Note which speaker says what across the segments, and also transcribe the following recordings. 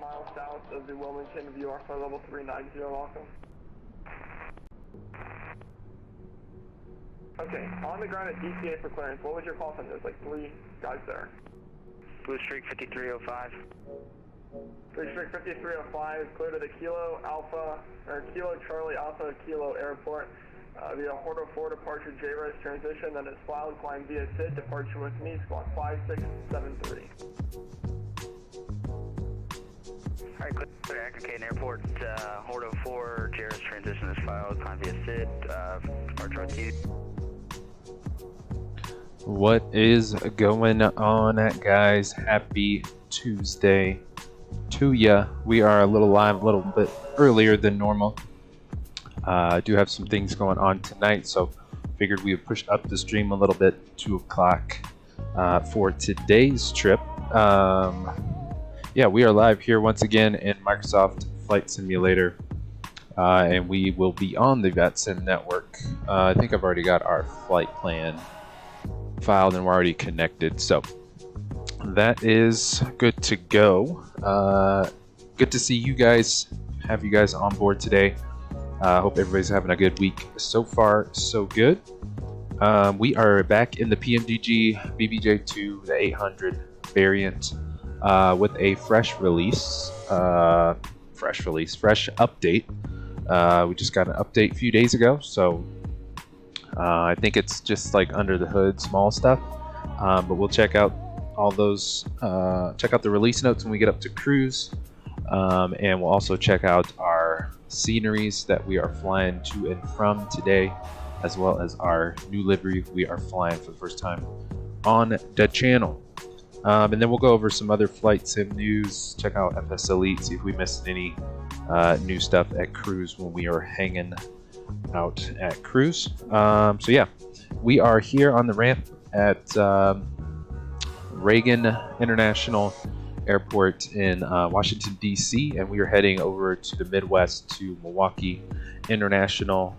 Speaker 1: miles south of the Wilmington BUFFR level 390, welcome. Okay, on the ground at DCA for clearance, what was your call sign? There's like 3 guys there.
Speaker 2: Blue Streak 5305.
Speaker 1: Blue Streak 5305, clear to the Kilo Alpha, or Kilo Charlie Alpha Kilo Airport. Via Horto 4 departure JRES transition, then it's filed, climb via SID, departure with me, squawk 5673.
Speaker 2: Alright, clear Aggregate Airport, Horto 4, JRES transition is filed, climb via SID, departure with you.
Speaker 3: What is going on, guys? Happy Tuesday to ya. We are a little live a little bit earlier than normal. I do have some things going on tonight, so figured we would push up the stream a little bit, 2 o'clock for today's trip. Yeah, we are live here once again in Microsoft Flight Simulator, and we will be on the Vatsim network. I think I've already got our flight plan filed and we're already connected, so that is good to go. Good to see you guys, have you guys on board today. Hope everybody's having a good week. So far, so good. We are back in the PMDG BBJ2, the 800 variant, with a fresh update. We just got an update a few days ago, so I think it's just like under the hood, small stuff. But we'll check out all those, check out the release notes when we get up to cruise, and we'll also check out our sceneries that we are flying to and from today, as well as our new livery we are flying for the first time on the channel. And then we'll go over some other flight sim news, check out FS Elite, see if we missed any new stuff at cruise when we are hanging out at cruise. So yeah, we are here on the ramp at Reagan International Airport in Washington, D.C., and we are heading over to the Midwest to Milwaukee International.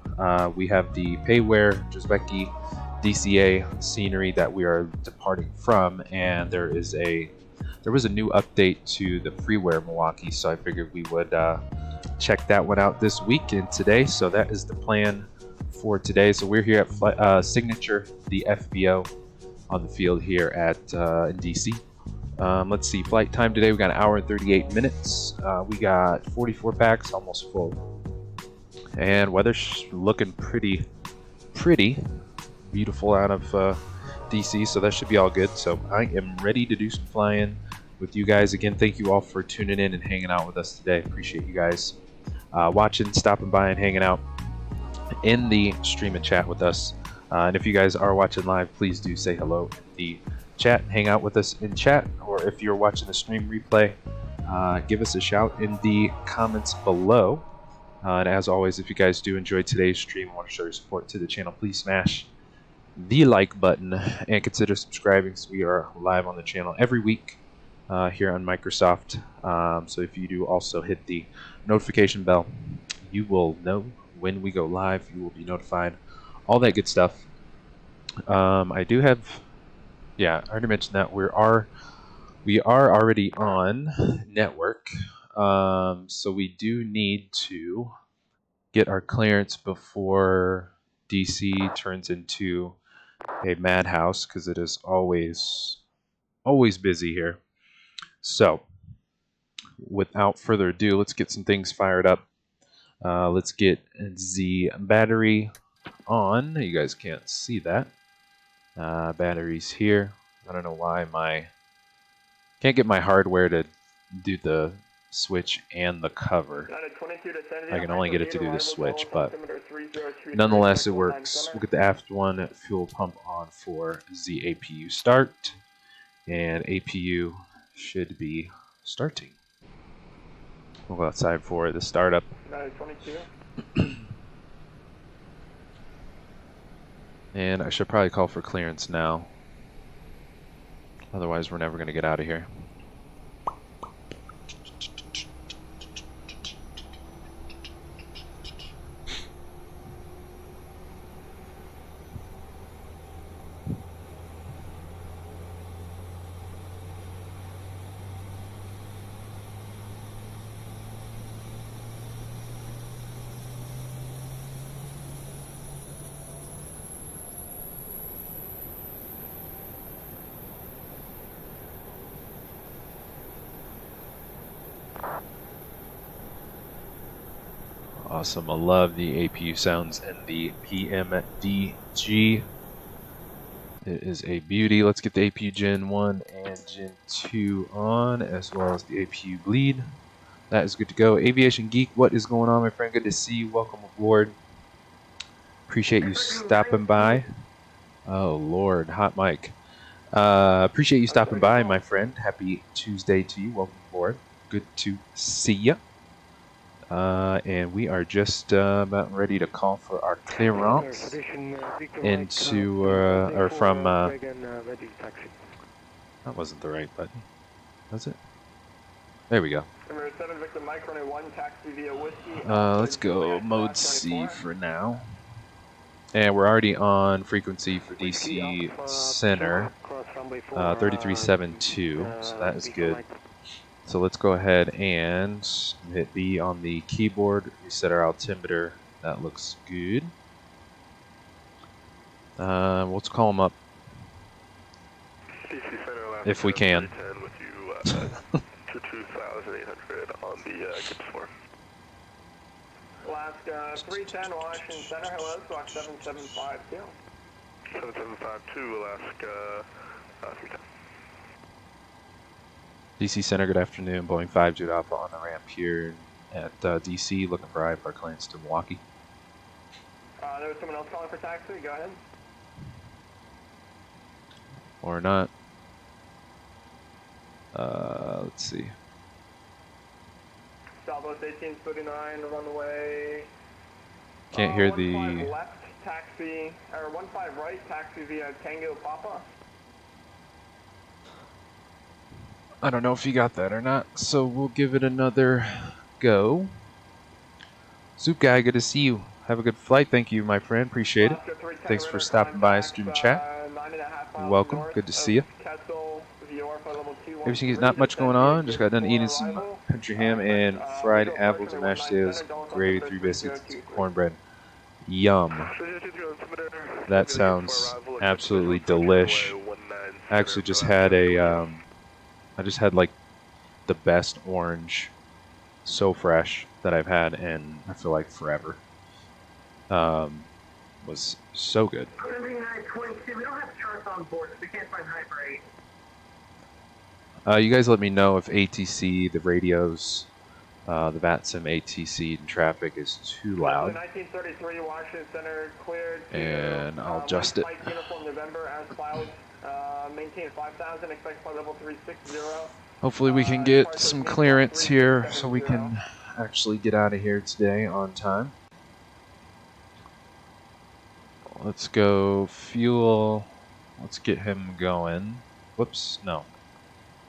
Speaker 3: We have the Payware Drzewiecki DCA scenery that we are departing from, and there was a new update to the freeware Milwaukee, so I figured we would check that one out this week and today. So that is the plan for today. So we're here at Signature, the FBO, on the field here at in DC. Let's see, flight time today, we got 1 hour and 38 minutes. We got 44 packs, almost full. And weather's looking pretty beautiful out of DC, so that should be all good. So I am ready to do some flying with you guys. Again, thank you all for tuning in and hanging out with us today. Appreciate you guys watching, stopping by, and hanging out in the stream and chat with us. And if you guys are watching live, please do say hello in the chat, hang out with us in chat, or if you're watching the stream replay, give us a shout in the comments below. And as always, if you guys do enjoy today's stream and want to show your support to the channel, please smash the like button and consider subscribing, so we are live on the channel every week here on Microsoft. So if you do also hit the notification bell, you will know when we go live. You will be notified, all that good stuff. I do have, yeah, I already mentioned that we are already on network, so we do need to get our clearance before DC turns into a madhouse, because it is always busy here. So without further ado, let's get some things fired up. Let's get the battery on. You guys can't see that. Batteries here. I don't know why can't get my hardware to do the switch and the cover. I can only get it to do the switch, but nonetheless it works. We'll get the aft one fuel pump on for the APU start, and APU should be starting. We'll go outside for the startup. And I should probably call for clearance now. Otherwise, we're never going to get out of here. Awesome. I love the APU sounds and the PMDG. It is a beauty. Let's get the APU Gen 1 and Gen 2 on, as well as the APU bleed. That is good to go. Aviation Geek, what is going on, my friend? Good to see you. Welcome aboard. Appreciate you stopping by. Oh, Lord. Hot mic. Appreciate you stopping by, my friend. Happy Tuesday to you. Welcome aboard. Good to see you. And we are just about ready to call for our clearance into, or from, that wasn't the right button, was it? There we go. Let's go mode C for now. And we're already on frequency for DC Center, 3372, so that is good. So let's go ahead and hit B on the keyboard, reset our altimeter. That looks good. Let's call them up if we can.
Speaker 1: With you, to 2,800 on the GeForce. Alaska 310 Washington Center, hello, squawk 7752. 7752, Alaska 310.
Speaker 3: DC Center, good afternoon. Boeing 5 Jet Alpha on the ramp here at DC, looking for IFR clearance to Milwaukee.
Speaker 1: There was someone else calling for taxi, go ahead.
Speaker 3: Or not. Let's see.
Speaker 1: Southwest 1839, runway.
Speaker 3: Can't hear
Speaker 1: 15 left, taxi, or 15 right, taxi via Tango Papa.
Speaker 3: I don't know if you got that or not, so we'll give it another go. Soup Guy, good to see you. Have a good flight. Thank you, my friend. Appreciate it. Thanks for stopping by, student chat. You're welcome. Good to see you. Everything's not much going on. Just got done eating some country ham and fried apples and mashed potatoes, gravy, 3 biscuits, some cornbread. Yum. That sounds absolutely delish. I actually just had a, I just had like the best orange, so fresh, that I've had in, I feel like, forever. Was so good.
Speaker 1: We don't have charts on board, so we can't find HyperX.
Speaker 3: You guys let me know if ATC, the radios, the Vatsim ATC and traffic is too loud.
Speaker 1: 1933 Washington Center cleared.
Speaker 3: And I'll adjust it.
Speaker 1: Uniform November as clouds. Maintain 5,000, expect flight level 360.
Speaker 3: Hopefully we can get some clearance here so we can actually get out of here today on time. Let's go fuel. Let's get him going. Whoops, no.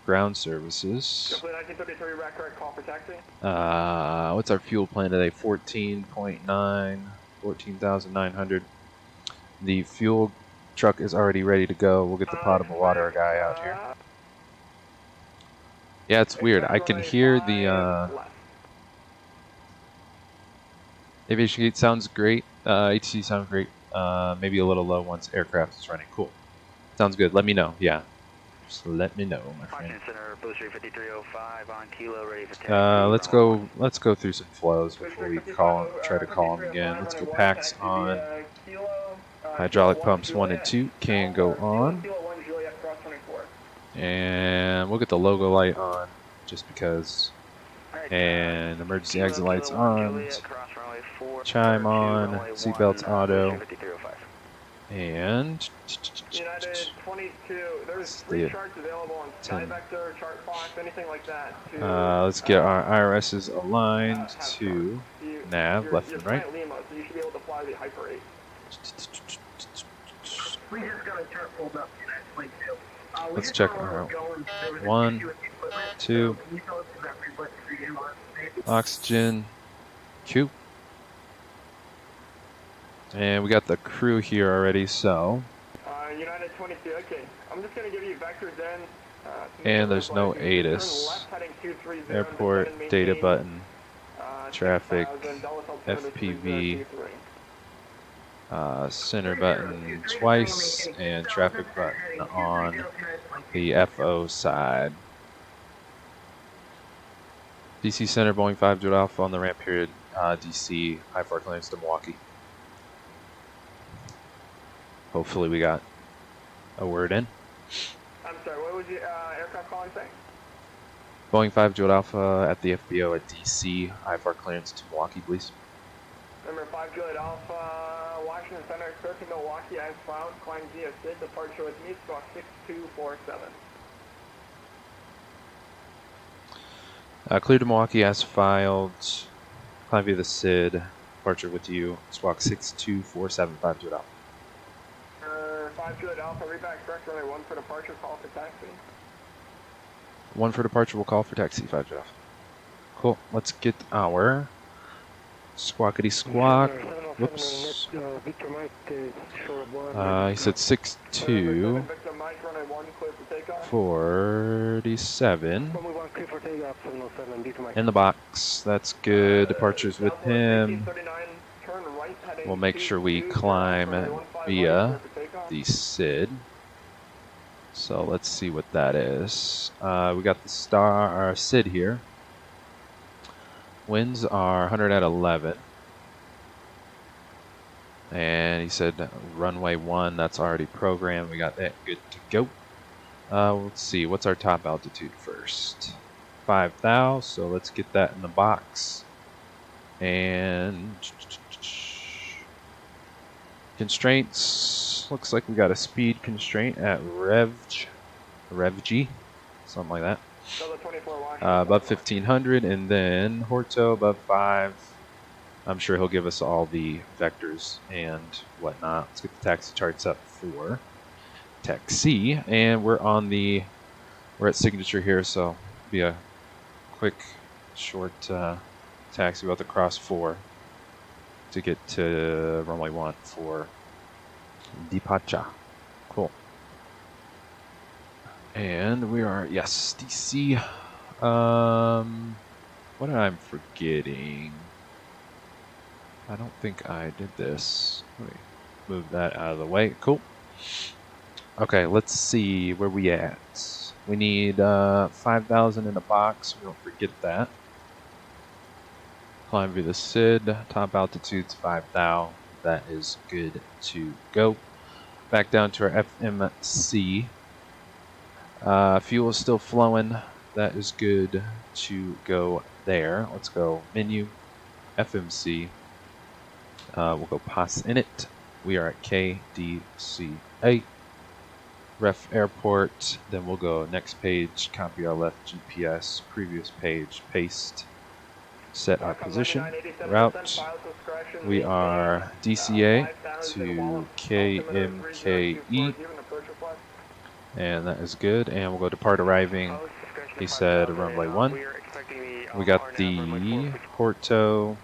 Speaker 3: Ground services.
Speaker 1: 1933 record, call for taxi.
Speaker 3: What's our fuel plan today? 14.9, 14,900. The fuel truck is already ready to go. We'll get the potable water guy out here. Yeah, it's weird. I can hear the aviation gate sounds great. ATC sounds great. Maybe a little low once aircraft is running. Cool. Sounds good. Let me know. Yeah. Just let me know, my friend. Let's go through some flows before we try to call them again. Let's go packs on. Hydraulic pumps 1 and 2 can go on. And we'll get the logo light on just because. And emergency exit lights on. Chime on. Seatbelts auto. And
Speaker 1: United 22, there's 3 charts available on SkyVector, Chart Fox, anything like that.
Speaker 3: Let's get our IRSs aligned to nav, left and right.
Speaker 1: Lima, so you should be able to fly the HyperX. We just got a chart pulled up, United 22.
Speaker 3: Let's check our 1, 2, oxygen, Q. And we got the crew here already, so.
Speaker 1: United 22, okay. I'm just going to give you vectors in.
Speaker 3: And there's no ATIS. Airport, data button, traffic, FPV, center button twice, and traffic button on the FO side. DC Center, Boeing 5 Jet Alpha on the ramp period DC, high far clearance to Milwaukee. Hopefully we got a word in.
Speaker 1: I'm sorry, what was your aircraft calling saying?
Speaker 3: Boeing 5 Juliet Alpha at the FBO at DC, high far clearance to Milwaukee, please.
Speaker 1: Number 5 Juliet Alpha, Washington Center, expecting Milwaukee as filed, climb via SID, departure with me, squawk 6247.
Speaker 3: Clear to Milwaukee as filed, climb via the SID, departure with you, squawk 62475 Juliet Alpha.
Speaker 1: 5 Juliet Alpha, reback correct, runway 1 for departure, call for taxi.
Speaker 3: 1 for departure, we'll call for taxi, 5 Juliet Alpha. Cool, let's get our squawkity squawk. Whoops. He said 6247 in the box. That's good. Departures with him. We'll make sure we climb via the SID. So let's see what that is. We got the SID here. Winds are 100 at 11. And he said runway 1, that's already programmed. We got that good to go. Let's see, what's our top altitude first? 5,000, so let's get that in the box. And constraints, looks like we got a speed constraint at Rev G, something like that. Above 1500, and then Horto above 5. I'm sure he'll give us all the vectors and whatnot. Let's get the taxi charts up for taxi, and we're at signature here, so be a quick, short taxi. We'll have to cross 4 to get to runway 1 for departure. Cool. And we are, yes, DC. What am I forgetting? I don't think I did this. Let me move that out of the way. Cool. Okay, let's see where we at. We need 5,000 in a box. We don't forget that. Climb via the SID. Top altitude's 5,000. That is good to go. Back down to our FMC. Fuel is still flowing. That is good to go there. Let's go menu, FMC. We'll go pass in it. We are at KDCA. Ref airport. Then we'll go next page, copy our left GPS, previous page, paste, set our position, route. We are DCA to KMKE. And that is good. And we'll go depart arriving. He said runway 1. We got the Horto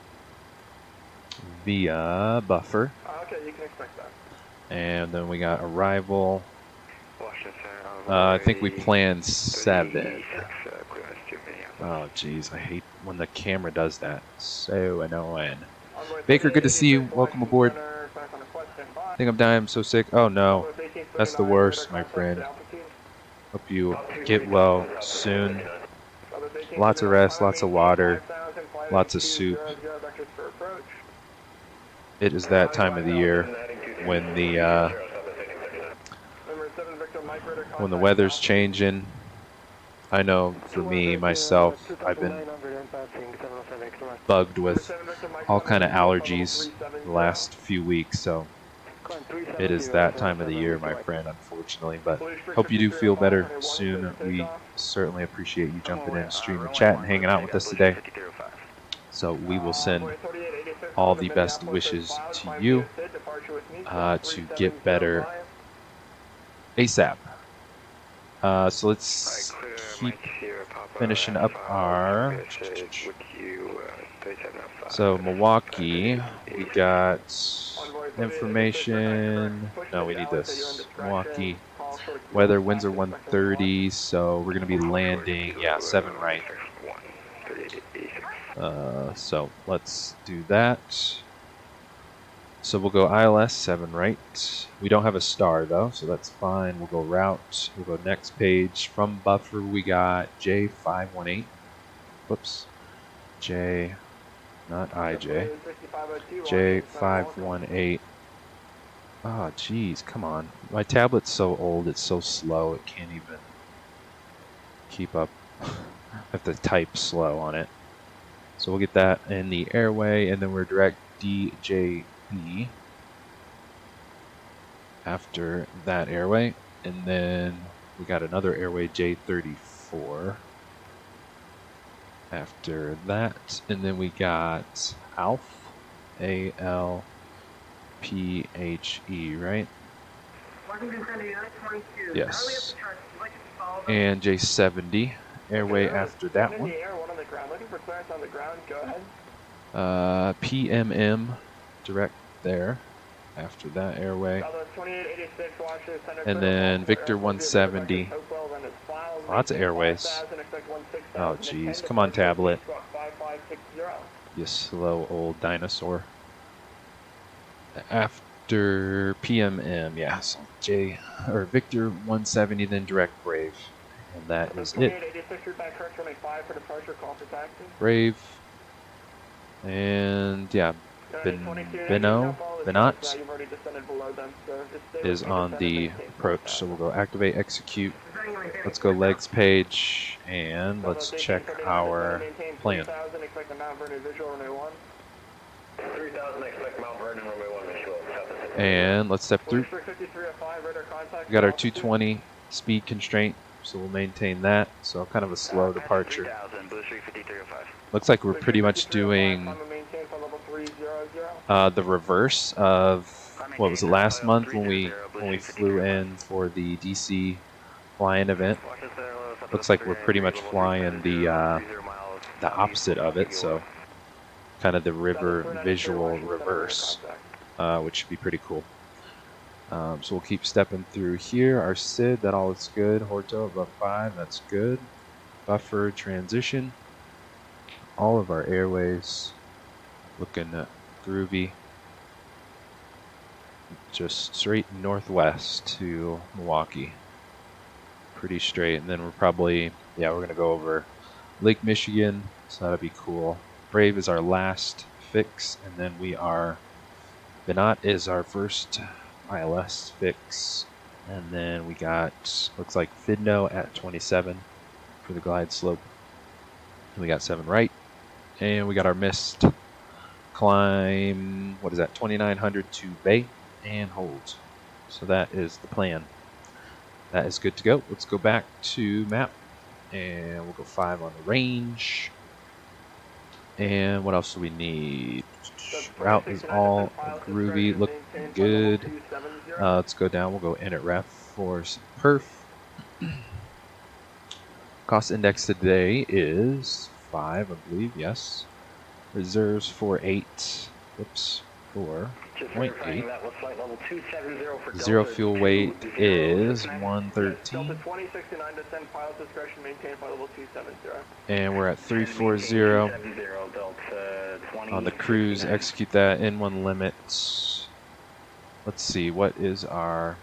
Speaker 3: via BUFFR.
Speaker 1: Okay, you can expect that.
Speaker 3: And then we got arrival. I think we planned 7. Oh, jeez. I hate when the camera does that. So annoying. Baker, good to see you. Welcome aboard. I think I'm dying. I'm so sick. Oh, no. That's the worst, my friend. Hope you get well soon. Lots of rest, lots of water, lots of soup. It is that time of the year when the weather's changing. I know for me, myself, I've been bugged with all kind of allergies the last few weeks, so it is that time of the year, my friend, unfortunately. But hope you do feel better soon. We certainly appreciate you jumping in, streaming, chat, and hanging out with us today. So we will send all the best wishes to you to get better ASAP. So let's keep finishing up our... So Milwaukee, we got information. No, we need this. Milwaukee weather, winds are 130, so we're going to be landing, yeah, 7 right. So let's do that. So we'll go ILS 7 right. We don't have a star though, so that's fine. We'll go route. We'll go next page. From BUFFR we got J518. Whoops. J518. not IJ. J518. Oh, geez, come on. My tablet's so old, it's so slow, it can't even keep up. I have to type slow on it. So we'll get that in the airway, and then we're direct DJB after that airway. And then we got another airway, J34 after that. And then we got ALPHE, ALPHE, right? Yes. And J70 airway after that one. PMM direct there after that airway. And then Victor 170. Lots of airways. Oh geez, come on tablet. You slow old dinosaur. After PMM, yeah, so Victor 170, then direct Brave. And that is it. Brave. And yeah, Benot is on the approach. So we'll go activate, execute. Let's go legs page, and let's check our plan. And let's step through. We got our 220 speed constraint, so we'll maintain that. So kind of a slow departure. Looks like we're pretty much doing the reverse of what was it last month when we flew in for the DC fly-in event. Looks like we're pretty much flying the opposite of it, so kind of the river visual reverse, which should be pretty cool. So we'll keep stepping through here. Our SID, that all looks good. Horto above 5, that's good. Buffer transition. All of our airways looking groovy. Just straight northwest to Milwaukee. Pretty straight, and then we're probably, we're going to go over Lake Michigan, so that'll be cool. Brave is our last fix, and then Benot is our first ILS fix, and then we got, looks like Fidno at 27 for the glide slope. And we got 7 right, and we got our missed climb, 2900 to Bay, and hold. So that is the plan. That is good to go. Let's go back to map, and we'll go 5 on the range. And what else do we need? Route is all groovy, looking good. Let's go down. We'll go in at ref for some perf. Cost index today is 5, I believe. Yes. Reserves 4.8. Oops, 4.8. Zero fuel weight is 113. And we're at 340 on the cruise. Execute that in one limit. Let's see, what is our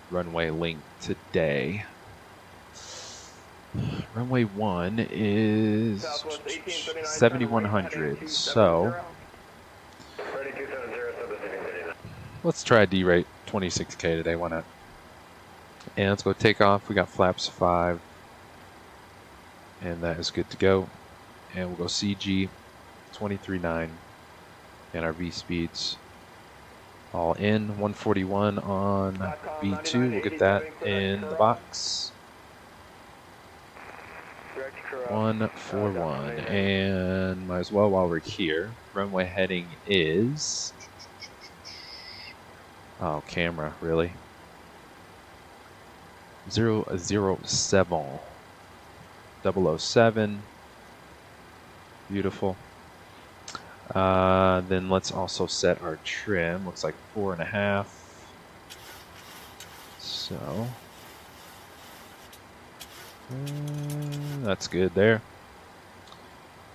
Speaker 3: runway length today? Runway 1 is 7,100. So let's try D-rate 26K today, why not? And let's go take off. We got flaps 5. And that is good to go. And we'll go CG 23.9. And our V speeds all in. 141 on V2. We'll get that in the box. 141. And might as well while we're here. Runway heading is... Oh, camera, really? 007. 007. Beautiful. Then let's also set our trim. Looks like 4.5. So that's good there.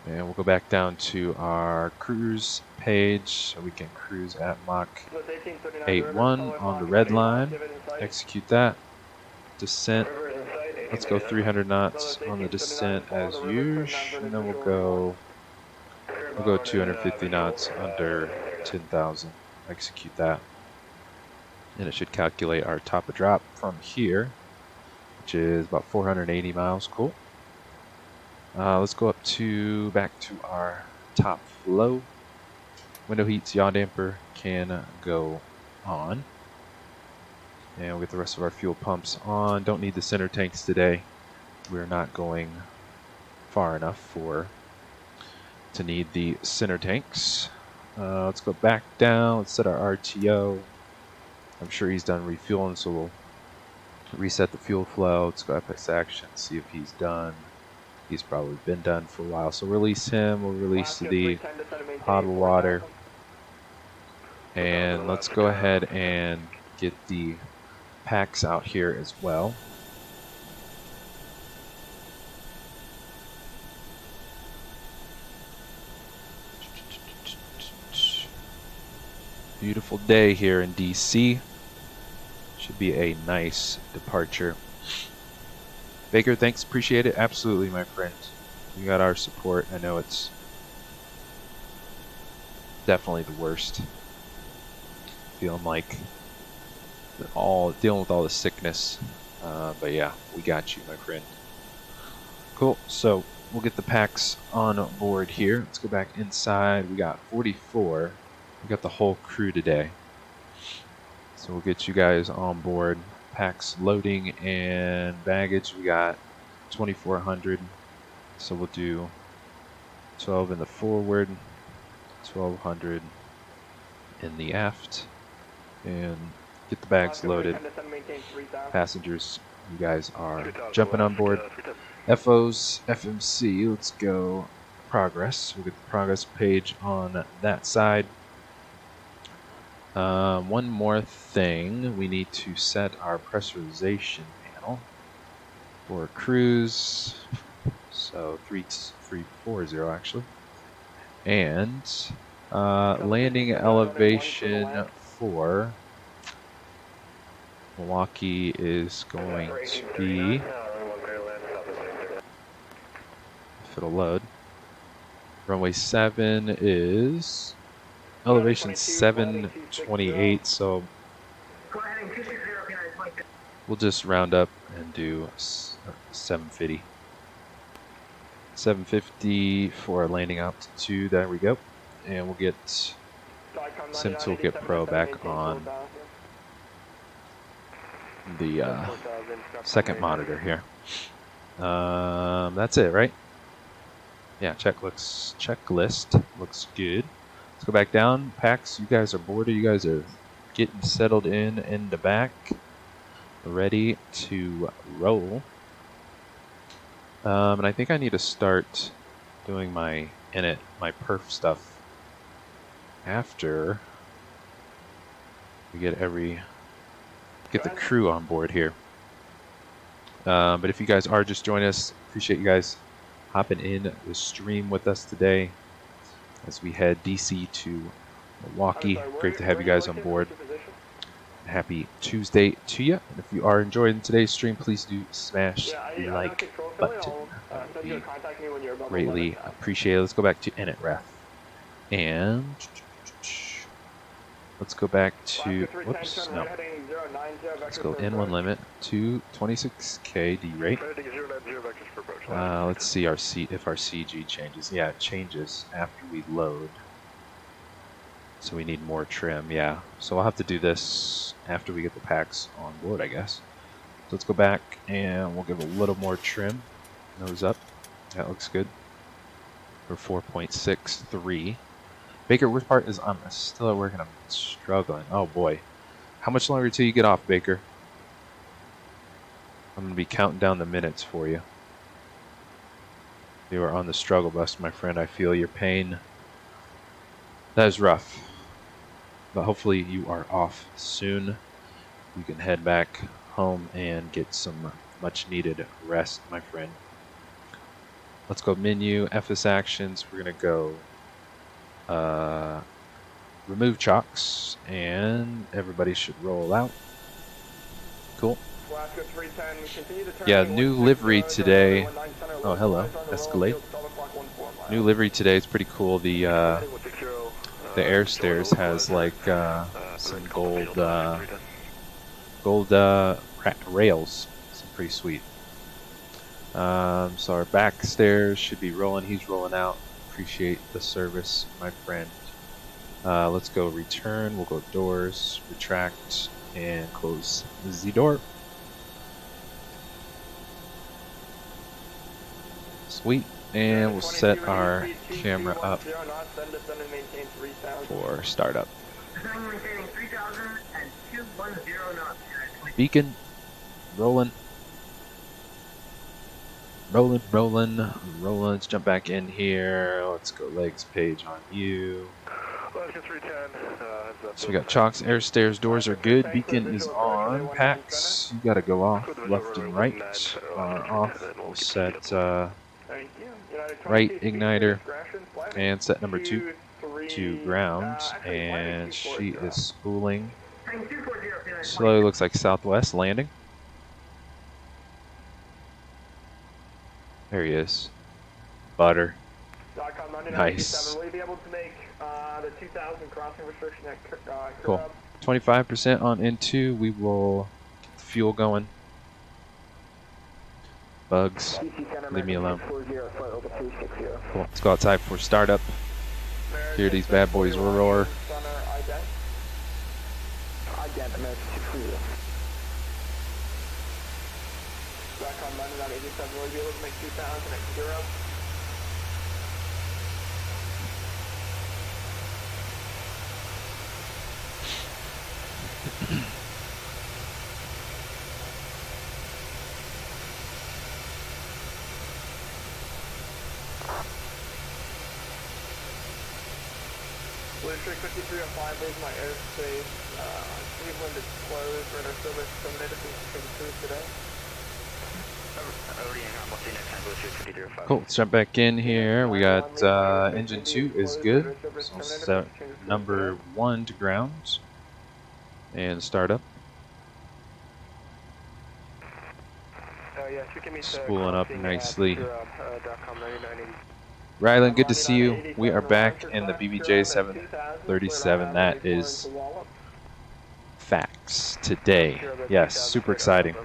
Speaker 3: And we'll go back down to our cruise page so we can cruise at Mach 8.1 on the red line. Execute that. Descent. Let's go 300 knots on the descent as usual. And then we'll go We'll go 250 knots under 10,000. Execute that. And it should calculate our top of drop from here, which is about 480 miles. Cool. Let's go up to back to our top flow. Window heats, yaw damper can go on. And we'll get the rest of our fuel pumps on. Don't need the center tanks today. We're not going far enough to need the center tanks. Let's go back down. Let's set our RTO. I'm sure he's done refueling, so we'll reset the fuel flow. Let's go FX action, see if he's done. He's probably been done for a while. So release him. We'll release the potable water. And let's go ahead and get the packs out here as well. Beautiful day here in DC. Should be a nice departure. Baker, thanks, appreciate it. Absolutely, my friend. You got our support. I know it's definitely the worst. Feeling like dealing with all the sickness. But yeah, we got you, my friend. Cool. So we'll get the packs on board here. Let's go back inside. We got 44. We got the whole crew today. So we'll get you guys on board. Packs loading and baggage. We got 2,400. So we'll do 12 in the forward, 1,200 in the aft, and get the bags loaded. Passengers, you guys are jumping on board. FOs, FMC, let's go progress. We'll get the progress page on that side. One more thing, we need to set our pressurization panel for cruise, so 340 actually, and landing elevation for Milwaukee is going to be, if it'll load, runway 7 is elevation 728, so we'll just round up and do 750. 750 for landing altitude, there we go. And we'll get Sim Toolkit Pro back on the second monitor here. That's it, right? Yeah, checklist looks good. Let's go back down. Packs, you guys are boarded. You guys are getting settled in the back, ready to roll. And I think I need to start doing my perf stuff after we get the crew on board here. But if you guys are just joining us, appreciate you guys hopping in the stream with us today as we head DC to Milwaukee. Great to have you guys on board. Happy Tuesday to you. And if you are enjoying today's stream, please do smash the like button. We greatly appreciate it. Let's go back to init ref. And let's go back to, whoops, no. Let's go N1 limit to 26K D rate. Let's see if our CG changes. Yeah, it changes after we load. So we need more trim, yeah. So I'll have to do this after we get the packs on board, I guess. So let's go back and we'll give a little more trim. Nose up. That looks good. For 4.63. Baker, which part is I'm still at work and I'm struggling. Oh boy. How much longer till you get off, Baker? I'm going to be counting down the minutes for you. You are on the struggle bus, my friend. I feel your pain. That is rough. But hopefully you are off soon. You can head back home and get some much needed rest, my friend. Let's go menu, FS actions. We're going to go remove chocks, and everybody should roll out. Cool. Yeah, new livery today. Oh, hello. Escalade. New livery today. It's pretty cool. The air stairs has like some gold rails. It's pretty sweet. So our back stairs should be rolling. He's rolling out. Appreciate the service, my friend. Let's go return. We'll go doors, retract, and close the door. Sweet. And we'll set our camera up for startup. Beacon, rolling. Rolling. Let's jump back in here. Let's go legs page on you. So we got chocks, air stairs, doors are good. Beacon is on. Packs, you gotta go off left and right. Off. We'll set right igniter and set number 2 to ground. And she is spooling. Slowly looks like southwest landing. There he is. Butter. Nice. Cool. 25% on N2. We will get the fuel going. Bugs, leave me alone. Cool. Let's go outside for startup. Hear these bad boys roar.
Speaker 1: District 5305 is my airspace. Cleveland is closed. Radar service terminated for the cruise today.
Speaker 3: Cool, let's jump back in here. We got engine 2 is good. So we'll set number 1 to ground and start up. Spooling up nicely. Ryland, good to see you. We are back in the BBJ 737. That is facts today. Yes, super exciting.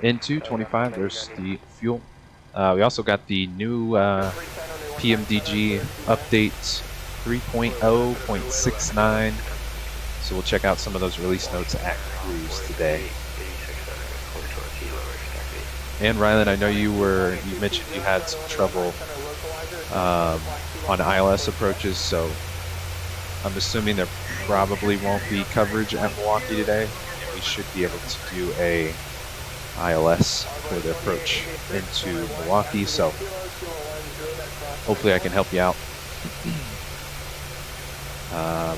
Speaker 3: Into 25, there's the fuel. We also got the new PMDG update 3.0.69. So we'll check out some of those release notes at cruise today. And Ryland, I know you mentioned you had some trouble on ILS approaches, so I'm assuming there probably won't be coverage at Milwaukee today, and we should be able to do a ILS for the approach into Milwaukee, so hopefully I can help you out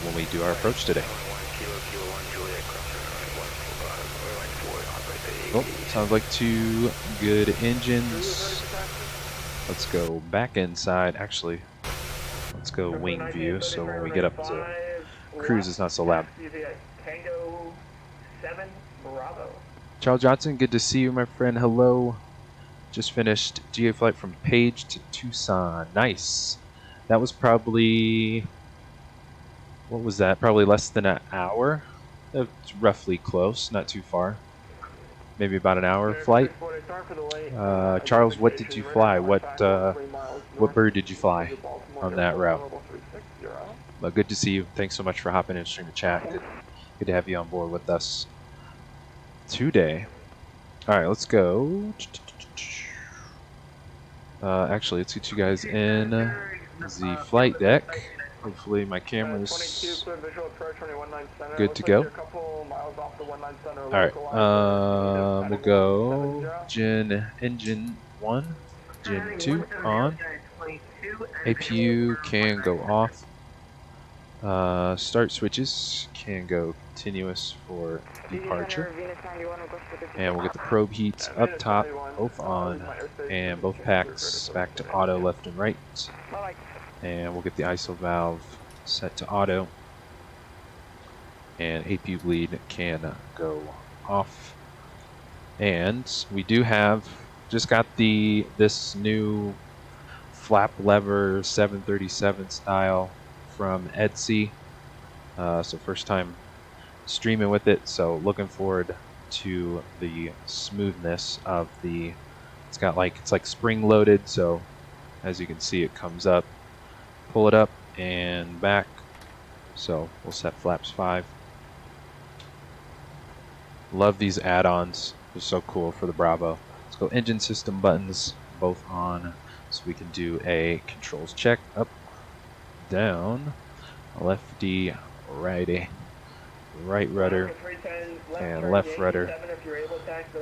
Speaker 3: when we do our approach today. Oh, sounds like 2 good engines. Let's go back inside. Actually, let's go wing view, so when we get up to cruise, it's not so loud.
Speaker 1: Tango 7 Bravo.
Speaker 3: Charles Johnson, good to see you, my friend. Hello. Just finished GA flight from Page to Tucson. Nice. That was probably, what was that? Probably less than an hour. It's roughly close, not too far. Maybe about an hour flight. Charles, what did you fly? What bird did you fly on that route? But good to see you. Thanks so much for hopping in stream to chat. Good to have you on board with us today. All right, let's go. Actually, let's get you guys in the flight deck. Hopefully my camera's good to go. Alright, we'll go engine 1, Gen 2 on. APU can go off. Start switches can go continuous for departure. And we'll get the probe heats up top, both on, and both packs back to auto left and right. And we'll get the ISO valve set to auto. And APU bleed can go off. And we do have, just got this new flap lever 737 style from Etsy. So first time streaming with it, so looking forward to the smoothness of the, it's like spring loaded, so as you can see it comes up, pull it up and back. So we'll set flaps 5. Love these add-ons, they're so cool for the Bravo. Let's go engine system buttons, both on, so we can do a controls check, up, down, lefty, righty, right rudder, and left rudder.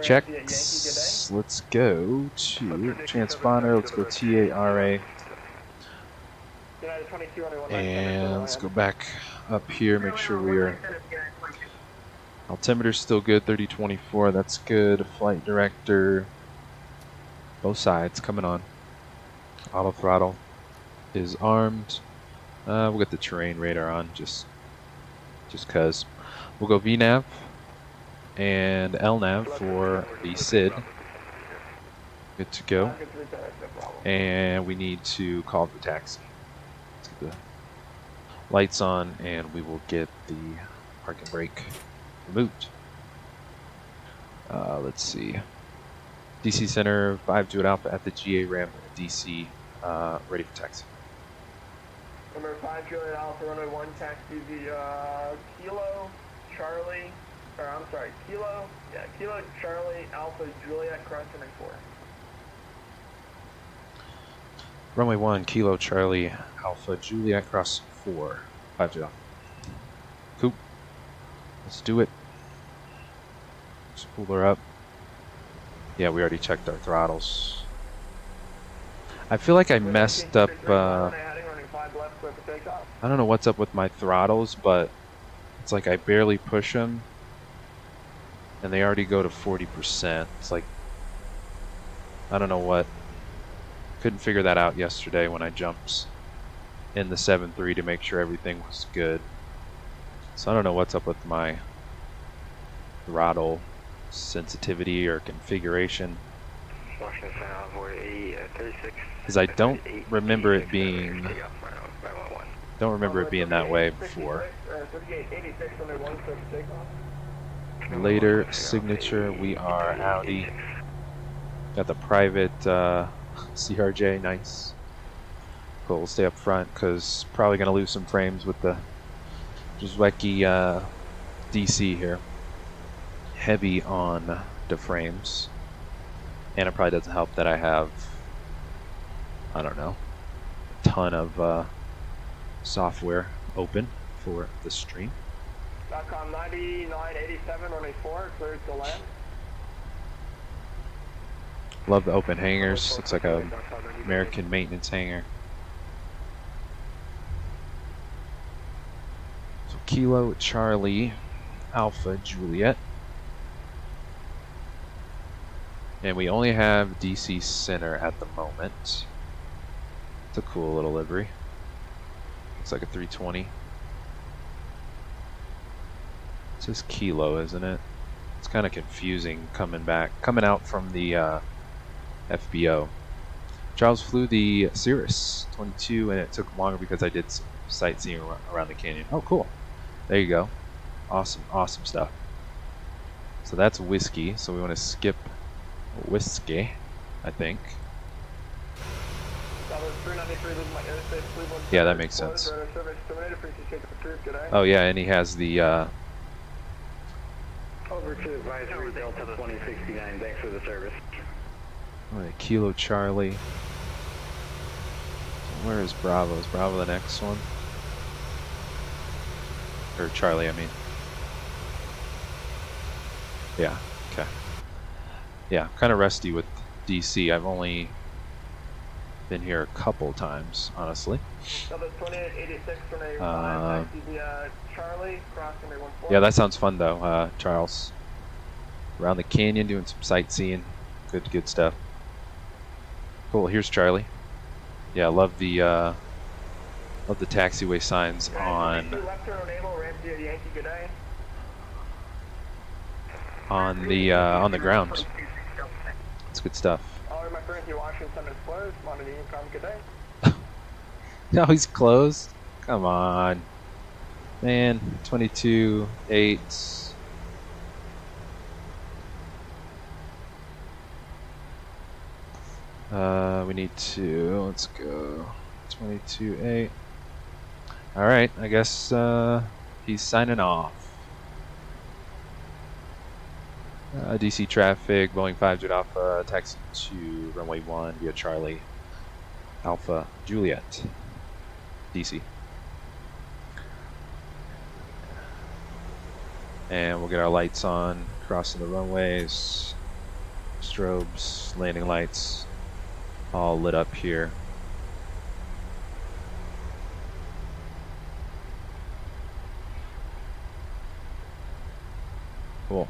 Speaker 3: Checks. Let's go to transponder. Let's go TARA. And let's go back up here, make sure we are. Altimeter's still good, 3024, that's good. Flight director, both sides coming on. Auto throttle is armed. We'll get the terrain radar on just cause. We'll go VNAV and LNAV for the SID. Good to go. And we need to call the taxi. Let's get the lights on and we will get the park and brake removed. Let's see. DC Center 5 Juliet Alpha at the GA ramp DC, ready for taxi.
Speaker 1: Number 5 Juliet Alpha runway 1 taxi the Kilo Charlie, or I'm sorry, Kilo Charlie Alpha Juliet cross runway 4.
Speaker 3: Runway 1 Kilo Charlie Alpha Juliet cross 4 5 Juliet. Cool. Let's do it. Just pull her up. Yeah, we already checked our throttles. I feel like I messed up. I don't know what's up with my throttles, but it's like I barely push them, and they already go to 40%. It's like, I don't know what. Couldn't figure that out yesterday when I jumped in the 7.3 to make sure everything was good. So I don't know what's up with my throttle sensitivity or configuration, because I don't remember it being that way before. Later signature, we are Audi. Got the private CRJ, nice. Cool, we'll stay up front because probably gonna lose some frames with the Drzewiecki DC here. Heavy on the frames, and it probably doesn't help that I have, I don't know, a ton of software open for the stream.
Speaker 1: .com 9987 runway 4 cleared to land.
Speaker 3: Love the open hangars. Looks like a American maintenance hangar. So Kilo Charlie Alpha Juliet. And we only have DC Center at the moment. It's a cool little livery. Looks like a 320. It says Kilo, isn't it? It's kind of confusing coming out from the FBO. Charles flew the Cirrus 22 and it took longer because I did some sightseeing around the canyon. Oh, cool. There you go. Awesome, awesome stuff. So that's whiskey, so we want to skip whiskey, I think. Yeah, that makes sense. Oh yeah, and he has the
Speaker 2: over to advisory Delta 2069, thanks for the service.
Speaker 3: Kilo Charlie. Where is Bravo? Is Bravo the next one? Or Charlie, I mean. Yeah, okay. Yeah, I'm kind of rusty with DC. I've only been here a couple times, honestly. Yeah, that sounds fun though, Charles. Around the canyon, doing some sightseeing. Good stuff. Cool. Here's Charlie. Yeah, I love the taxiway signs on the ground. It's good stuff. No, he's closed. Come on. Man, 22.8. We need to, let's go 22.8. Alright, I guess he's signing off. DC traffic, Boeing 5 Alpha, taxi to runway 1 via Charlie Alpha Juliet, DC. And we'll get our lights on, crossing the runways, strobes, landing lights, all lit up here. Cool.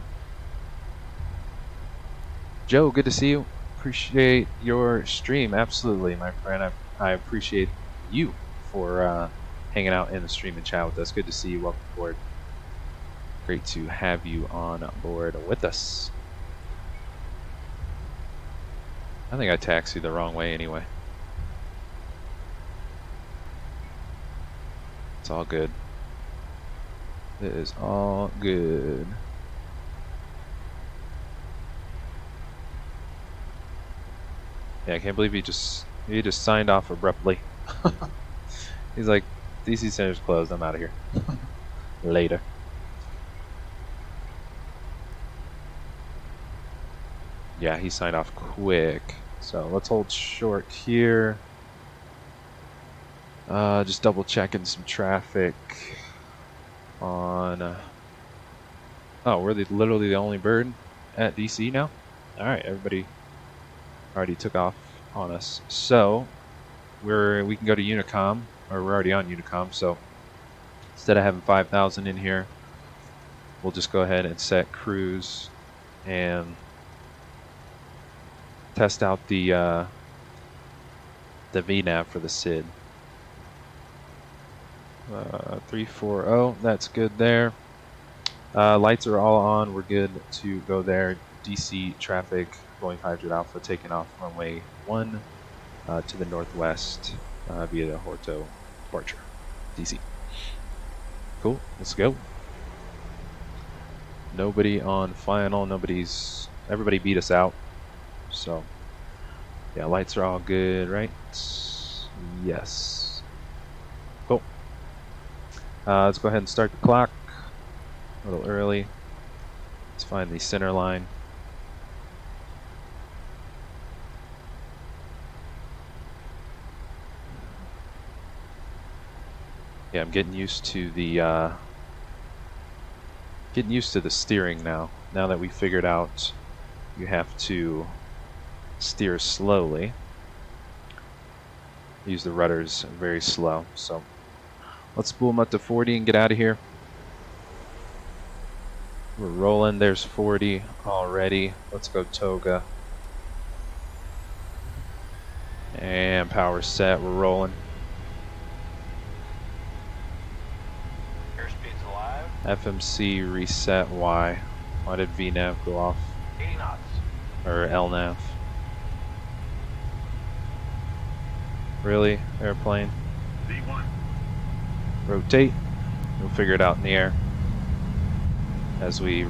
Speaker 3: Joe, good to see you. Appreciate your stream. Absolutely, my friend. I appreciate you for hanging out in the stream and chat with us. Good to see you. Welcome aboard. Great to have you on board with us. I think I taxied the wrong way anyway. It's all good. It is all good. Yeah, I can't believe he just signed off abruptly. He's like, DC Center's closed, I'm out of here. Later. Yeah, he signed off quick. So let's hold short here. Just double checking some traffic on. Oh, we're literally the only bird at DC now? Alright, everybody already took off on us. So we can go to Unicom, or we're already on Unicom, so instead of having 5,000 in here, we'll just go ahead and set cruise and test out the VNAV for the SID. 340, that's good there. Lights are all on, we're good to go there. DC traffic, Boeing 5 Alpha taking off runway 1 to the northwest via the Horto departure, DC. Cool, let's go. Nobody on final, everybody beat us out. So, yeah, lights are all good, right? Yes. Cool. Let's go ahead and start the clock. A little early. Let's find the center line. Yeah, I'm getting used to the steering now. Now that we figured out you have to steer slowly. Use the rudders very slow. So let's spool them up to 40 and get out of here. We're rolling. There's 40 already. Let's go Toga. And power set. We're rolling.
Speaker 4: Airspeed's alive.
Speaker 3: FMC reset Y. Why did VNAV go off?
Speaker 4: 80 knots.
Speaker 3: Or LNAV. Really? Airplane?
Speaker 4: V1.
Speaker 3: Rotate. We'll figure it out in the air as we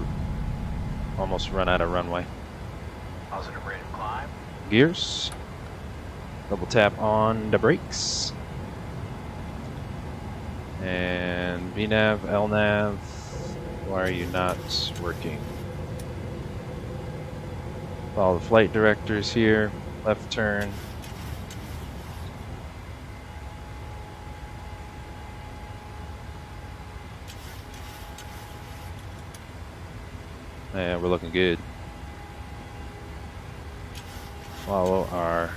Speaker 3: almost run out of runway.
Speaker 4: Positive rate of climb.
Speaker 3: Gears. Double tap on the brakes. And VNAV, LNAV. Why are you not working? Follow the flight directors here. Left turn. And we're looking good. Follow our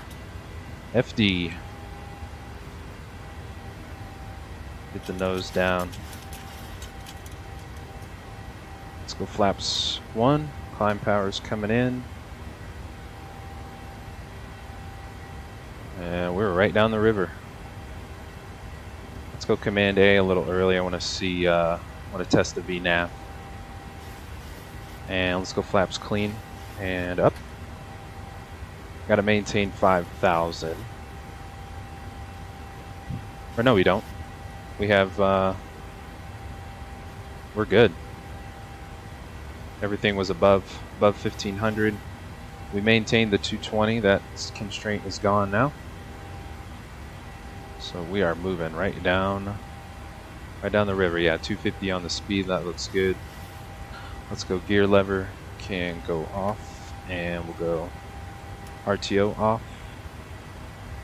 Speaker 3: FD. Get the nose down. Let's go flaps 1. Climb power's coming in. And we're right down the river. Let's go Command A a little early. I want to see, want to test the VNAV. And let's go flaps clean and up. Got to maintain 5,000. Or no, we don't. We have, we're good. Everything was above 1500. We maintained the 220. That constraint is gone now. So we are moving right down the river. Yeah, 250 on the speed. That looks good. Let's go gear lever. Can go off, and we'll go RTO off.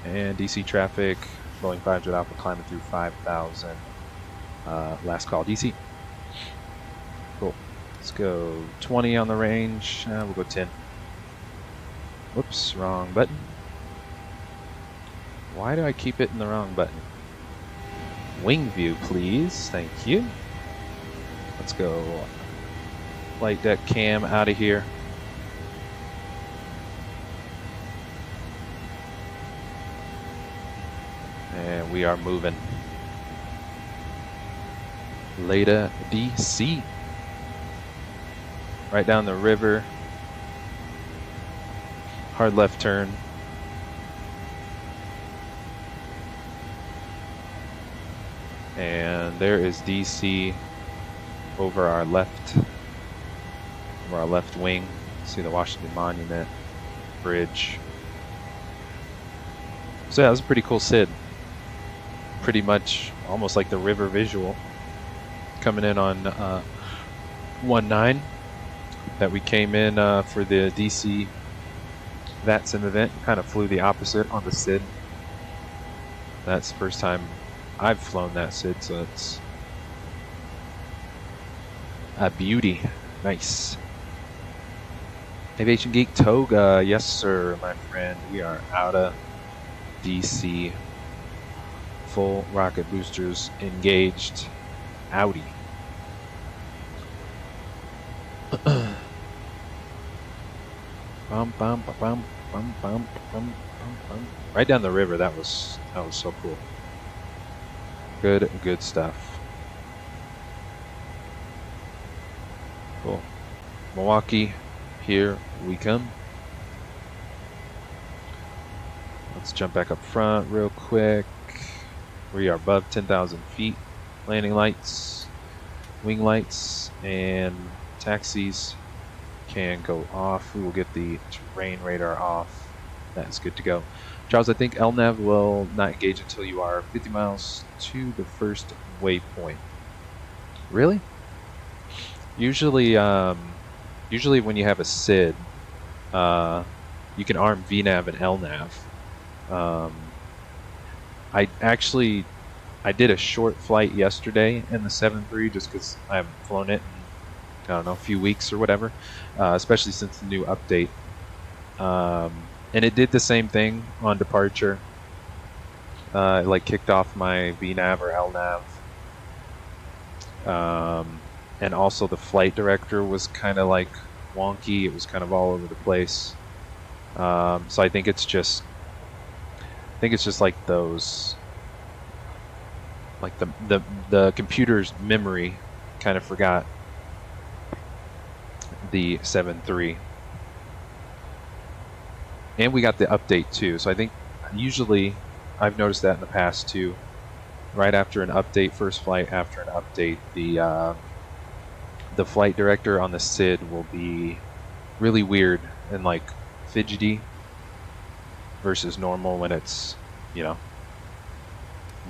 Speaker 3: And DC traffic. Boeing 5 Jet Alpha climbing through 5,000. Last call DC. Cool. Let's go 20 on the range. We'll go 10. Whoops, wrong button. Why do I keep it in the wrong button? Wing view, please. Thank you. Let's go flight deck cam out of here. And we are moving. Later, DC. Right down the river. Hard left turn. And there is DC over our left wing. See the Washington Monument Bridge. So yeah, that was a pretty cool SID. Pretty much almost like the river visual. Coming in on 1-9 that we came in for the DC Vatsim event. Kind of flew the opposite on the SID. That's the first time I've flown that SID, so it's a beauty. Nice. Aviation Geek Toga, yes sir, my friend. We are out of DC. Full rocket boosters engaged. Audi. Bum, bum, ba, bum, bum, bum, bum, bum, bum. Right down the river. That was so cool. Good stuff. Cool. Milwaukee, here we come. Let's jump back up front real quick. We are above 10,000 feet. Landing lights, wing lights, and taxis can go off. We will get the terrain radar off. That's good to go. Charles, I think LNAV will not engage until you are 50 miles to the first waypoint. Really? Usually when you have a SID, you can arm VNAV and LNAV. I did a short flight yesterday in the 7.3 just because I haven't flown it in, I don't know, a few weeks or whatever, especially since the new update. And it did the same thing on departure. It like kicked off my VNAV or LNAV. And also the flight director was kind of like wonky. It was kind of all over the place. So I think it's just like those, like the computer's memory kind of forgot the 7.3. And we got the update too. So I think usually I've noticed that in the past too. Right after an update, first flight after an update, the flight director on the SID will be really weird and like fidgety versus normal when it's, you know,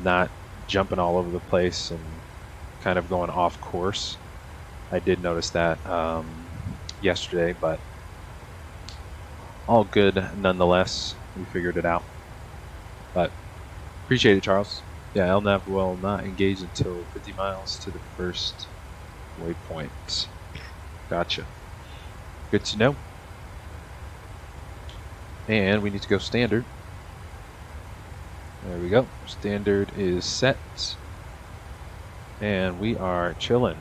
Speaker 3: not jumping all over the place and kind of going off course. I did notice that yesterday, but all good nonetheless. We figured it out. But appreciate it, Charles. Yeah, LNAV will not engage until 50 miles to the first waypoint. Gotcha. Good to know. And we need to go standard. There we go. Standard is set. And we are chilling.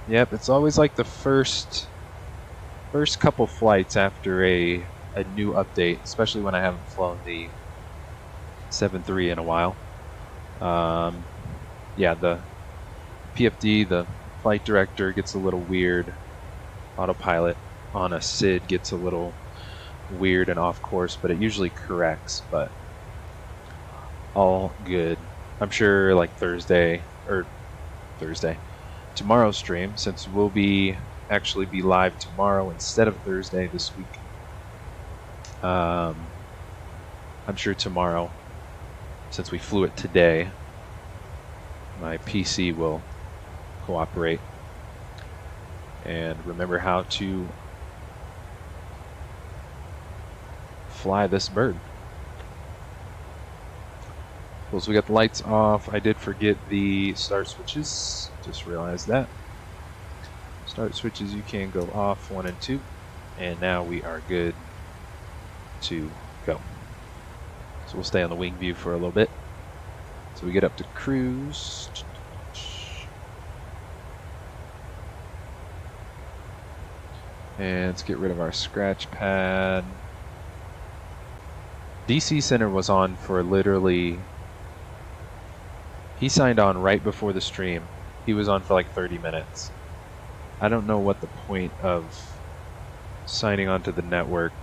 Speaker 3: Yep, it's always like the first couple flights after a new update, especially when I haven't flown the 7.3 in a while. Yeah, the PFD, the flight director, gets a little weird. Autopilot on a SID gets a little weird and off course, but it usually corrects. But all good. I'm sure like tomorrow's stream, since we'll actually be live tomorrow instead of Thursday this week. I'm sure tomorrow, since we flew it today, my PC will cooperate and remember how to fly this bird. Cool, so we got the lights off. I did forget the start switches. Just realized that. Start switches, you can go off 1 and 2. And now we are good to go. So we'll stay on the wing view for a little bit. So we get up to cruise. And let's get rid of our scratch pad. DC Center was on for literally... He signed on right before the stream. He was on for like 30 minutes. I don't know what the point of signing onto the network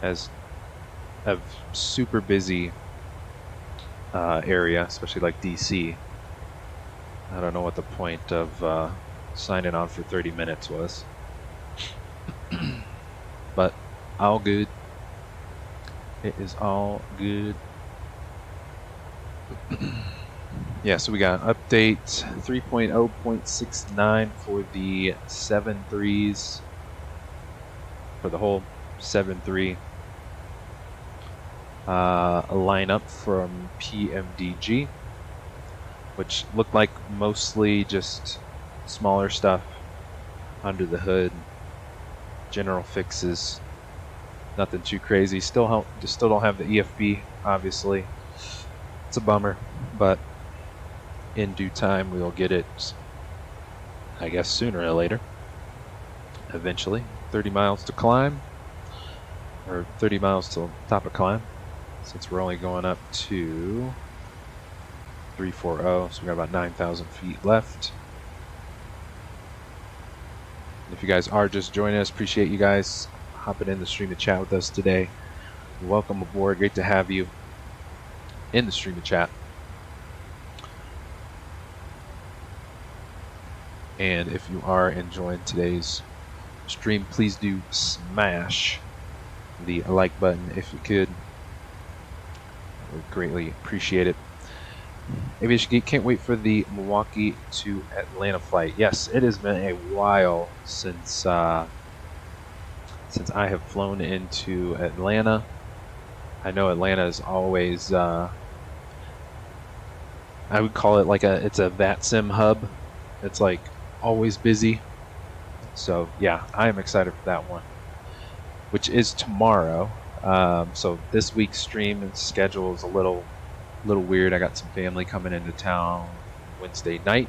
Speaker 3: as a super busy area, especially like DC. I don't know what the point of signing on for 30 minutes was. But all good. It is all good. Yeah, so we got an update 3.0.69 for the 7.3s, for the whole 7.3 lineup from PMDG, which looked like mostly just smaller stuff under the hood, general fixes, nothing too crazy. Still don't have the EFB, obviously. It's a bummer, but in due time we will get it, I guess sooner or later. Eventually. 30 miles to climb, or 30 miles to top of climb, since we're only going up to 340, so we got about 9,000 feet left. If you guys are just joining us, appreciate you guys hopping in the stream to chat with us today. Welcome aboard, great to have you in the stream to chat. And if you are enjoying today's stream, please do smash the like button if you could. I would greatly appreciate it. Aviation Geek can't wait for the Milwaukee to Atlanta flight. Yes, it has been a while since I have flown into Atlanta. I know Atlanta is always I would call it like it's a Vatsim hub. It's like always busy. So yeah, I am excited for that one, which is tomorrow. So this week's stream and schedule is a little weird. I got some family coming into town Wednesday night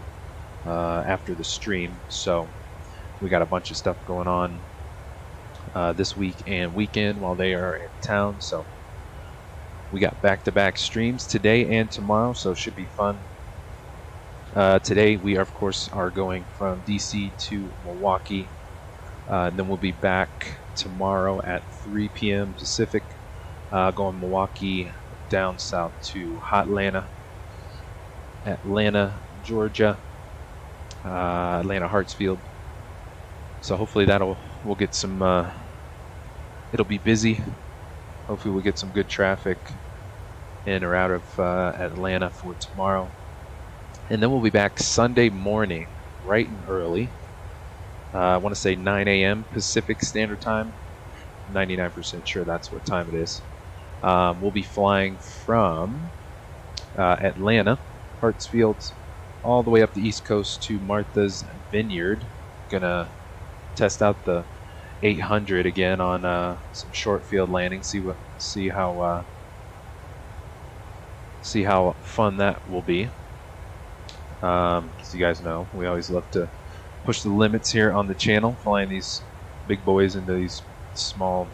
Speaker 3: after the stream, so we got a bunch of stuff going on this week and weekend while they are in town. So we got back-to-back streams today and tomorrow, so it should be fun. Today we of course are going from DC to Milwaukee, and then we'll be back tomorrow at 3 p.m. Pacific, going Milwaukee down south to Hotlanta, Atlanta, Georgia, Atlanta Hartsfield. So hopefully we'll get some. It'll be busy. Hopefully we'll get some good traffic in or out of Atlanta for tomorrow. And then we'll be back Sunday morning, bright and early. I want to say 9 a.m. Pacific Standard Time. 99% sure that's what time it is. We'll be flying from Atlanta, Hartsfield, all the way up the East Coast to Martha's Vineyard. Gonna test out the 800 again on some short field landing. See how fun that will be. As you guys know, we always love to push the limits here on the channel, flying these big boys into these small,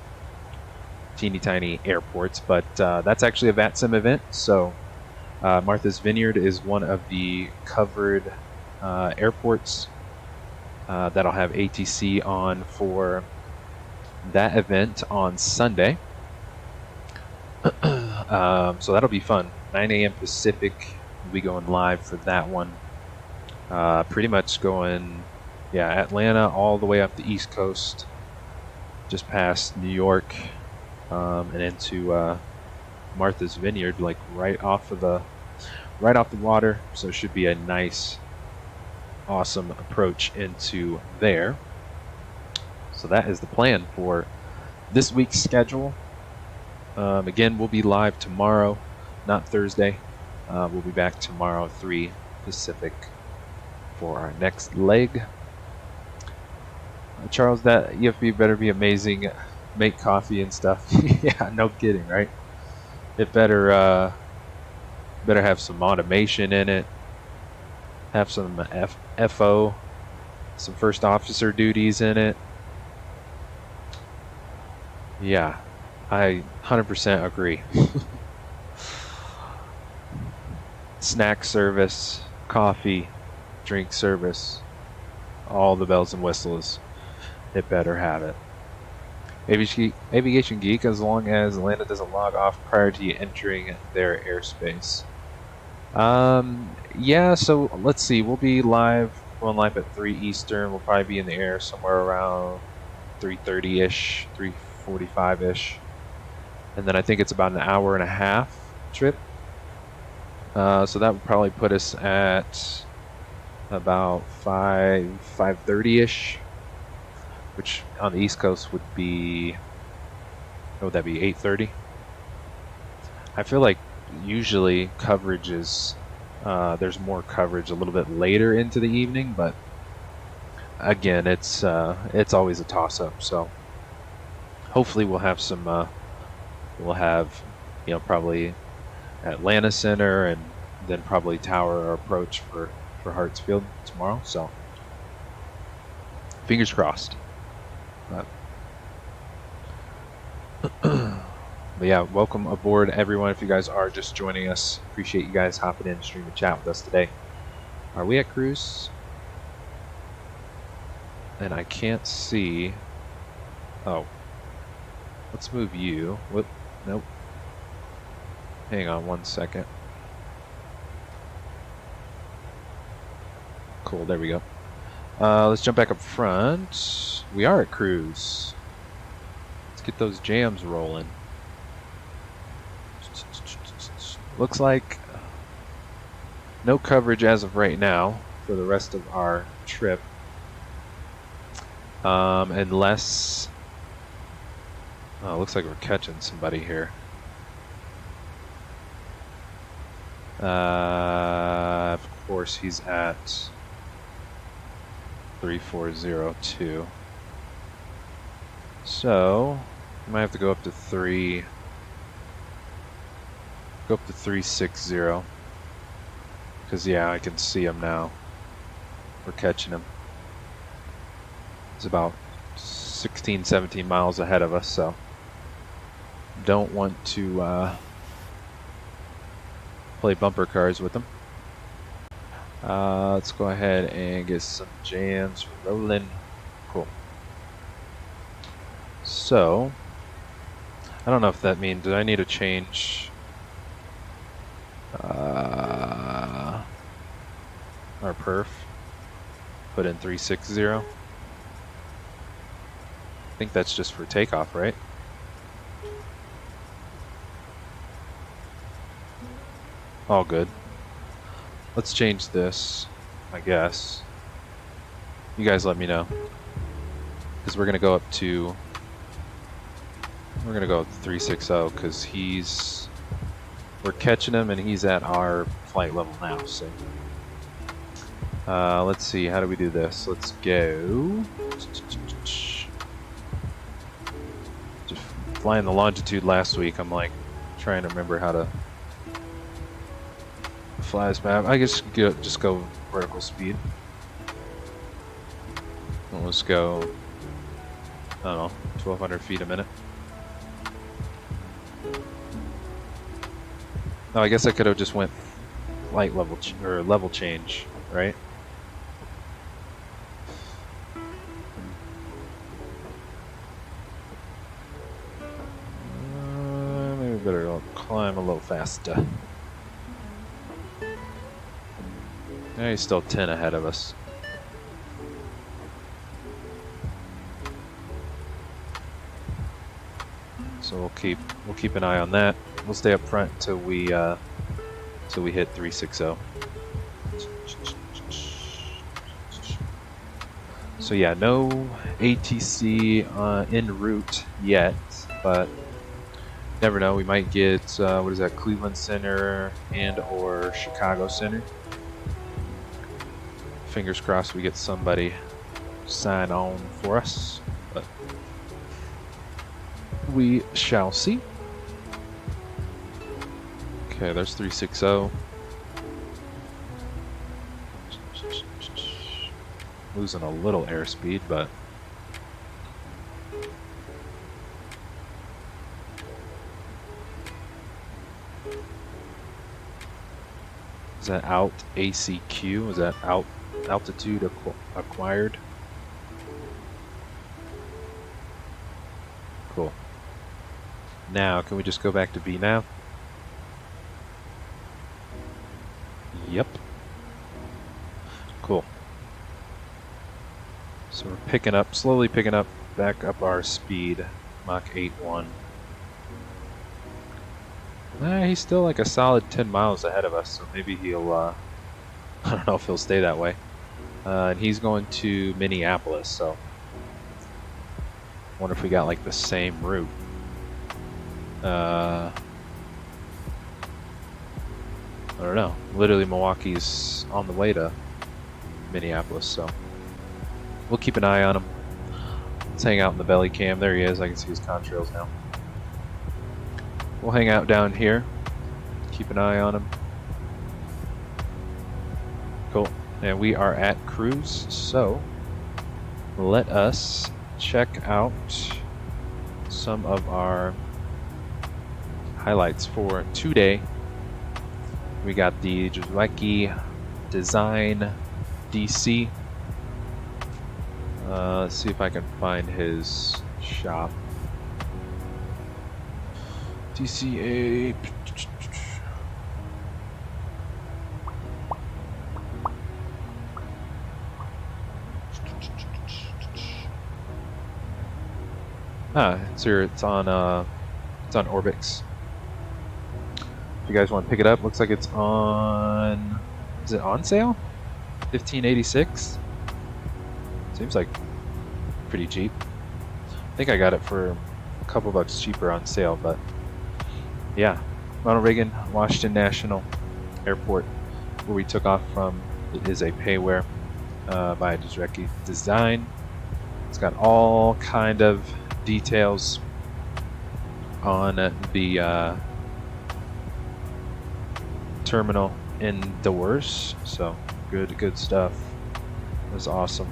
Speaker 3: teeny tiny airports. But that's actually a Vatsim event. So Martha's Vineyard is one of the covered airports that'll have ATC on for that event on Sunday. So that'll be fun. 9 a.m. Pacific. We'll be going live for that one. Pretty much going, yeah, Atlanta all the way up the East Coast, just past New York, and into Martha's Vineyard, like right off the water. So it should be a nice, awesome approach into there. So that is the plan for this week's schedule. Again, we'll be live tomorrow, not Thursday. We'll be back tomorrow, 3 Pacific, for our next leg. Charles, that EFB better be amazing. Make coffee and stuff. Yeah, no kidding, right? It better have some automation in it. Have some FO, some first officer duties in it. Yeah, I 100% agree. Snack service, coffee, drink service, all the bells and whistles. It better have it. Aviation Geek, as long as Atlanta doesn't log off prior to you entering their airspace. Yeah, so let's see. We'll be going live at 3 Eastern. We'll probably be in the air somewhere around 3:30-ish, 3:45-ish. And then I think it's about an hour and a half trip. So that would probably put us at about 5:30-ish, which on the East Coast would be, what would that be, 8:30? I feel like usually coverage is, there's more coverage a little bit later into the evening, but again, it's always a toss-up. So hopefully we'll have some, probably Atlanta Center and then probably Tower approach for Hartsfield tomorrow. So fingers crossed. But yeah, welcome aboard everyone. If you guys are just joining us, appreciate you guys hopping in, stream and chat with us today. Are we at cruise? And I can't see. Oh, let's move you. What? Nope. Hang on 1 second. Cool, there we go. Let's jump back up front. We are at cruise. Let's get those jams rolling. Looks like no coverage as of right now for the rest of our trip. Unless... Oh, looks like we're catching somebody here. Of course, he's at 3402. So, I might have to go up to 360. Because, yeah, I can see him now. We're catching him. It's about 16, 17 miles ahead of us, so don't want to play bumper cars with them. Let's go ahead and get some jams rolling. Cool. So, I don't know if that means, did I need to change our perf? Put in 360. I think that's just for takeoff, right? All good. Let's change this, I guess. You guys let me know. Because we're going to go up to... We're going to go up to 360 because we're catching him and he's at our flight level now, so... let's see, how do we do this? Let's go... Just flying the longitude last week, I'm like trying to remember how to fly this map. I guess just go vertical speed. And let's go, I don't know, 1,200 feet a minute. No, I guess I could have just went flight level or level change, right? Thrustmaster. Yeah, he's still 10 ahead of us. So we'll keep an eye on that. We'll stay up front until we hit 360. So yeah, no ATC en route yet, but never know. We might get what is that? Cleveland Center and or Chicago Center. Fingers crossed we get somebody sign on for us, but we shall see. Okay, there's 360. Losing a little airspeed, but is that out ACQ? Is that out altitude acquired? Cool. Now, can we just go back to B now? Yep. Cool. So we're picking up, slowly picking up, back up our speed, Mach 8.1. He's still like a solid 10 miles ahead of us, so maybe he'll, I don't know if he'll stay that way. And he's going to Minneapolis, so wonder if we got like the same route. I don't know. Literally, Milwaukee's on the way to Minneapolis, so we'll keep an eye on him. Let's hang out in the belly cam. There he is. I can see his contrails now. We'll hang out down here. Keep an eye on him. Cool. And we are at cruise, so let us check out some of our highlights for today. We got the Drzewiecki Design DC. Let's see if I can find his shop. DCA. It's here. It's on Orbix. If you guys want to pick it up, looks like it's on. Is it on sale? $15.86. Seems like pretty cheap. I think I got it for a couple bucks cheaper on sale, but yeah. Ronald Reagan, Washington National Airport, where we took off from. It is a payware by Drzewiecki Design. It's got all kind of details on the terminal indoors, so good stuff. It was awesome.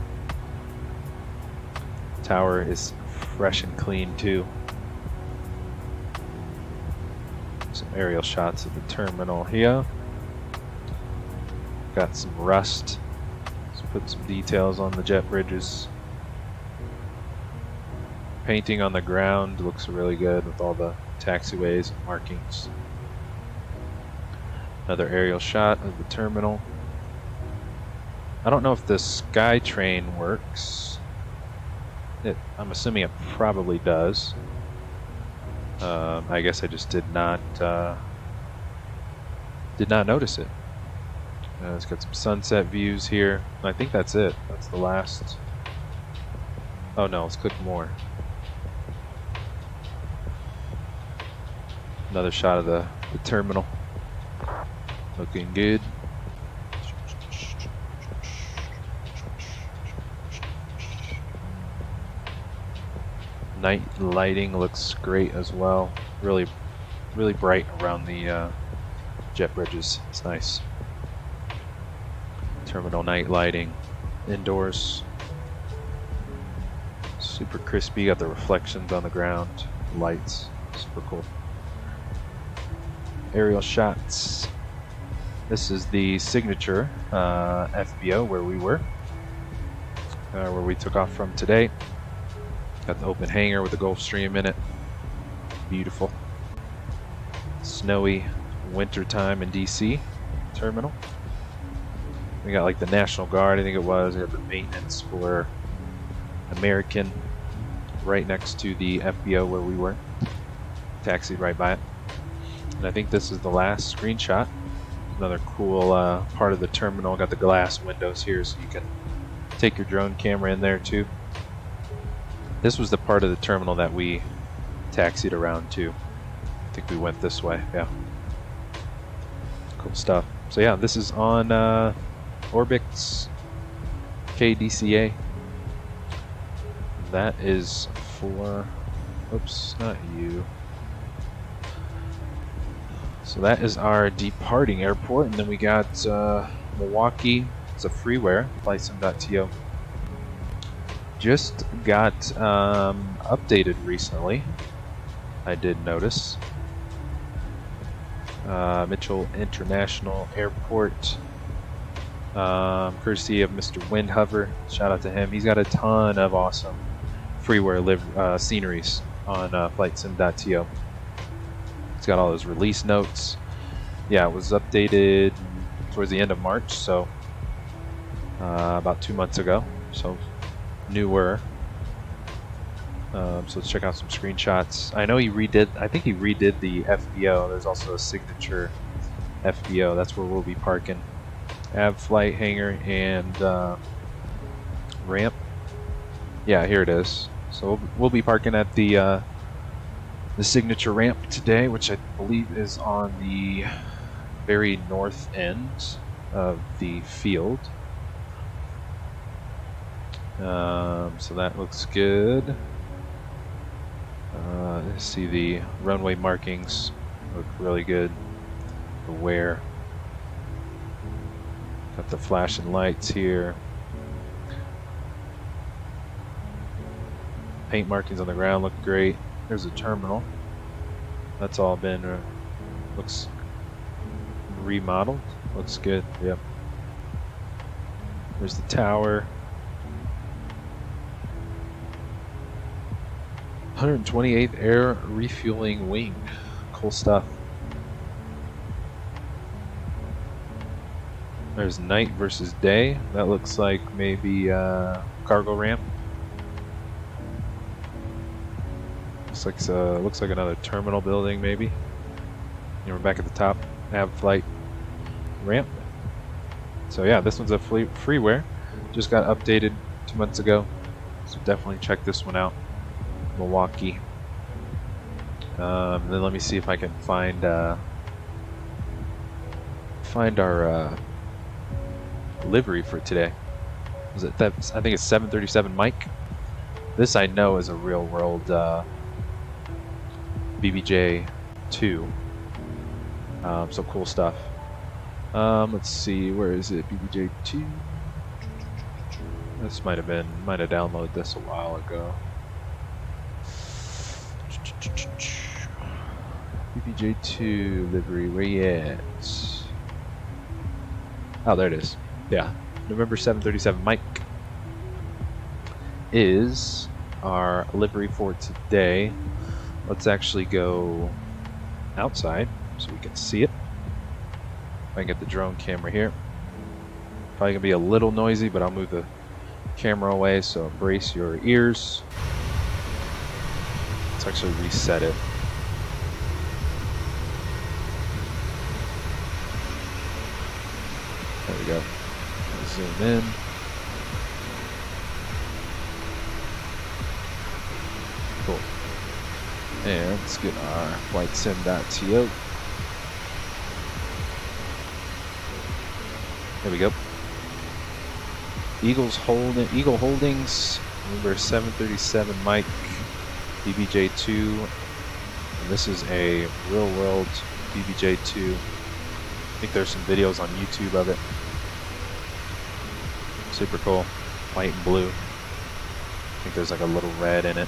Speaker 3: Tower is fresh and clean too. Some aerial shots of the terminal here. Got some rust. Let's put some details on the jet bridges. Painting on the ground looks really good with all the taxiways and markings. Another aerial shot of the terminal. I don't know if the SkyTrain works. I'm assuming it probably does. I guess I just did not notice it. It's got some sunset views here. I think that's it. That's the last. Oh no, let's click more. Another shot of the terminal. Looking good. Night lighting looks great as well. Really bright around the jet bridges. It's nice. Terminal night lighting indoors. Super crispy. Got the reflections on the ground. Lights. Super cool. Aerial shots. This is the signature FBO where we were, where we took off from today. Got the open hangar with the Gulfstream in it. Beautiful. Snowy wintertime in DC terminal. We got like the National Guard, I think it was. We got the maintenance for American right next to the FBO where we were. Taxied right by it. And I think this is the last screenshot. Another cool part of the terminal. Got the glass windows here so you can take your drone camera in there too. This was the part of the terminal that we taxied around to. I think we went this way, yeah. Cool stuff. So yeah, this is on Orbix KDCA. That is for, oops, not you. So that is our departing airport, and then we got Milwaukee. It's a freeware, flightsim.to. Just got updated recently. I did notice. Mitchell International Airport, courtesy of Mr. Windhover. Shout out to him. He's got a ton of awesome freeware sceneries on flightsim.to. It's got all those release notes. Yeah, it was updated towards the end of March, so about 2 months ago. So newer. So let's check out some screenshots. I know he redid. I think he redid the FBO. There's also a signature FBO. That's where we'll be parking. Av flight hangar and ramp. Yeah, here it is. So we'll be parking at the signature ramp today, which I believe is on the very north end of the field. So that looks good. Let's see, the runway markings look really good. The wear. Got the flashing lights here. Paint markings on the ground look great. There's a terminal. That's all been looks remodeled. Looks good. Yep. There's the tower. 128th Air Refueling Wing. Cool stuff. There's night versus day. That looks like maybe cargo ramp. Looks like another terminal building, maybe. And we're back at the top. Nav flight ramp. So yeah, this one's a freeware. Just got updated 2 months ago. So definitely check this one out. Milwaukee. Then let me see if I can find our livery for today. Was it that? I think it's 737 Mike. This I know is a real world BBJ2. So cool stuff. Let's see, where is it? BBJ2. This might have downloaded this a while ago. BBJ2 livery, where you at? Oh, there it is. Yeah, November 737 Mike is our livery for today. Let's actually go outside so we can see it. If I can get the drone camera here. Probably gonna be a little noisy, but I'll move the camera away, so brace your ears. Let's actually reset it. There we go. Zoom in. Cool. And let's get our flightsim.to. There we go. Eagle Holdings, number 737 Mike, BBJ2. And this is a real world BBJ2. I think there's some videos on YouTube of it. Super cool. White and blue. I think there's like a little red in it.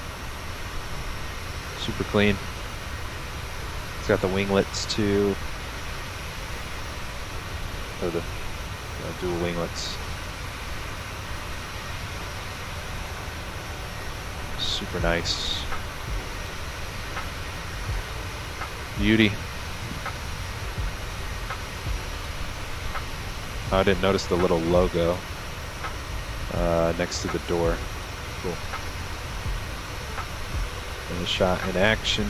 Speaker 3: Super clean. It's got the winglets too. Or the dual winglets. Super nice. Oh, I didn't notice the little logo next to the door. Cool. And the shot in action.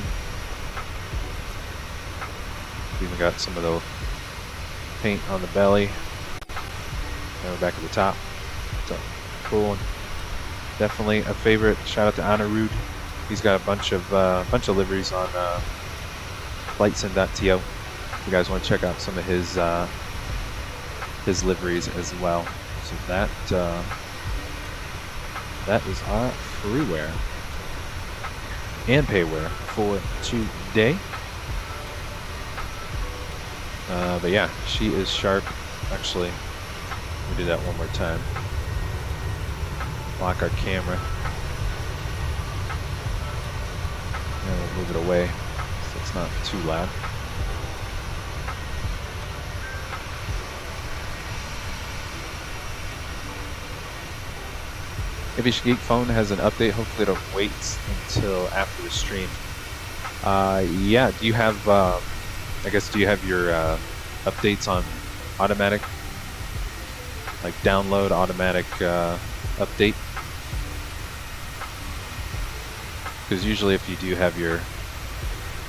Speaker 3: Even got some of the paint on the belly. Now we're back at the top. So cool. Definitely a favorite. Shout out to Anirudh. He's got a bunch of liveries on flightsim.to. If you guys want to check out some of his liveries as well. So that is our freeware and payware for today. But yeah, she is sharp. Actually, we do that one more time. Lock our camera. And we'll move it away so it's not too loud. Aviation Geek phone has an update. Hopefully it waits until after the stream. Yeah, do you have, I guess, do you have your updates on automatic? Like download automatic update? Because usually if you do have your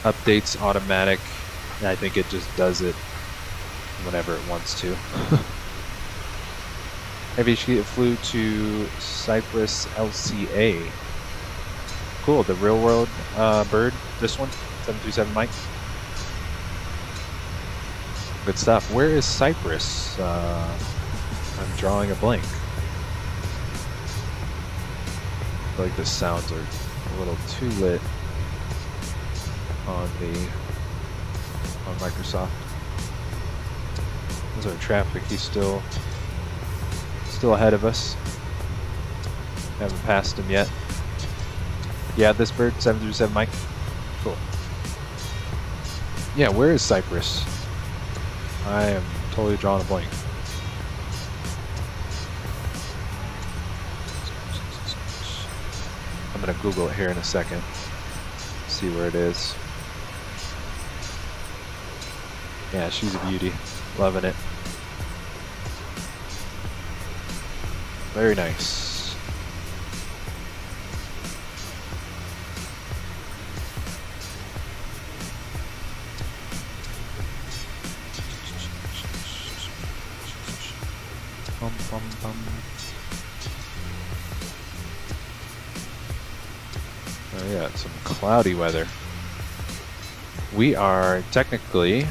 Speaker 3: updates automatic, I think it just does it whenever it wants to. Aviation flew to Cyprus LCA. Cool, the real world bird, this one, 737 Mike. Good stuff. Where is Cyprus? I'm drawing a blank. I feel like the sounds are a little too lit on Microsoft. There's our traffic. He's still ahead of us. Haven't passed him yet. Yeah, this bird, 737 Mike. Cool. Yeah, where is Cyprus? I am totally drawing a blank. I'm gonna Google it here in a second. See where it is. Yeah, she's a beauty. Loving it. Very nice. Bum, bum, bum. Oh yeah, some cloudy weather. We are technically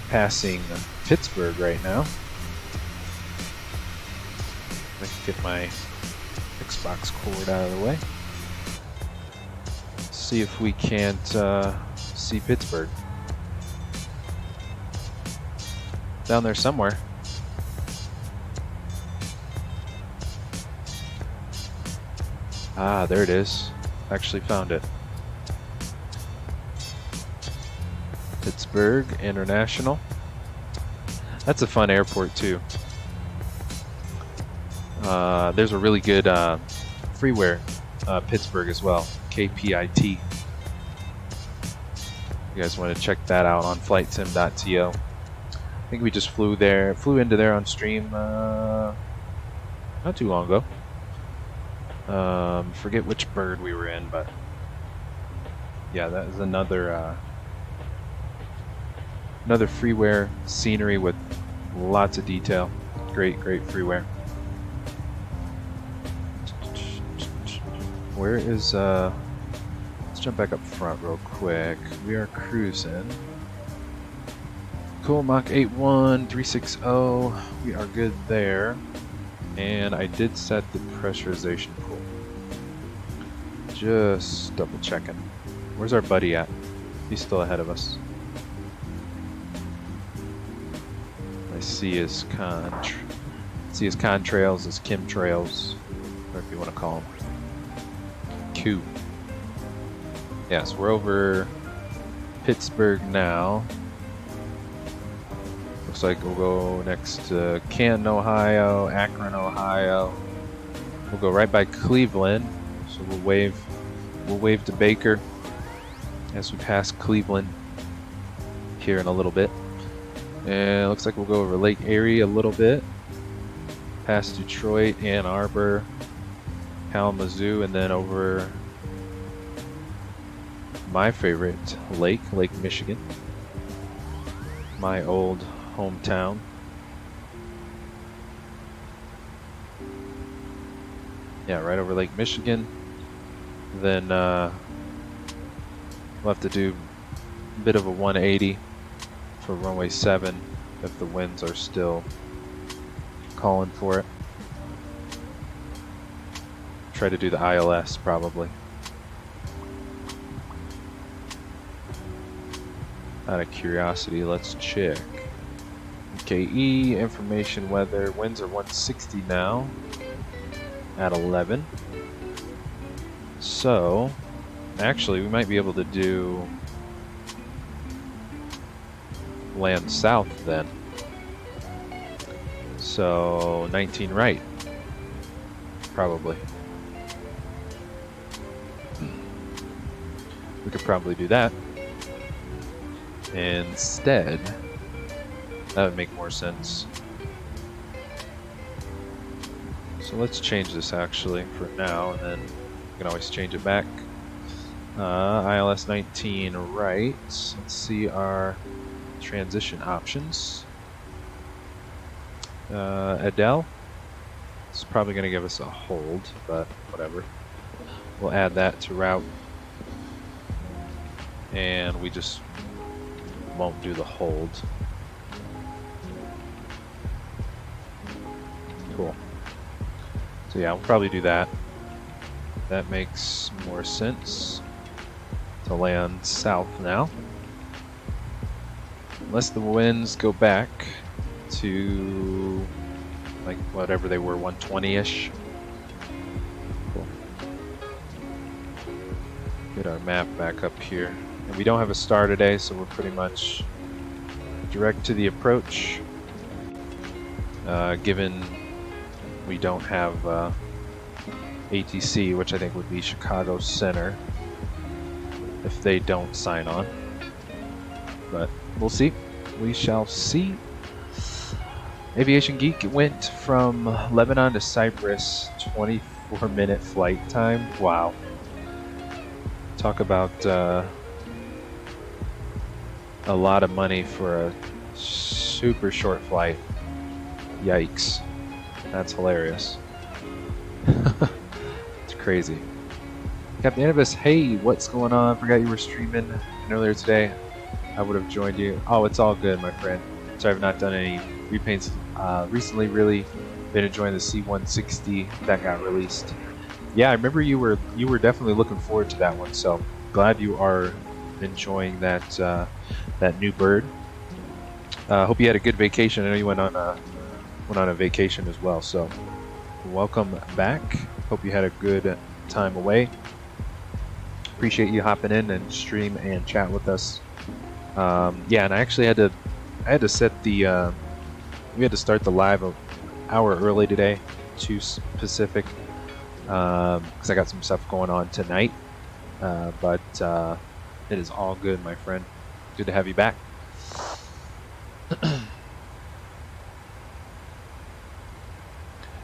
Speaker 3: passing Pittsburgh right now. I can get my Xbox cord out of the way. See if we can't see Pittsburgh. Down there somewhere. Ah, there it is. Actually found it. Pittsburgh International. That's a fun airport too. There's a really good freeware Pittsburgh as well. KPIT. You guys want to check that out on flightsim.to. I think we just flew into there on stream not too long ago. Forget which bird we were in, but yeah, that is another freeware scenery with lots of detail. Great freeware. Where is let's jump back up front real quick. We are cruising. Cool, Mach 81 360. We are good there. And I did set the pressurization pool. Just double checking. Where's our buddy at? He's still ahead of us. I see his contrails, his chemtrails, whatever you want to call them. Q. Yes, we're over Pittsburgh now. Looks like we'll go next to Canton, Ohio, Akron, Ohio. We'll go right by Cleveland. So we'll wave to Baker as we pass Cleveland here in a little bit. And it looks like we'll go over Lake Erie a little bit, past Detroit, Ann Arbor, Kalamazoo, and then over my favorite lake, Lake Michigan, my old hometown. Yeah, right over Lake Michigan. Then we'll have to do a bit of a 180 for runway 7 if the winds are still calling for it. Try to do the ILS probably. Out of curiosity, let's check. KE, information weather, winds are 160 now at 11. So, actually we might be able to do land south then. So 19 right, probably. We could probably do that. Instead, that would make more sense. So let's change this actually for now, and then we can always change it back. ILS 19 right. Let's see our transition options. Adele. It's probably going to give us a hold, but whatever. We'll add that to route. And we just won't do the hold. Cool. So yeah, we'll probably do that. That makes more sense to land south now. Unless the winds go back to like whatever they were, 120-ish. Cool. Get our map back up here. And we don't have a star today, so we're pretty much direct to the approach. Given we don't have ATC, which I think would be Chicago Center, if they don't sign on. But we'll see. We shall see. Aviation Geek went from Lebanon to Cyprus, 24-minute flight time. Wow. Talk about a lot of money for a super short flight. Yikes. That's hilarious. It's crazy. Captain Annabis, hey, what's going on? Forgot you were streaming earlier today. I would have joined you. Oh, it's all good, my friend. Sorry, I've not done any repaints recently. Really been enjoying the C160 that got released. Yeah, I remember you were definitely looking forward to that one. So glad you are enjoying that that new bird. Hope you had a good vacation. I know you went on a vacation as well. So welcome back. Hope you had a good time away. Appreciate you hopping in and stream and chat with us. Yeah, and I actually had to set the we had to start the live an hour early today, 2 Pacific, because I got some stuff going on tonight. But it is all good, my friend. Good to have you back.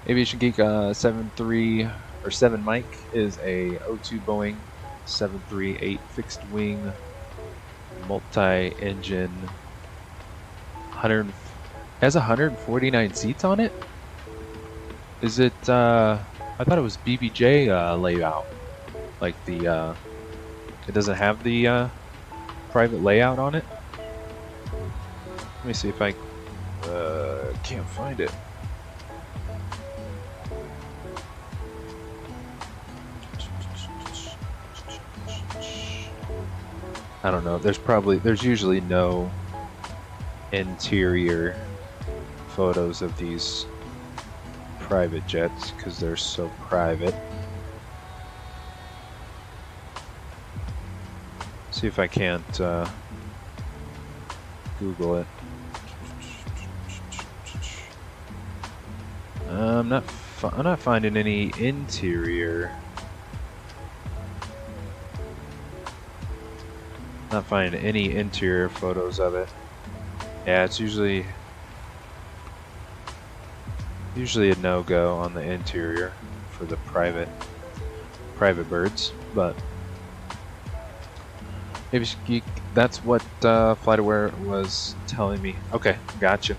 Speaker 3: Aviation Geek 7.3 or 7 Mike is a O2 Boeing 738 fixed wing multi-engine. Has 149 seats on it. Is it? I thought it was BBJ layout. Like the it doesn't have the private layout on it. Let me see if I can't find it. I don't know. There's usually no interior photos of these private jets because they're so private. See if I can't Google it. I'm not finding any interior. Not finding any interior photos of it. Yeah, it's usually a no-go on the interior for the private birds, but maybe that's what FlightAware was telling me. Okay, gotcha,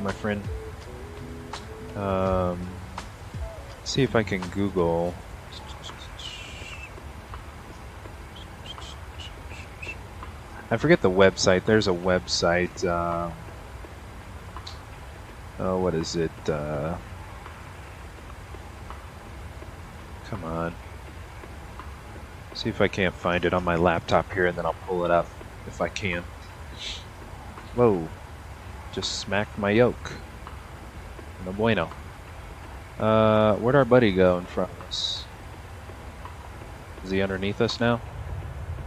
Speaker 3: my friend. See if I can Google. I forget the website. There's a website. Oh, what is it? Come on. See if I can't find it on my laptop here, and then I'll pull it up if I can. Whoa. Just smacked my yoke. No bueno. Where'd our buddy go in front of us? Is he underneath us now?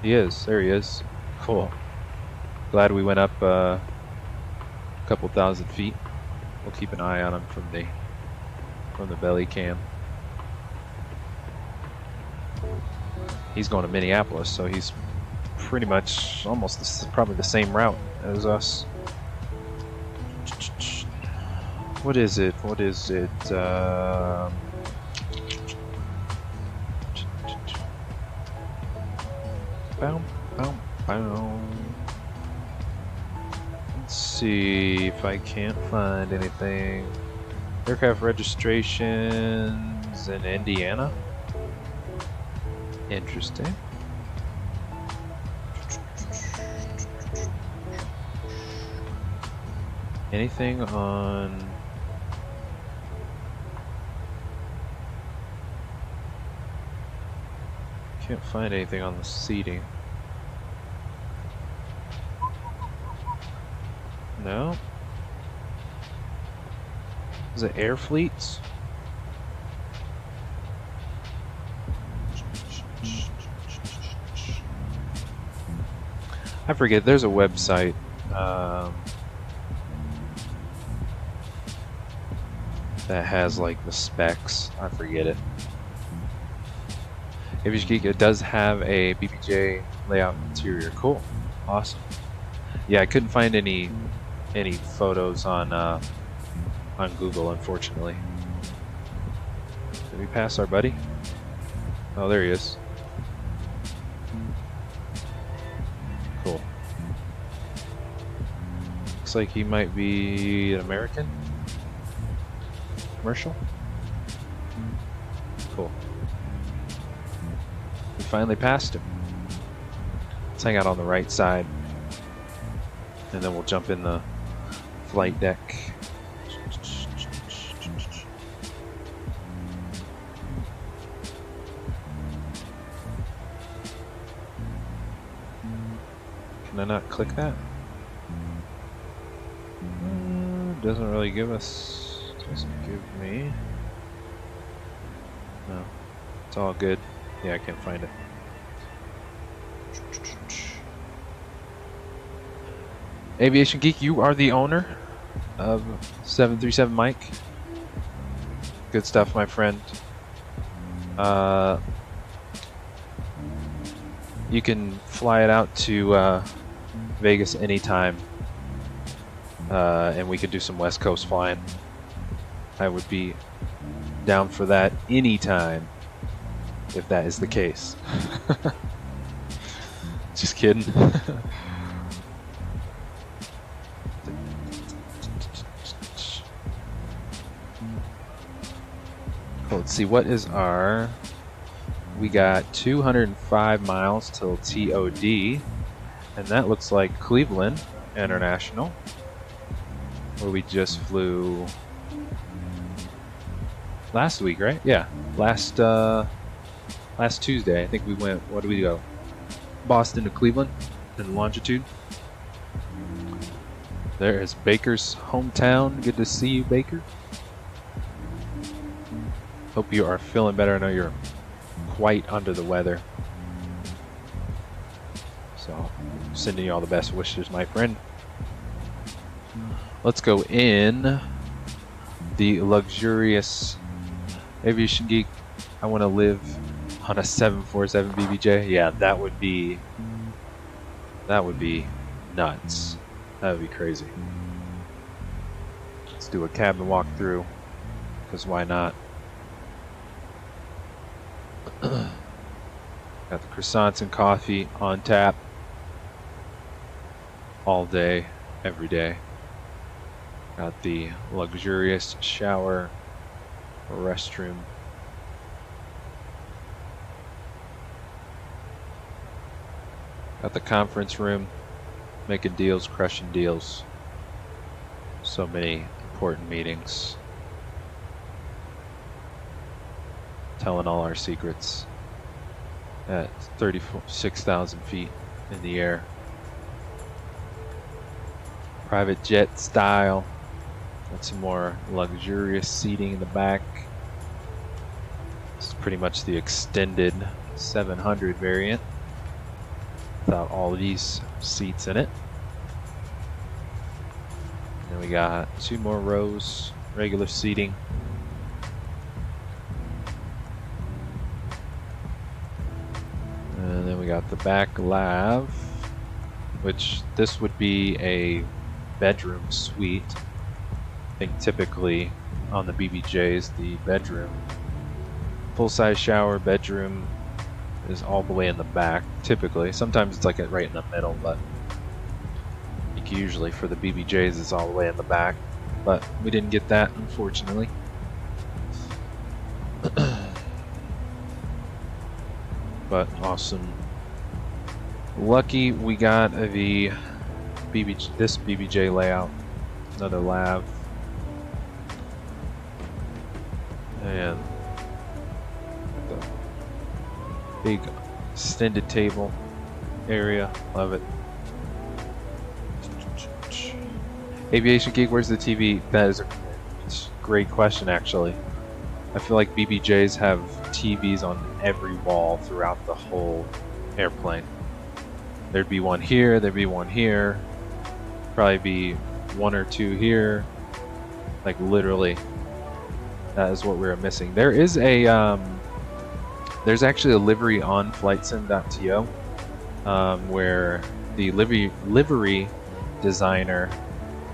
Speaker 3: He is. There he is. Cool. Glad we went up a couple thousand feet. We'll keep an eye on him from the belly cam. He's going to Minneapolis, so he's pretty much almost probably the same route as us. What is it? What is it? Let's see if I can't find anything. Aircraft registrations in Indiana. Interesting. Anything on... Can't find anything on the seating. No? Is it air fleets? I forget, there's a website that has like the specs. I forget it. Aviation Geek, it does have a BBJ layout interior. Cool. Awesome. Yeah, I couldn't find any photos on Google, unfortunately. Did we pass our buddy? Oh, there he is. Cool. Looks like he might be an American. Commercial. Cool. We finally passed him. Let's hang out on the right side, and then we'll jump in the flight deck. Can I not click that? Doesn't really give us... Doesn't give me... No. It's all good. Yeah, I can't find it. Aviation Geek, you are the owner of 737 Mike. Good stuff, my friend. You can fly it out to Vegas anytime, and we could do some West Coast flying. I would be down for that anytime, if that is the case. Just kidding. Let's see, what is our... We got 205 miles till TOD, and that looks like Cleveland International, where we just flew last week, right? Yeah, last Tuesday. I think we went, what did we go? Boston to Cleveland in longitude. There is Baker's hometown. Good to see you, Baker. Hope you are feeling better. I know you're quite under the weather. So, sending you all the best wishes, my friend. Let's go in the luxurious Aviation Geek. I want to live on a 747 BBJ. Yeah, that would be nuts. That would be crazy. Let's do a cabin walkthrough, because why not? Got the croissants and coffee on tap all day, every day. Got the luxurious shower, restroom. Got the conference room, making deals, crushing deals. So many important meetings. Telling all our secrets at 36,000 feet in the air. Private jet style. Got some more luxurious seating in the back. This is pretty much the extended 700 variant without all these seats in it. And then we got 2 more rows, regular seating. And then we got the back lav, which this would be a bedroom suite. I think typically on the BBJs, the bedroom, full-size shower bedroom is all the way in the back, typically. Sometimes it's like right in the middle, but I think usually for the BBJs it's all the way in the back. But we didn't get that, unfortunately. But awesome. Lucky we got the this BBJ layout, another lav, and the big extended table area. Love it. Aviation Geek, where's the TV? That is a great question, actually. I feel like BBJs have TVs on every wall throughout the whole airplane. There'd be one here, there'd be one here, probably be 1 or 2 here. Like literally, that is what we're missing. There is a, there's actually a livery on flightsim.to, where the livery designer,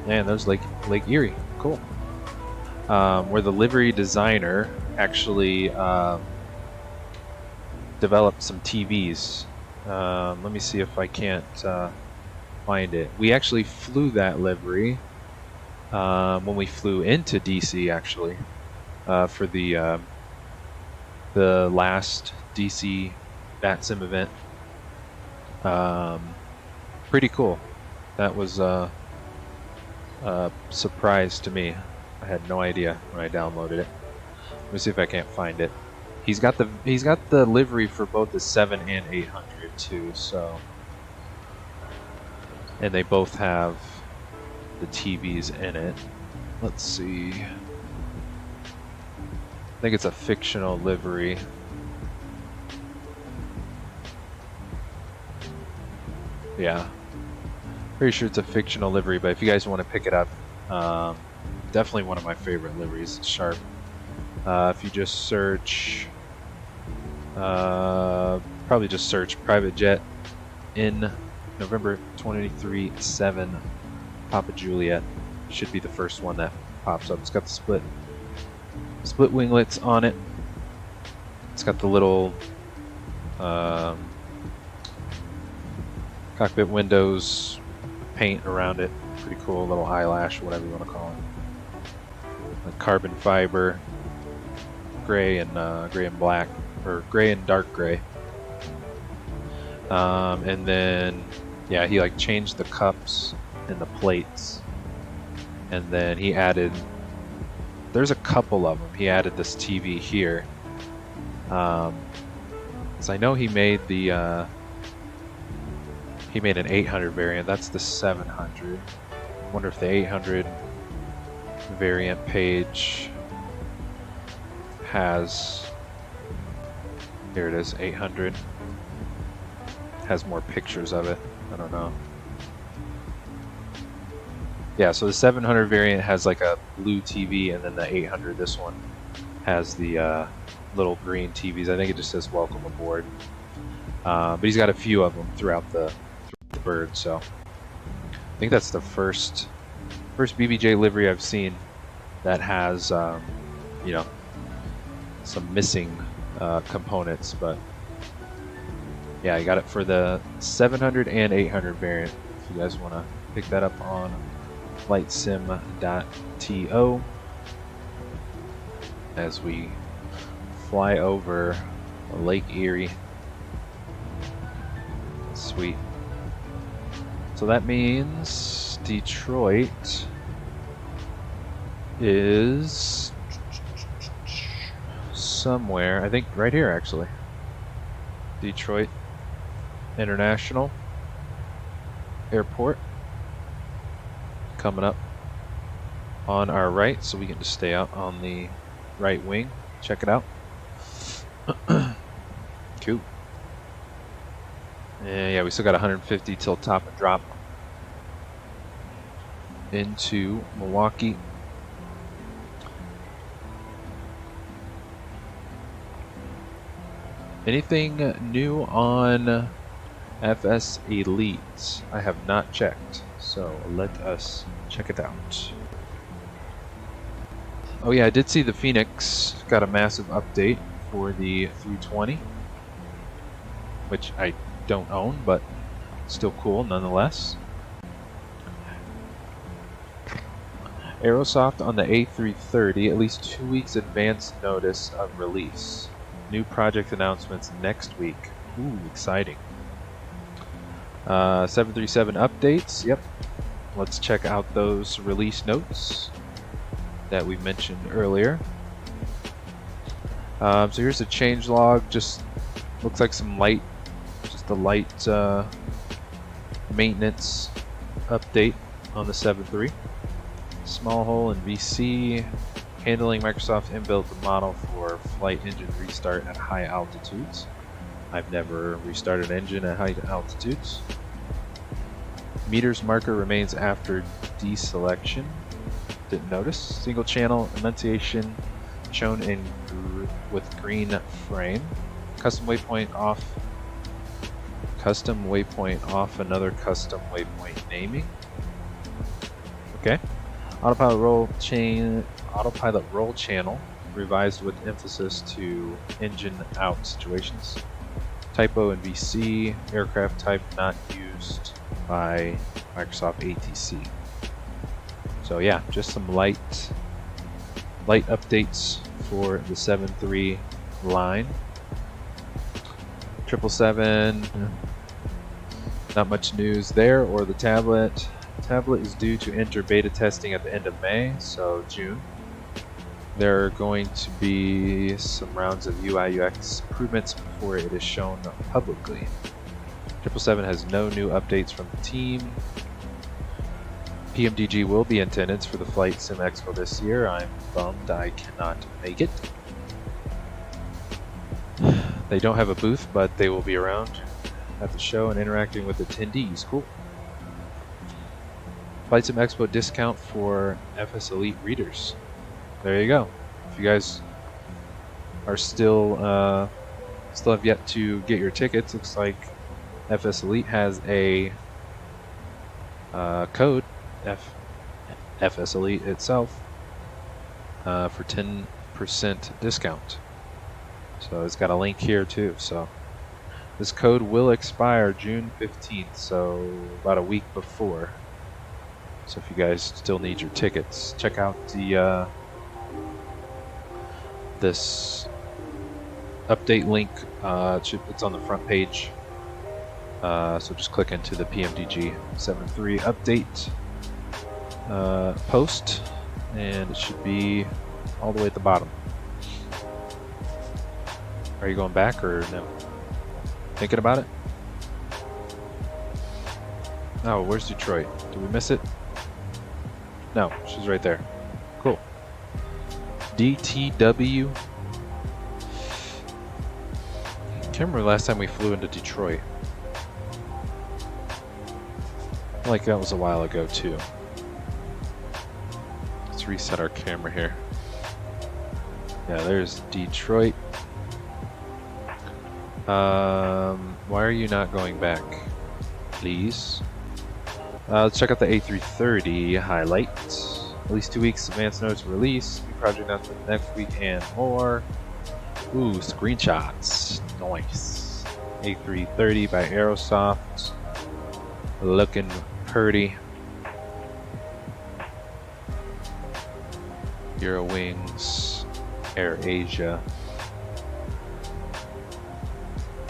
Speaker 3: man, there's Lake Erie, cool. Where the livery designer actually developed some TVs. Let me see if I can't find it. We actually flew that livery when we flew into DC, actually, for the last DC Vatsim event. Pretty cool. That was a surprise to me. I had no idea when I downloaded it. Let me see if I can't find it. He's got the livery for both the 7 and 800 too, so, and they both have the TVs in it. Let's see. I think it's a fictional livery. Yeah, pretty sure it's a fictional livery, but if you guys want to pick it up, definitely one of my favorite liveries. It's sharp. If you just search, probably just search private jet in November 23-7 Papa Juliet, should be the first one that pops up. It's got the split winglets on it. It's got the little cockpit windows paint around it. Pretty cool, little eyelash, whatever you want to call it. Like carbon fiber, gray and black, or gray and dark gray. And then, yeah, he like changed the cups and the plates, and then he added. There's a couple of them. He added this TV here. So I know he made the. He made an 800 variant. That's the 700. Wonder if the 800 variant page has. Here it is, 800. Has more pictures of it. I don't know. Yeah, so the 700 variant has like a blue TV, and then the 800, this one, has the little green TVs. I think it just says "Welcome aboard." But he's got a few of them throughout the bird. So think that's the first BBJ livery I've seen that has, you know, some missing components, but yeah, I got it for the 700 and 800 variant. If you guys want to pick that up on flightsim.to as we fly over Lake Erie. Sweet. So that means Detroit is somewhere, I think right here actually. Detroit International Airport coming up on our right, so we can just stay out on the right wing. Check it out. Cool. And yeah, we still got 150 till top and drop into Milwaukee. Anything new on FS Elite? I have not checked, so let us check it out. Oh yeah, I did see the Phoenix got a massive update for the 320, which I don't own, but still cool nonetheless. Aerosoft on the A330, at least 2 weeks advance notice of release. New project announcements next week. Ooh, exciting. 737 updates, yep. Let's check out those release notes that we mentioned earlier. So here's a change log, just looks like some light, just a light maintenance update on the 7.3. Small hole in VC, handling Microsoft's inbuilt model for flight engine restart at high altitudes. I've never restarted an engine at high altitudes. Meters marker remains after deselection. Didn't notice. Single channel enunciation shown in with green frame. Custom waypoint off. Custom waypoint off. Another custom waypoint naming. Okay. Autopilot roll channel revised with emphasis to engine out situations. Typo in VC. Aircraft type not used by Microsoft ATC. So yeah, just some light updates for the 7.3 line. 777, not much news there, or the tablet. Tablet is due to enter beta testing at the end of May, so June. There are going to be some rounds of UI UX improvements before it is shown publicly. 777 has no new updates from the team. PMDG will be in attendance for the Flight Sim Expo this year. I'm bummed I cannot make it. They don't have a booth, but they will be around at the show and interacting with attendees. Cool. Flight Sim Expo discount for FS Elite readers. There you go. If you guys are still have yet to get your tickets, looks like FS Elite has a code, FS Elite itself, for 10% discount. So it's got a link here too. So this code will expire June 15th, so about a week before. So if you guys still need your tickets, check out the this update link. It's on the front page. So just click into the PMDG 7.3 update post, and it should be all the way at the bottom. Are you going back or no? Thinking about it? Oh, where's Detroit? Did we miss it? No, she's right there. Cool. DTW. Can't remember the last time we flew into Detroit. Like that was a while ago too. Let's reset our camera here. Yeah, there's Detroit. Why are you not going back? Please. Let's check out the A330 highlight. At least 2 weeks advance notice release. New project announcement next week and more. Ooh, screenshots. Nice. A330 by Aerosoft. Looking pretty. Eurowings, Air Asia.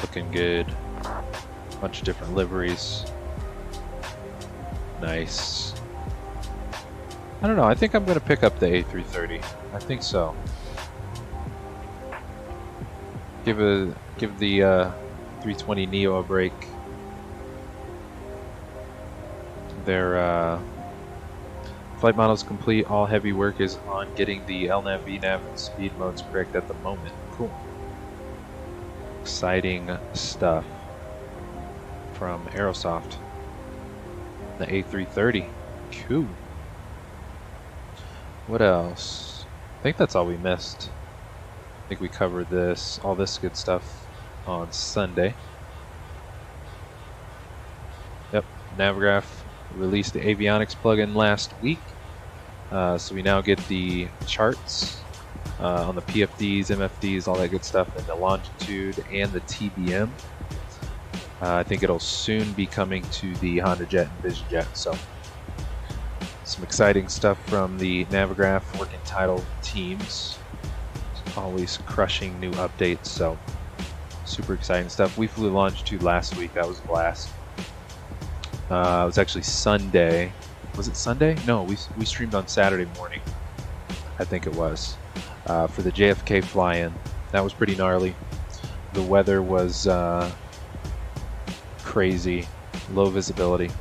Speaker 3: Looking good. Bunch of different liveries. Nice. I don't know. I think I'm going to pick up the A330. I think so. Give the 320 Neo a break. Their flight model's complete. All heavy work is on getting the LNAV, VNAV, and speed modes correct at the moment. Cool. Exciting stuff from Aerosoft. The A330. Cool. What else? I think that's all we missed. I think we covered all this good stuff on Sunday. Yep, Navigraph released the avionics plugin last week. So we now get the charts on the PFDs, MFDs, all that good stuff, and the longitude and the TBM. I think it'll soon be coming to the Honda Jet and Vision Jet. So some exciting stuff from the Navigraph working title teams. Always crushing new updates. So super exciting stuff. We flew longitude last week. That was a blast. It was actually Sunday. Was it Sunday? No, we streamed on Saturday morning. I think it was. For the JFK fly-in. That was pretty gnarly. The weather was crazy. Low visibility.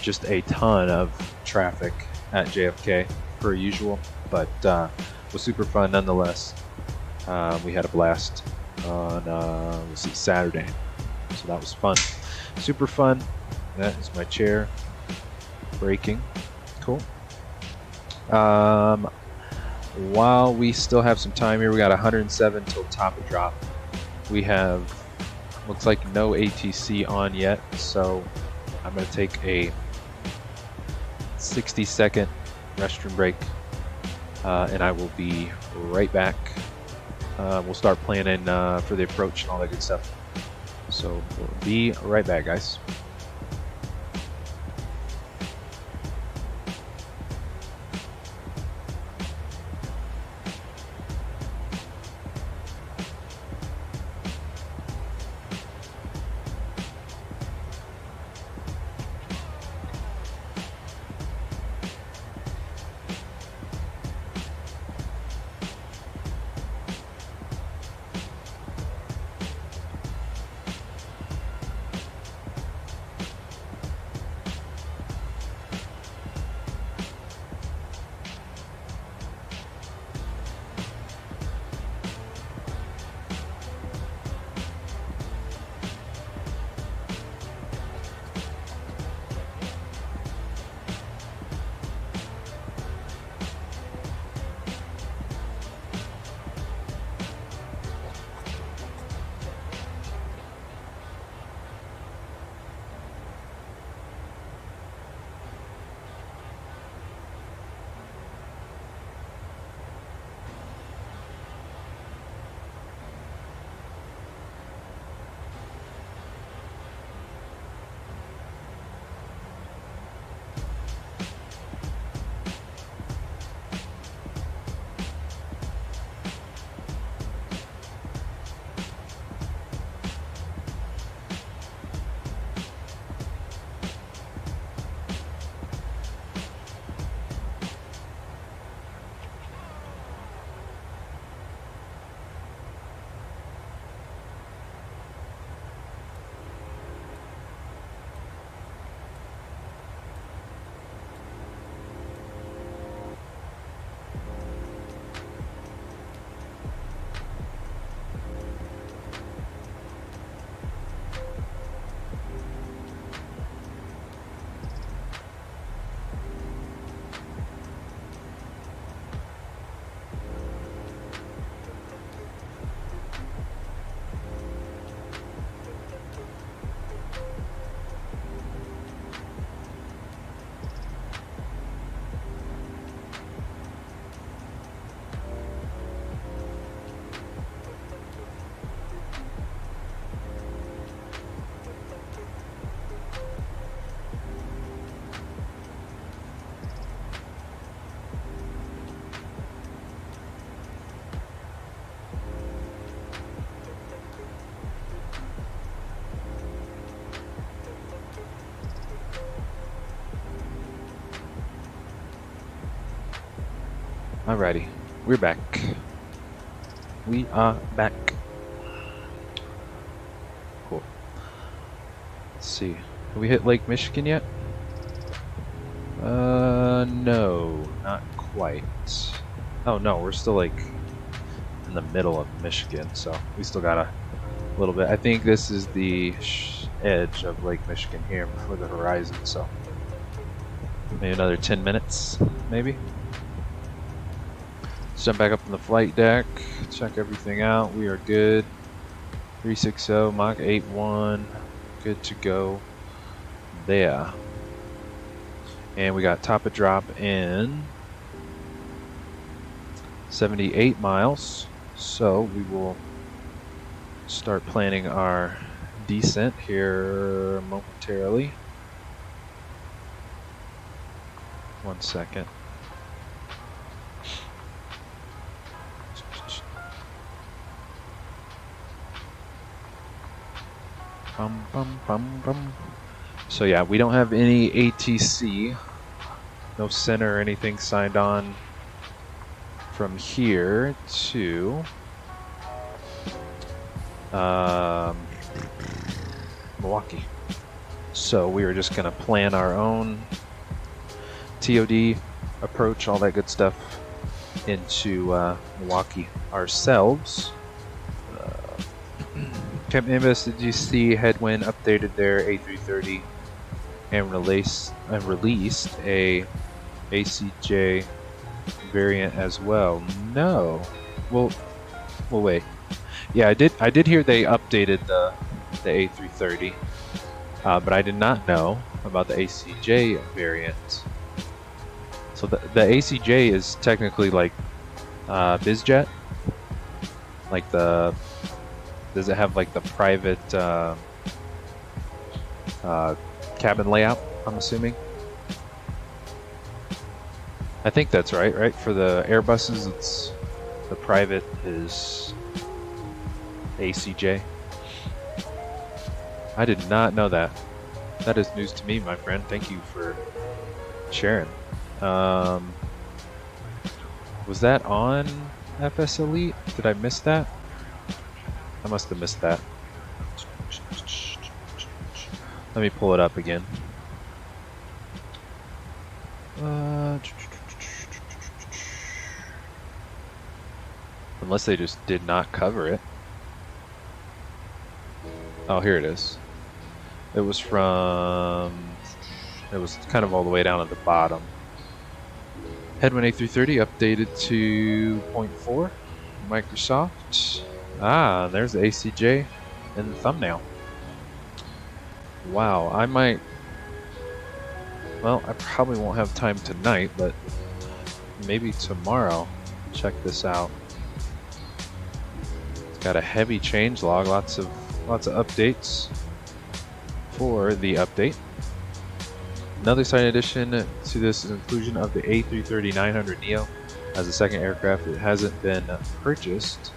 Speaker 3: Just a ton of traffic at JFK per usual. But it was super fun nonetheless. We had a blast on Saturday. So that was fun. Super fun. That is my chair breaking. Cool. While we still have some time here, we got 107 till top of drop. We have, looks like no ATC on yet, so I'm going to take a 60-second restroom break, and I will be right back. We'll start planning for the approach and all that good stuff. So we'll be right back, guys. Alrighty, we're back. We are back. Cool. Let's see. Have we hit Lake Michigan yet? No, not quite. Oh no, we're still like in the middle of Michigan, so we still got a little bit. I think this is the edge of Lake Michigan here before the horizon, so maybe another 10 minutes, maybe. Let's jump back up on the flight deck, check everything out. We are good. 360 Mach 8.1, good to go there. And we got top of drop in 78 miles, so we will start planning our descent here momentarily. 1 second. Bum, bum, bum, bum. So yeah, we don't have any ATC, no center or anything signed on from here to Milwaukee. So we are just going to plan our own TOD approach, all that good stuff, into Milwaukee ourselves. MSFS, did you see Headwind updated their A330 and released a ACJ variant as well? No. Well, wait. Yeah, I did hear they updated the A330, but I did not know about the ACJ variant. So the ACJ is technically like BizJet, like the. Does it have like the private cabin layout, I'm assuming? I think that's right, right? For the Airbuses, it's the private is ACJ. I did not know that. That is news to me, my friend. Thank you for sharing. Was that on FS Elite? Did I miss that? I must have missed that. Let me pull it up again. Unless they just did not cover it. Oh, here it is. It was from... It was kind of all the way down at the bottom. Headwind A330 updated to 0.4. Microsoft. Ah, there's the ACJ in the thumbnail. Wow, I might... Well, I probably won't have time tonight, but maybe tomorrow. Check this out. It's got a heavy change log, lots of updates for the update. Another side addition to this is inclusion of the A330-900neo as a second aircraft. It hasn't been purchased.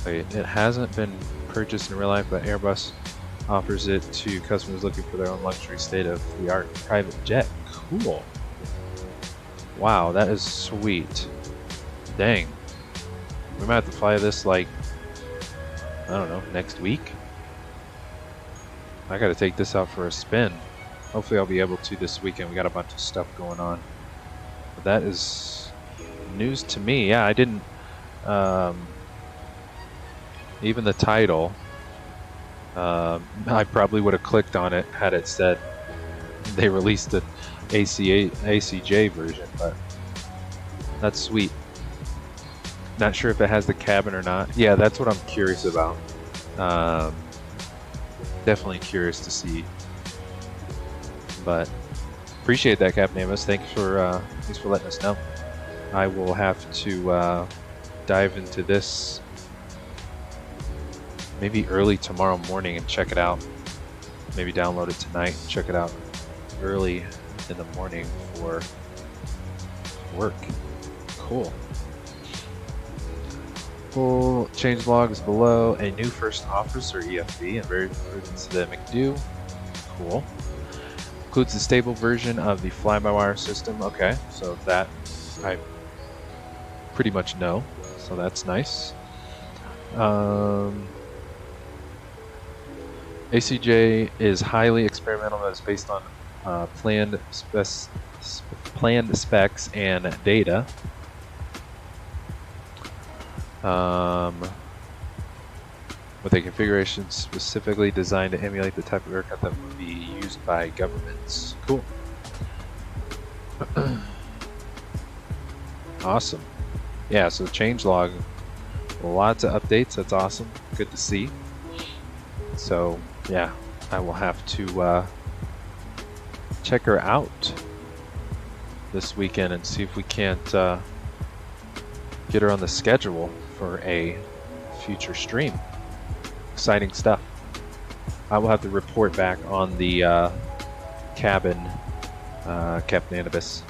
Speaker 3: It hasn't been purchased in real life, but Airbus offers it to customers looking for their own luxury state-of-the-art private jet. Cool. Wow, that is sweet. Dang. We might have to fly this like, I don't know, next week? I gotta take this out for a spin. Hopefully I'll be able to this weekend. We got a bunch of stuff going on. But that is news to me. Yeah, I didn't... even the title, I probably would have clicked on it had it said they released the ACJ version, but that's sweet. Not sure if it has the cabin or not. Yeah, that's what I'm curious about. Definitely curious to see. But appreciate that, Captain Amos. Thanks for letting us know. I will have to dive into this maybe early tomorrow morning and check it out. Maybe download it tonight and check it out early in the morning for work. Cool. Full change log is below. A new first officer EFB and very prudent to the McDo. Cool. Includes the stable version of the fly-by-wire system. Okay, so that I pretty much know, so that's nice. ACJ is highly experimental. That is based on planned specs and data. With a configuration specifically designed to emulate the type of aircraft that would be used by governments. Cool. Awesome. Yeah, so changelog, lots of updates. That's awesome. Good to see. So yeah, I will have to check her out this weekend and see if we can't get her on the schedule for a future stream. Exciting stuff. I will have to report back on the cabin, Captain Anubis.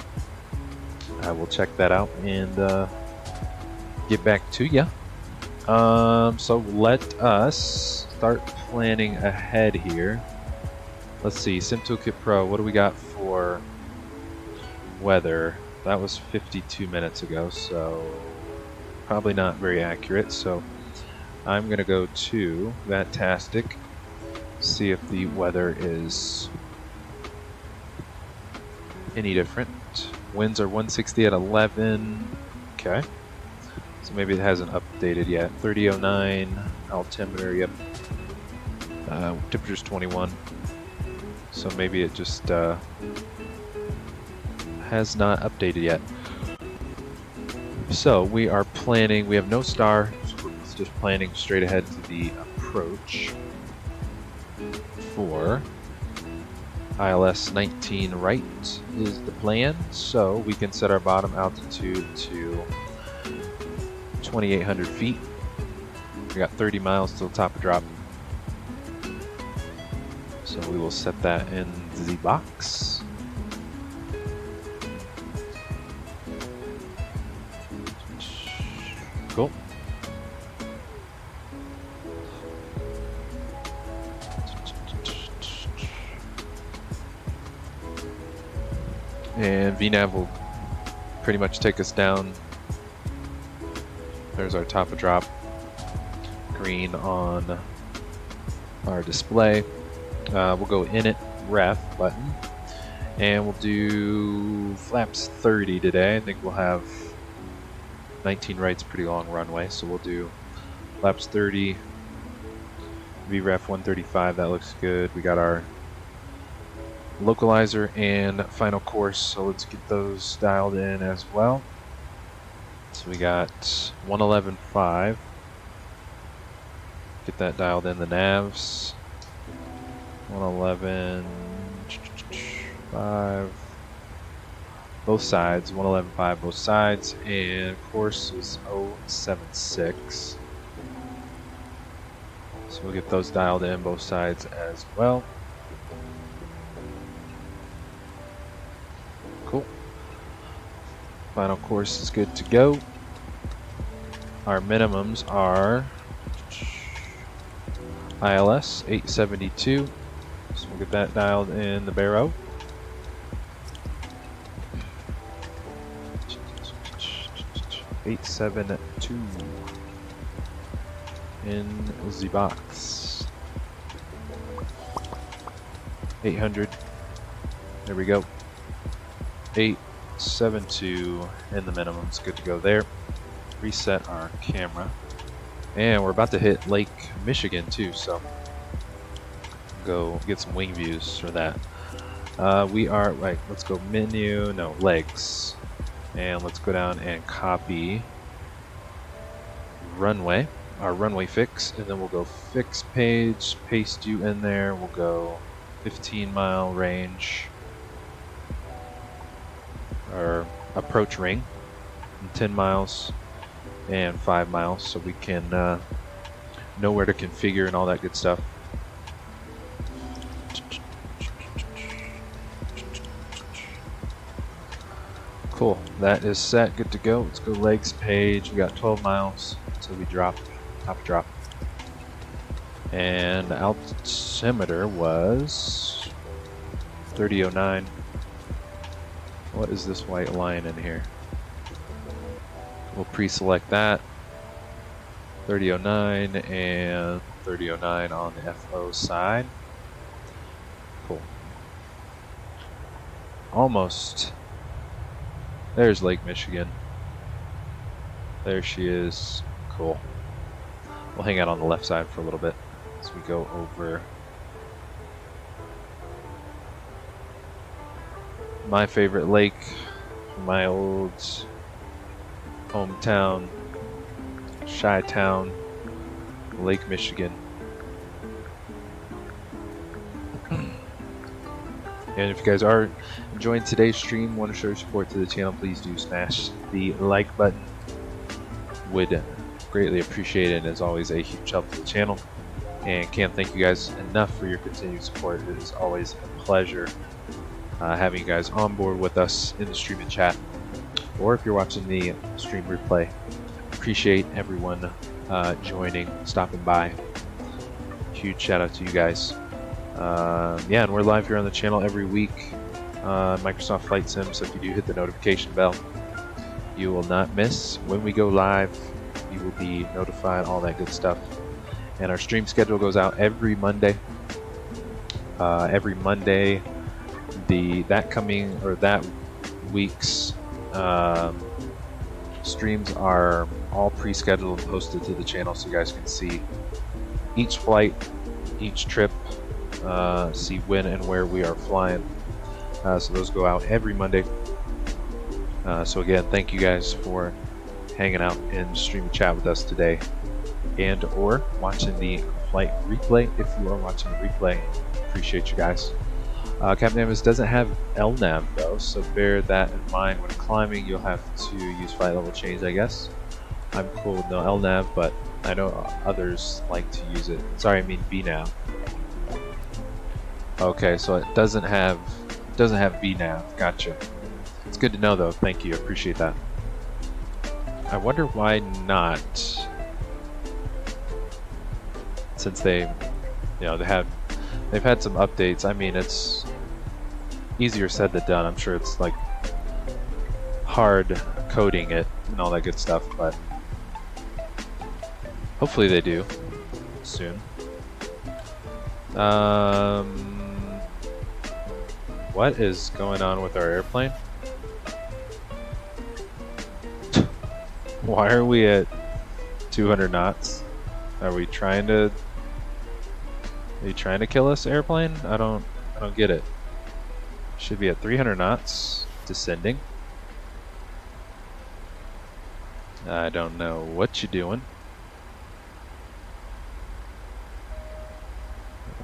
Speaker 3: I will check that out and get back to you. So let us start planning ahead here. Let's see, SimToolkit Pro, what do we got for weather? That was 52 minutes ago, so probably not very accurate. So I'm gonna go to Fantastic, see if the weather is any different. Winds are 160 at 11. Okay. So maybe it hasn't updated yet. 3009 altimeter, yep. Temperature's 21. So maybe it just has not updated yet. So we are planning, we have no star, so we're just planning straight ahead to the approach for ILS 19 right is the plan. So we can set our bottom altitude to 2,800 feet. We got 30 miles till top of drop. So we will set that in the box. Cool. And VNAV will pretty much take us down. There's our top of drop. Green on our display. We'll go init ref button. And we'll do flaps 30 today. I think we'll have 19 right's pretty long runway, so we'll do flaps 30, VREF 135, that looks good. We got our localizer and final course, so let's get those dialed in as well. So we got 111.5. Get that dialed in, the navs. 111.5. Both sides, 111.5 both sides, and course is 076. So we'll get those dialed in both sides as well. Cool. Final course is good to go. Our minimums are ILS 872. So we'll get that dialed in the barrow. .872 in the box. 800. There we go. 872 in the minimums. Good to go there. Reset our camera. And we're about to hit Lake Michigan too, so go get some wing views for that. We are right. Let's go menu. No, legs. And let's go down and copy runway, our runway fix, and then we'll go fix page, paste you in there. We'll go 15-mile range, or approach ring, and 10 miles and 5 miles, so we can know where to configure and all that good stuff. Cool, that is set, good to go. Let's go legs page. We got 12 miles until we drop, top drop. And the altimeter was 3009. What is this white line in here? We'll pre-select that. 3009 and 3009 on the FO side. Cool. Almost. There's Lake Michigan. There she is. Cool. We'll hang out on the left side for a little bit as we go over my favorite lake, my old hometown, Chi-Town, Lake Michigan. And if you guys are enjoying today's stream, want to show your support to the channel, please do smash the like button. Would greatly appreciate it, and as always, a huge help to the channel. And can't thank you guys enough for your continued support. It is always a pleasure having you guys on board with us in the stream and chat, or if you're watching the stream replay. Appreciate everyone joining, stopping by. Huge shout out to you guys. Yeah, and we're live here on the channel every week, Microsoft Flight Sim, so if you do hit the notification bell, you will not miss when we go live. You will be notified, all that good stuff. And our stream schedule goes out every Monday. That week's streams are all pre-scheduled and posted to the channel, so you guys can see each flight, each trip, see when and where we are flying. So those go out every Monday. So again, thank you guys for hanging out and stream chat with us today, and or watching the flight replay. If you are watching the replay, appreciate you guys. Captain Amos doesn't have LNAV though, so bear that in mind. When climbing, you'll have to use flight level change, I guess. I'm cool with no LNAV, but I know others like to use it. Sorry, I mean VNAV. Okay, so it doesn't have VNAV. Gotcha. It's good to know though. Thank you. Appreciate that. I wonder why not. Since they've had some updates. I mean, it's easier said than done. I'm sure it's like hard coding it and all that good stuff, but hopefully they do soon. What is going on with our airplane? Why are we at 200 knots? Are you trying to kill us, airplane? I don't get it. Should be at 300 knots, descending. I don't know what you're doing.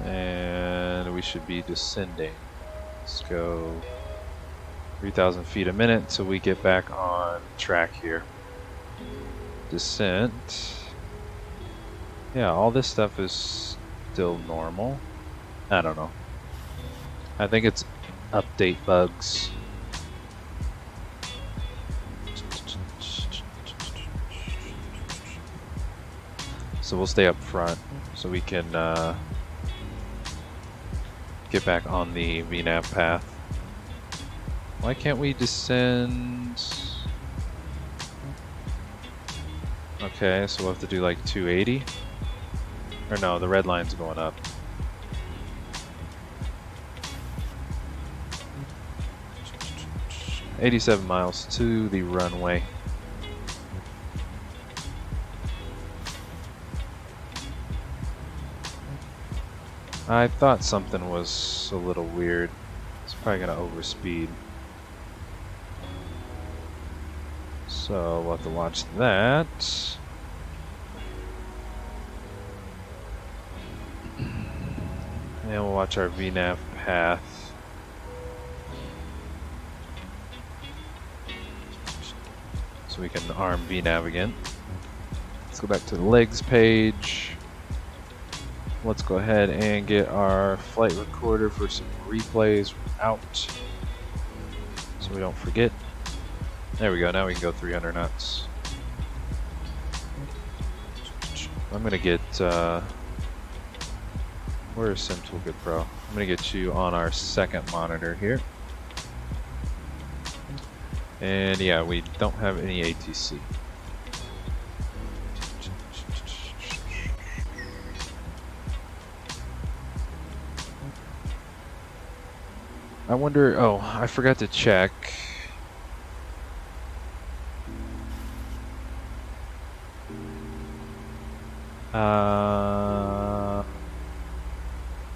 Speaker 3: And we should be descending. Let's go 3,000 feet a minute until we get back on track here. Descent. Yeah, all this stuff is still normal. I don't know. I think it's update bugs. So we'll stay up front so we can get back on the VNAV path. Why can't we descend? Okay, so we'll have to do like 280. Or no, the red line's going up. $87 miles to the runway. I thought something was a little weird. It's probably gonna overspeed. So we'll have to watch that. And we'll watch our VNAV path. So we can arm VNAV again. Let's go back to the legs page. Let's go ahead and get our flight recorder for some replays out, so we don't forget. There we go, now we can go 300 knots. I'm gonna get, where's SimToolkit Pro? I'm gonna get you on our second monitor here. And yeah, we don't have any ATC. I wonder, oh, I forgot to check.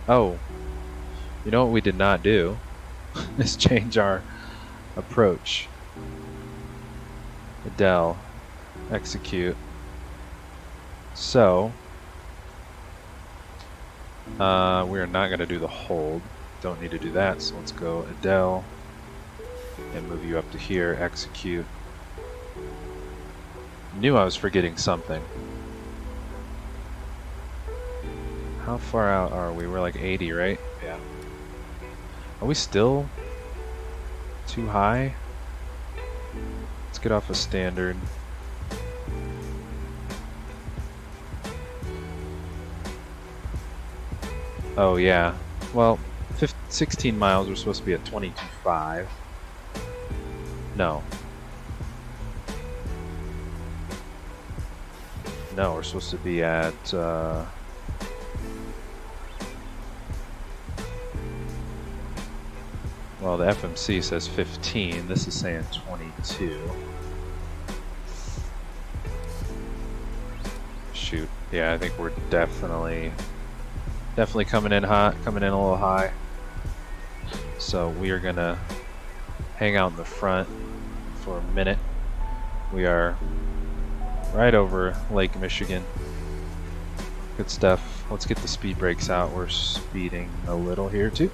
Speaker 3: Oh, you know what we did not do is change our approach. Adele, execute. So, we are not going to do the hold. Don't need to do that, so let's go Adele and move you up to here, execute. Knew I was forgetting something. How far out are we? We're like 80, right?
Speaker 4: Yeah.
Speaker 3: Are we still too high? Let's get off a standard. Oh yeah. Well, 16 miles, we're supposed to be at 22.5. No. No, we're supposed to be at well, the FMC says 15. This is saying 22. Shoot. Yeah, I think we're definitely coming in hot, coming in a little high. So we are gonna hang out in the front for a minute. We are right over Lake Michigan. Good stuff. Let's get the speed brakes out. We're speeding a little here too.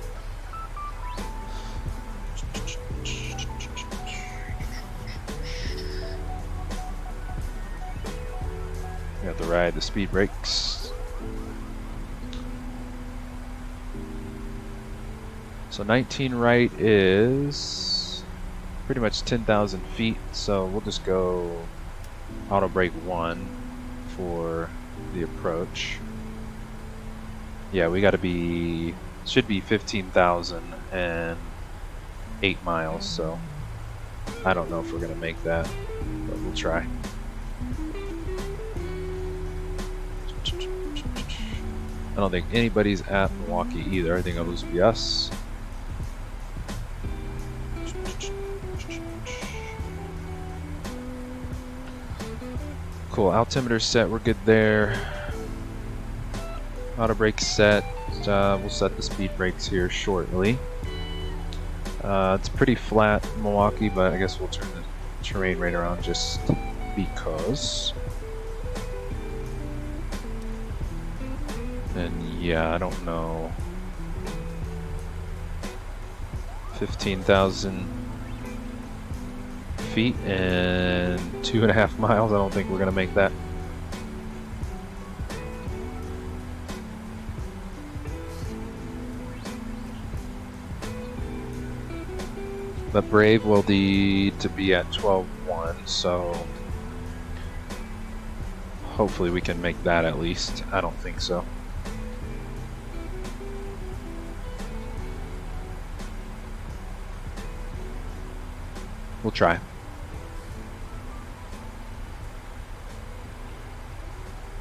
Speaker 3: We have to ride the speed brakes. So 19 right is pretty much 10,000 feet, so we'll just go auto brake 1 for the approach. Yeah, we gotta be, should be 15,008 miles, so I don't know if we're gonna make that, but we'll try. I don't think anybody's at Milwaukee either. I think it'll just be us. Cool, altimeter set, we're good there. Auto brake set. We'll set the speed brakes here shortly. It's pretty flat in Milwaukee, but I guess we'll turn the terrain right around just because. And yeah, I don't know. 15,000 feet and 2.5 miles. I don't think we're gonna make that. The Brave will need to be at 12.1, so hopefully we can make that at least. I don't think so. We'll try.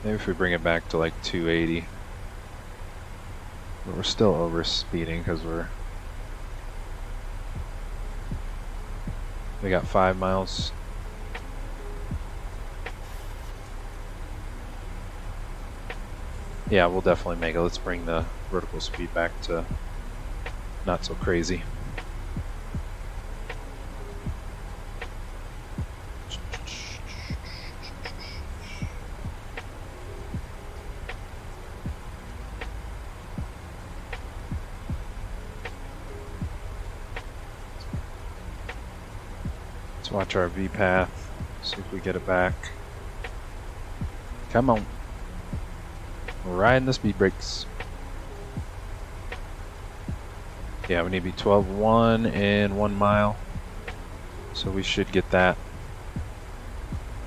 Speaker 3: Maybe if we bring it back to like 280. But we're still over speeding because we got 5 miles. Yeah, we'll definitely make it. Let's bring the vertical speed back to not so crazy. Watch our V path, see if we get it back. Come on. We're riding the speed brakes. Yeah, we need to be 12.1 and 1 mile. So we should get that.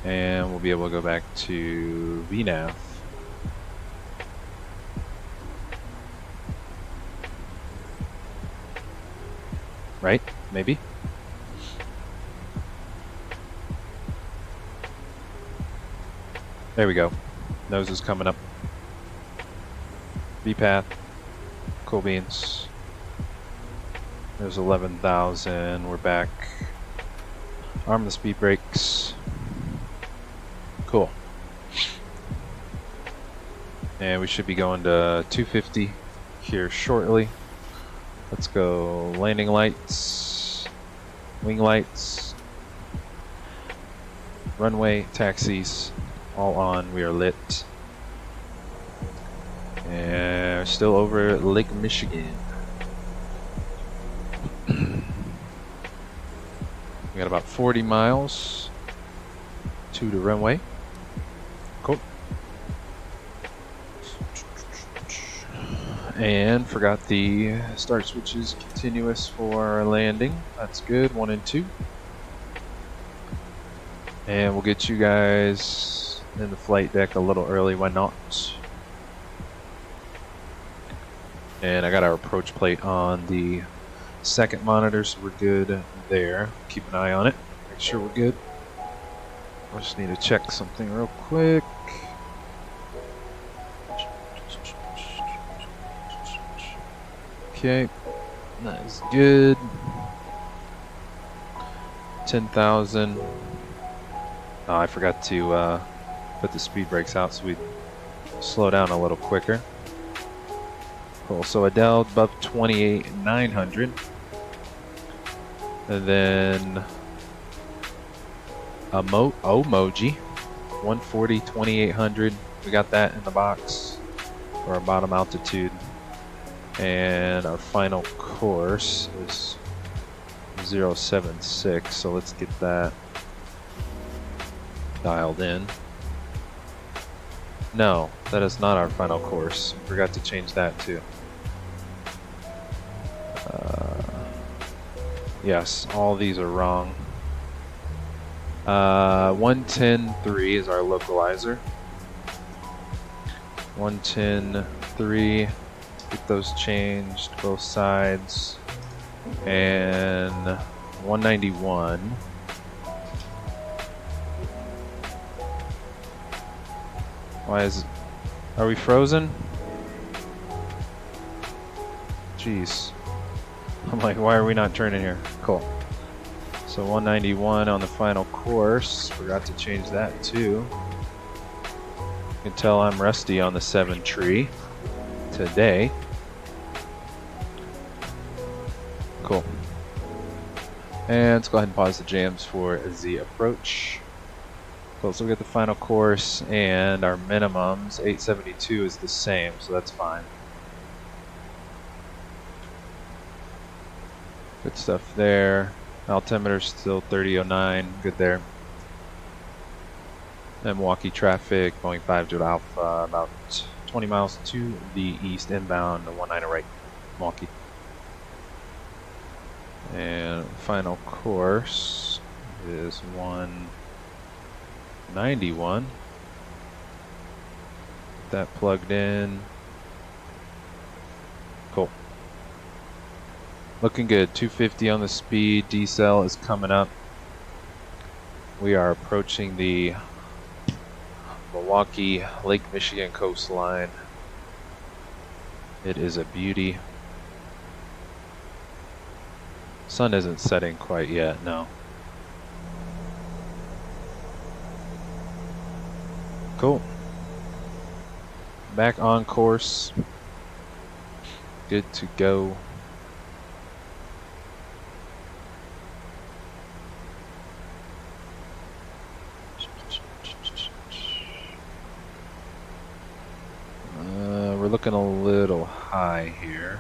Speaker 3: And we'll be able to go back to VNAV. Right? Maybe? There we go. Nose is coming up. V-path. Cool beans. There's 11,000. We're back. Arm the speed brakes. Cool. And we should be going to 250 here shortly. Let's go. Landing lights, wing lights, runway, taxis, all on. We are lit. And we're still over at Lake Michigan. We got about 40 miles to the runway. Cool. And forgot the start switches continuous for our landing. That's good. 1 and 2. And we'll get you guys in the flight deck a little early. Why not? And I got our approach plate on the second monitor, so we're good there. Keep an eye on it. Make sure we're good. I just need to check something real quick. Okay, that is good. 10,000. Oh, I forgot to put the speed brakes out so we slow down a little quicker. Cool. So Adele above 28,900, and then Emoji 140 2800. We got that in the box for our bottom altitude. And our final course is 076, so let's get that dialed in. No, that is not our final course. Forgot to change that too. Yes, all these are wrong. 110.3 is our localizer. 110.3. Get those changed, both sides. And 191. Why is it? Are we frozen? Jeez. I'm like, why are we not turning here? Cool. So 191 on the final course. Forgot to change that too. You can tell I'm rusty on the 7 tree today. Cool. And let's go ahead and pause the jams for the approach. Cool, so we get the final course, and our minimums, 872 is the same, so that's fine. Good stuff there. Altimeter still 3009, good there. And Milwaukee traffic, Boeing 50 Alpha, about 20 miles to the east inbound, 19 right, Milwaukee. And final course is 191. That plugged in. Cool. Looking good. 250 on the speed. Decel is coming up. We are approaching the Milwaukee Lake Michigan coastline. It is a beauty. Sun isn't setting quite yet, no. Cool. Back on course. Good to go. We're looking a little high here.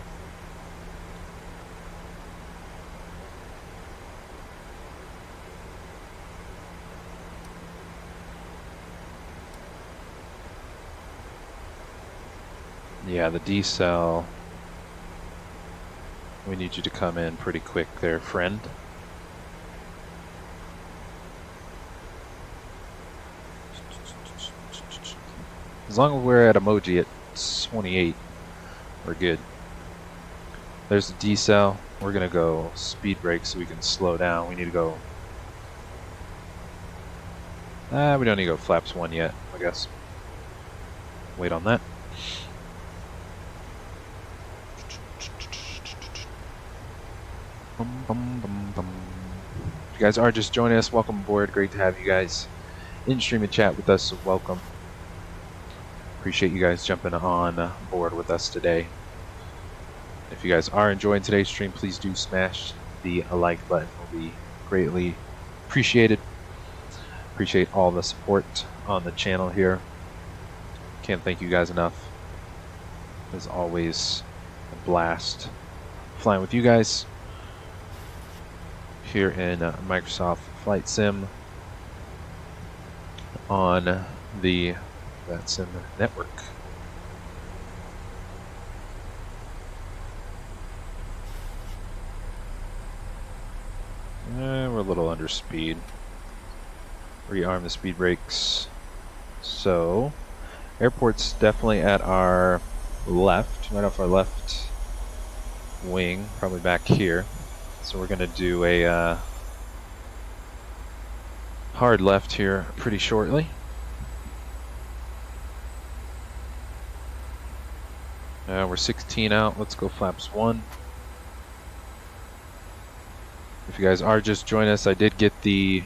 Speaker 3: Yeah, the decel. We need you to come in pretty quick there, friend. As long as we're at emoji at 28, we're good. There's the decel. We're gonna go speed brake so we can slow down. We need to go. We don't need to go flaps 1 yet, I guess. Wait on that. If you guys are just joining us, welcome aboard. Great to have you guys in stream and chat with us, so welcome. Appreciate you guys jumping on board with us today. If you guys are enjoying today's stream, please do smash the like button. It will be greatly appreciated. Appreciate all the support on the channel here. Can't thank you guys enough. It's always a blast flying with you guys here in Microsoft Flight Sim on the Vatsim network. We're a little under speed. Rearm the speed brakes. So, airport's definitely at our left, right off our left wing, probably back here. So we're gonna do a hard left here pretty shortly. We're 16 out. Let's go flaps 1. If you guys are just joining us, I did get this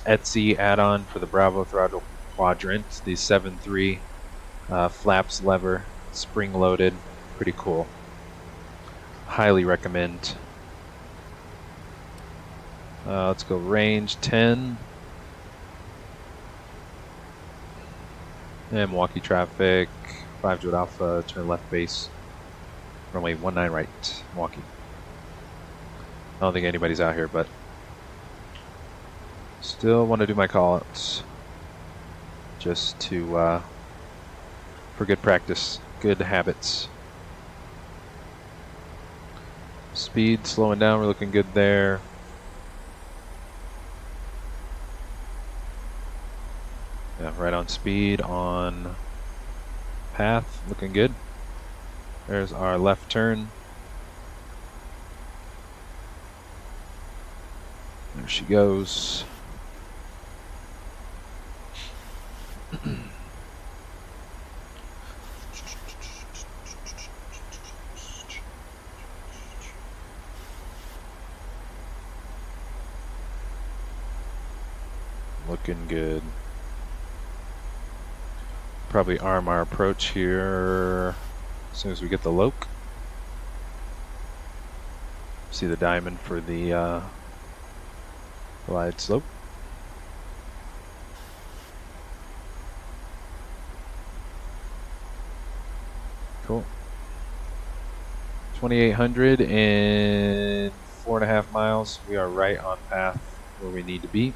Speaker 3: Etsy add-on for the Bravo Throttle Quadrant, the 7.3 flaps lever, spring-loaded, pretty cool. Highly recommend. Let's go range 10. And Milwaukee traffic, 5 Jet Alpha, turn left base, runway 19 right, Milwaukee. I don't think anybody's out here, but still want to do my call-outs just to for good practice, good habits. Speed slowing down, we're looking good there. Yeah, right on speed, on path, looking good. There's our left turn. There she goes. Looking good. Probably arm our approach here as soon as we get the Yoke. See the diamond for the glide slope. Cool. 2,800 and 4.5 miles. We are right on path where we need to be.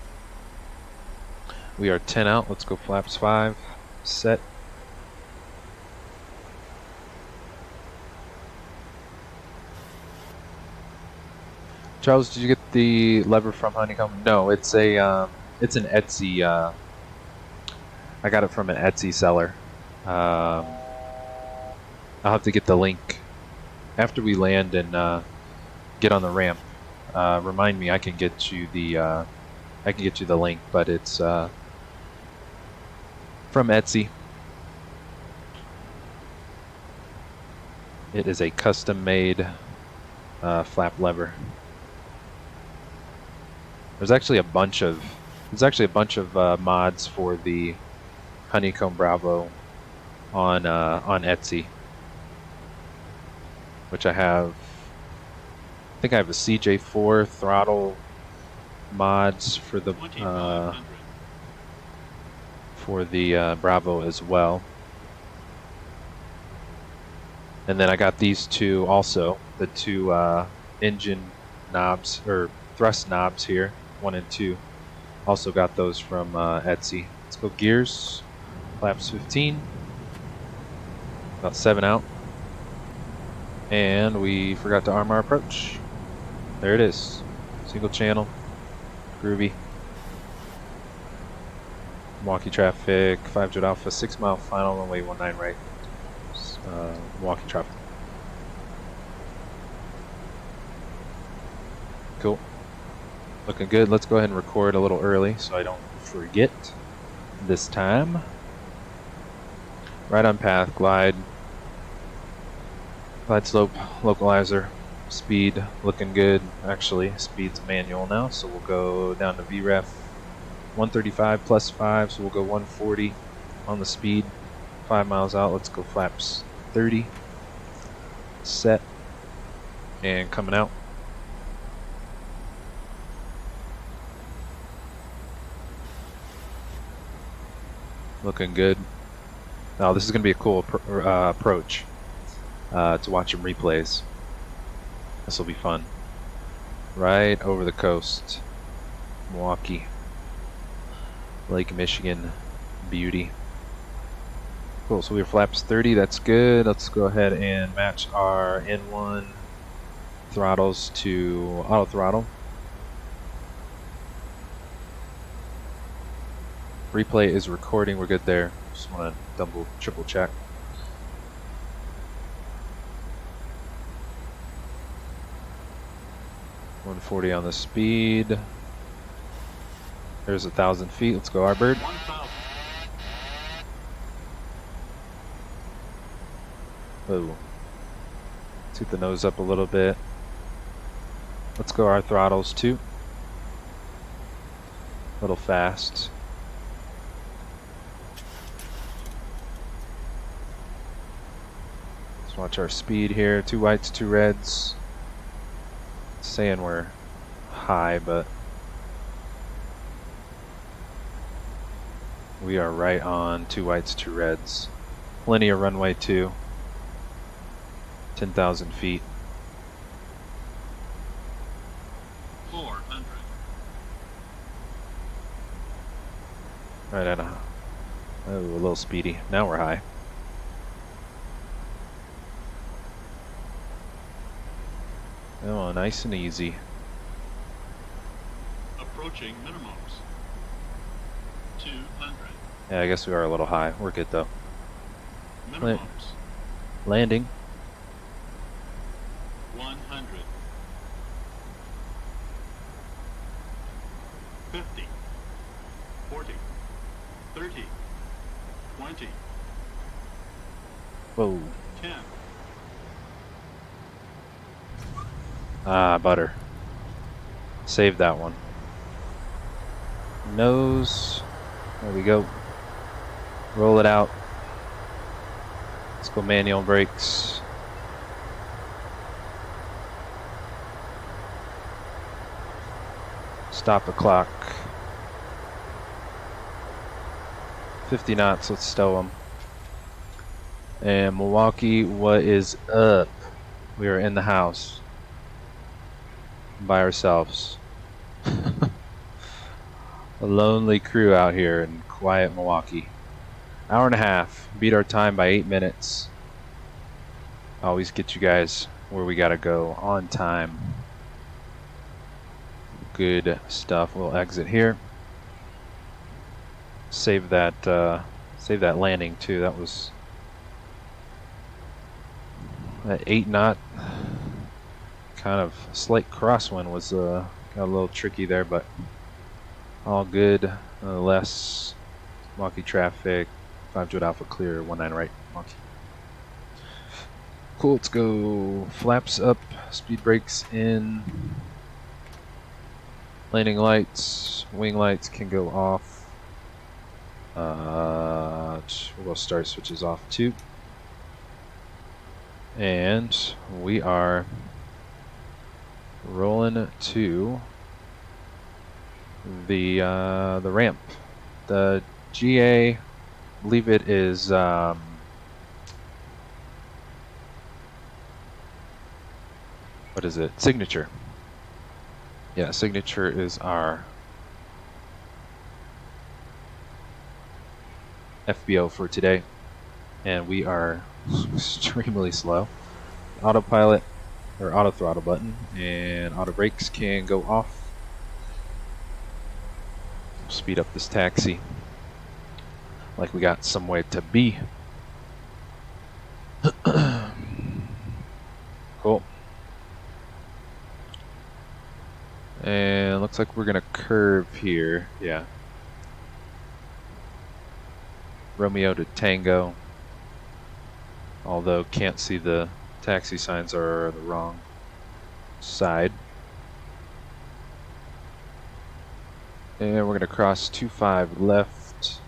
Speaker 3: We are 10 out. Let's go flaps 5. Set. Charles, did you get the lever from Honeycomb? No, it's a it's an Etsy. I got it from an Etsy seller. I'll have to get the link after we land and get on the ramp. Remind me, I can get you the link, but it's from Etsy. It is a custom-made flap lever. There's actually a bunch of mods for the Honeycomb Bravo on Etsy, which I have. I think I have a CJ4 throttle mods for the Bravo as well, and then I got these two also, the two engine knobs or thrust knobs here. 1 and 2. Also got those from Etsy. Let's go gears. Flaps 15. About 7 out. And we forgot to arm our approach. There it is. Single channel. Groovy. Milwaukee traffic. 5 Jet Alpha. 6 mile final. Runway 19 right. Milwaukee traffic. Cool. Looking good. Let's go ahead and record a little early so I don't forget this time. Right on path, glide slope, localizer, Speed looking good. Actually, speed's manual now, so we'll go down to VREF 135 plus 5, so we'll go 140 on the speed. 5 miles out, let's go flaps 30. Set. And coming out. Looking good. Now this is going to be a cool approach to watch some replays. This will be fun. Right over the coast. Milwaukee. Lake Michigan. Beauty. Cool, so we have flaps 30, that's good. Let's go ahead and match our N1 throttles to auto throttle. Replay is recording, we're good there. Just want to double, triple check. .140 on the speed. There's 1,000 feet. Let's go, our bird.
Speaker 4: 1,000.
Speaker 3: Whoa. Toot the nose up a little bit. Let's go our throttles too. A little fast. Let's watch our speed here. 2 whites, 2 reds. Saying we're high, but we are right on 2 whites, 2 reds. Plenty of runway too. 10,000 feet.
Speaker 4: 400.
Speaker 3: Right at a little speedy. Now we're high. Oh, nice and easy.
Speaker 4: Approaching minimums. 200.
Speaker 3: Yeah, I guess we are a little high. We're good though.
Speaker 4: Minimums.
Speaker 3: Landing.
Speaker 4: 100. 50. 40. 30. 20.
Speaker 3: Whoa.
Speaker 4: 10.
Speaker 3: Ah, butter. Save that one. Nose. There we go. Roll it out. Let's go manual brakes. Stop the clock. 50 knots, let's stow them. And Milwaukee, what is up? We are in the house. By ourselves. A lonely crew out here in quiet Milwaukee. Hour and a half. Beat our time by 8 minutes. Always get you guys where we gotta go on time. Good stuff. We'll exit here. Save that landing too. That was that 8 knot kind of slight crosswind was got a little tricky there, but all good. Nonetheless, Milwaukee traffic, 5 Alpha clear, 19 right, Milwaukee. Cool, let's go flaps up, speed brakes in, landing lights, wing lights can go off. We'll go start switches off too. And we are rolling to the ramp. The GA, I believe it is what is it? Signature. Yeah, Signature is our FBO for today, and we are extremely slow. Autopilot or auto throttle button and auto brakes can go off. Speed up this taxi like we got somewhere to be. Cool. And looks like we're gonna curve here. Yeah. Romeo to Tango. Although can't see the taxi signs are the wrong side. And we're going to cross 25 left.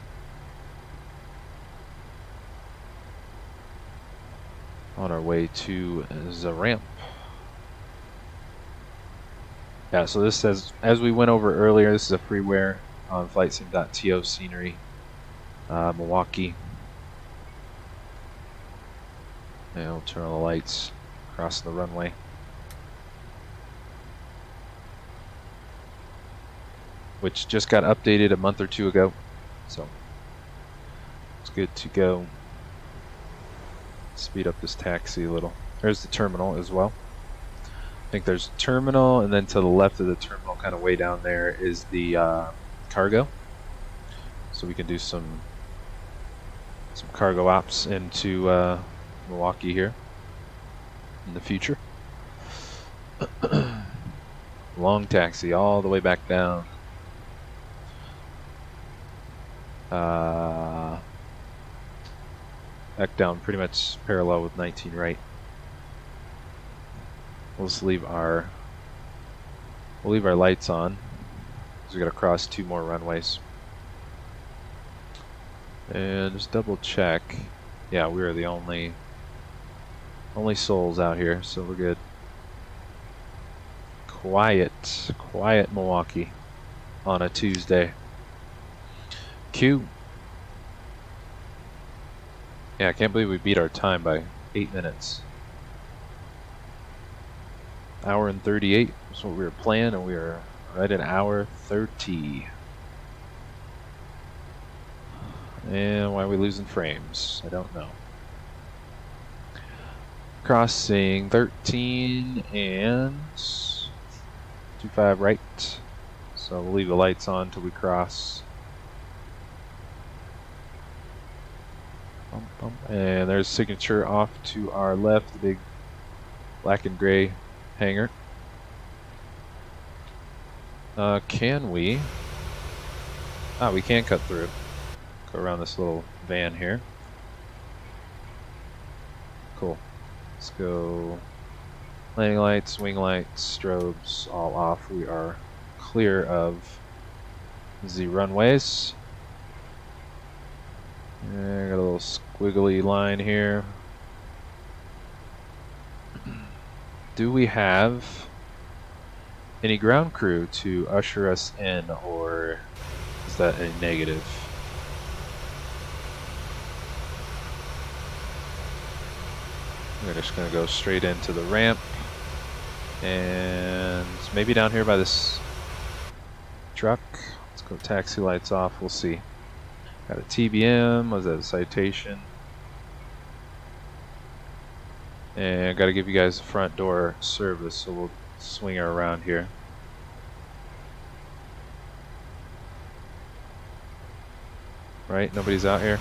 Speaker 3: On our way to the ramp. Yeah, so this says, as we went over earlier, this is a freeware on flightsim.to scenery, Milwaukee. And we'll turn on the lights, cross the runway. Which just got updated a month or two ago, so it's good to go. Speed up this taxi a little. There's the terminal as well. I think there's a terminal, and then to the left of the terminal, kind of way down there, is the cargo. So we can do some cargo ops into Milwaukee here in the future. Long taxi all the way back down. Back down pretty much parallel with 19 right. We'll just leave our lights on because we got to cross 2 more runways. And just double check. Yeah, we are the only souls out here, so we're good. Quiet Milwaukee on a Tuesday. Q. Yeah, I can't believe we beat our time by 8 minutes. Hour and 38 is what we were playing, and we are right at hour 30. And why are we losing frames? I don't know. Crossing 13 and 25 right. So we'll leave the lights on till we cross. And there's signature off to our left, the big black and gray hangar. Can we? We can cut through. Go around this little van here. Cool. Let's go. Landing lights, wing lights, strobes, all off. We are clear of the runways. And got a little squiggly line here. Do we have any ground crew to usher us in, or is that a negative? We're just going to go straight into the ramp, and maybe down here by this truck. Let's go taxi lights off, we'll see. Got a TBM, was that a citation? And got to give you guys the front door service, so we'll swing her around here. Right, nobody's out here.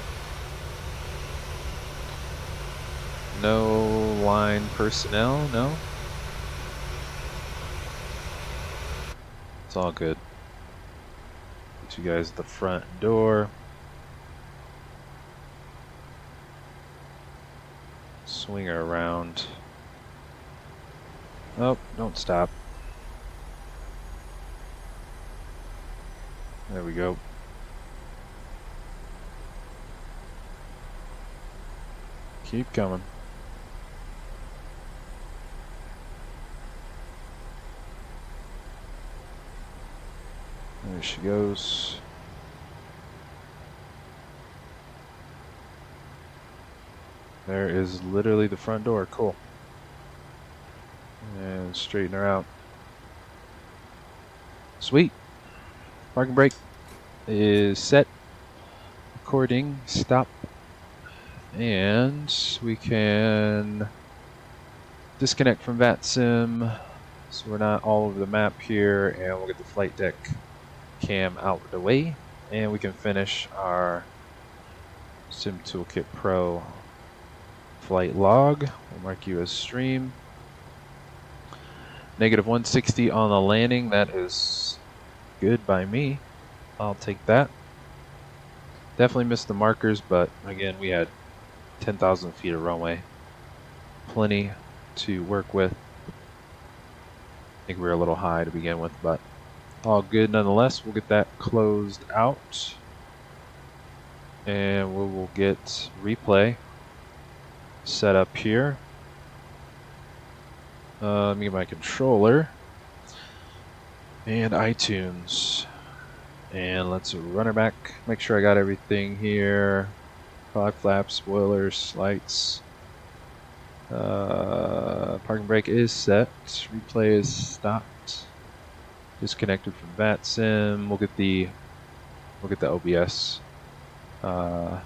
Speaker 3: No line personnel, no? It's all good. Get you guys at the front door. Swing her around. Oh, don't stop. There we go. Keep coming. There she goes. There is literally the front door. Cool. And straighten her out. Sweet. Parking brake is set. Recording. Stop. And we can disconnect from Vatsim, so we're not all over the map here, and we'll get the flight deck cam out of the way, and we can finish our Sim Toolkit Pro flight log. We'll mark you as stream. Negative 160 on the landing. That is good by me. I'll take that. Definitely missed the markers, but again, we had 10,000 feet of runway. Plenty to work with. I think we were a little high to begin with, but all good nonetheless. We'll get that closed out. And we will get replay set up here. Let me get my controller and iTunes. And let's run her back. Make sure I got everything here. Fog flaps, spoilers, lights. Parking brake is set. Replay is stopped. Disconnected from Vatsim. We'll get the OBS Fly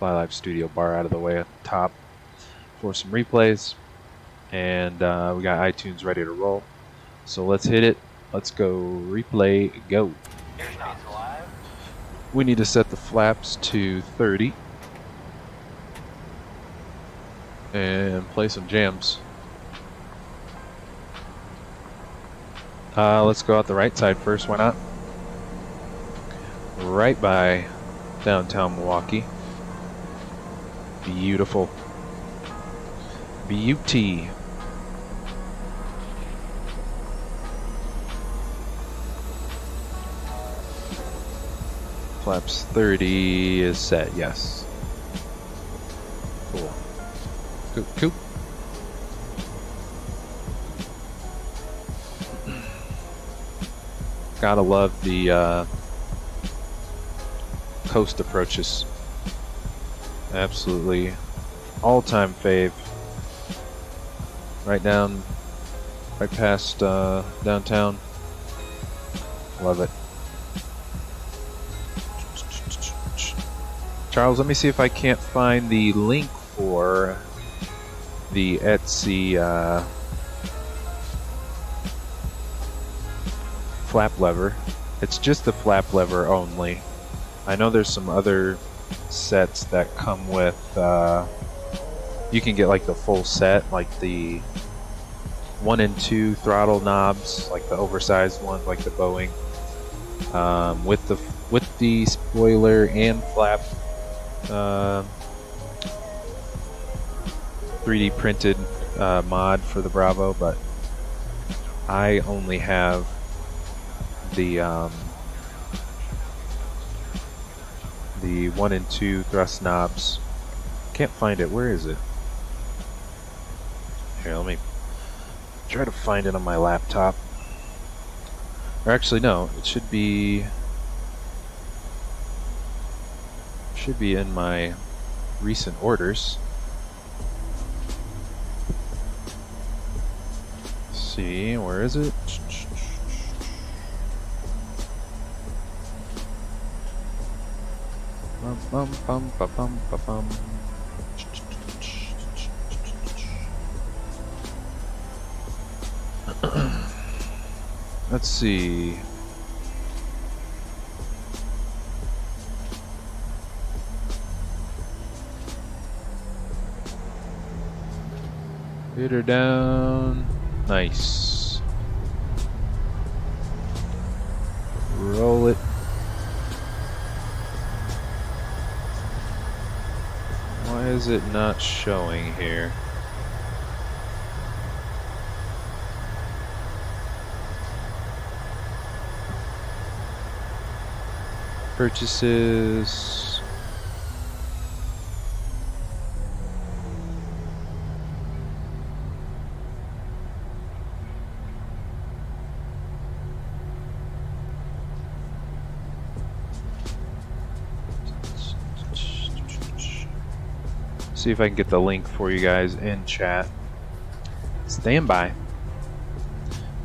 Speaker 3: Live Studio bar out of the way at the top for some replays. And we got iTunes ready to roll. So let's hit it. Let's go. Replay, go. We need to set the flaps to 30 and play some jams. Let's go out the right side first, why not? Right by downtown Milwaukee. Beautiful. Beauty. Flaps 30 is set, yes. Cool. Cool. Gotta love the coast approaches. Absolutely all-time fave. Right past downtown. Love it. Charles, let me see if I can't find the link for the Etsy flap lever. It's just the flap lever only. I know there's some other sets that come with you can get like the full set, like the 1 and 2 throttle knobs, like the oversized ones, like the Boeing, with the spoiler and flap 3D printed mod for the Bravo, but I only have the 1 and 2 thrust knobs. Can't find it. Where is it? Here, let me try to find it on my laptop. Or actually, no, it should be in my recent orders. Let's see, where is it? Bum, bum, bum, bum, bum, bum. Let's see. Hit her down. Nice. Roll it. Why is it not showing here? Purchases. See if I can get the link for you guys in chat. Stand by.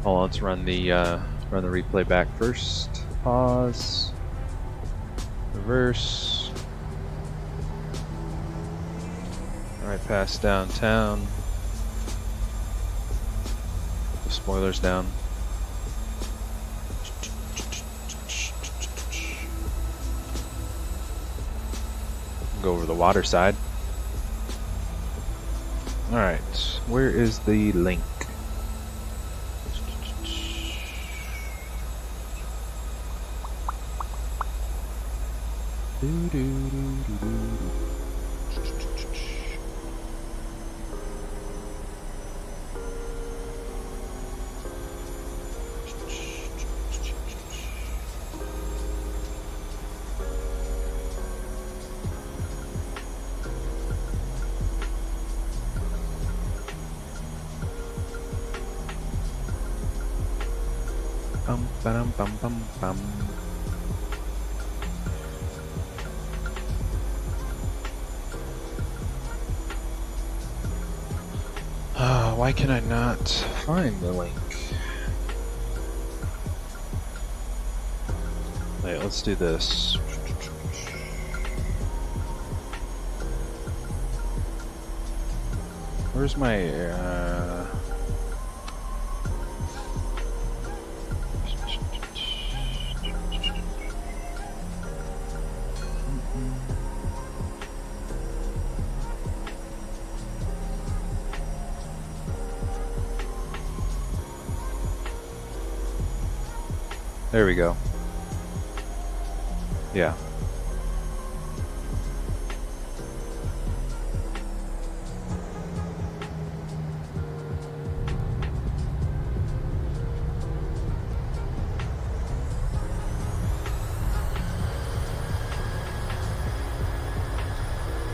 Speaker 3: Hold on, let's run the replay back first. Pause. Reverse. Right past downtown. The spoilers down. Go over the water side. Alright, where is the link? Bum, ba-dum, bum, bum, bum. Why can I not find the link? Wait, let's do this. Where's my There we go. Yeah.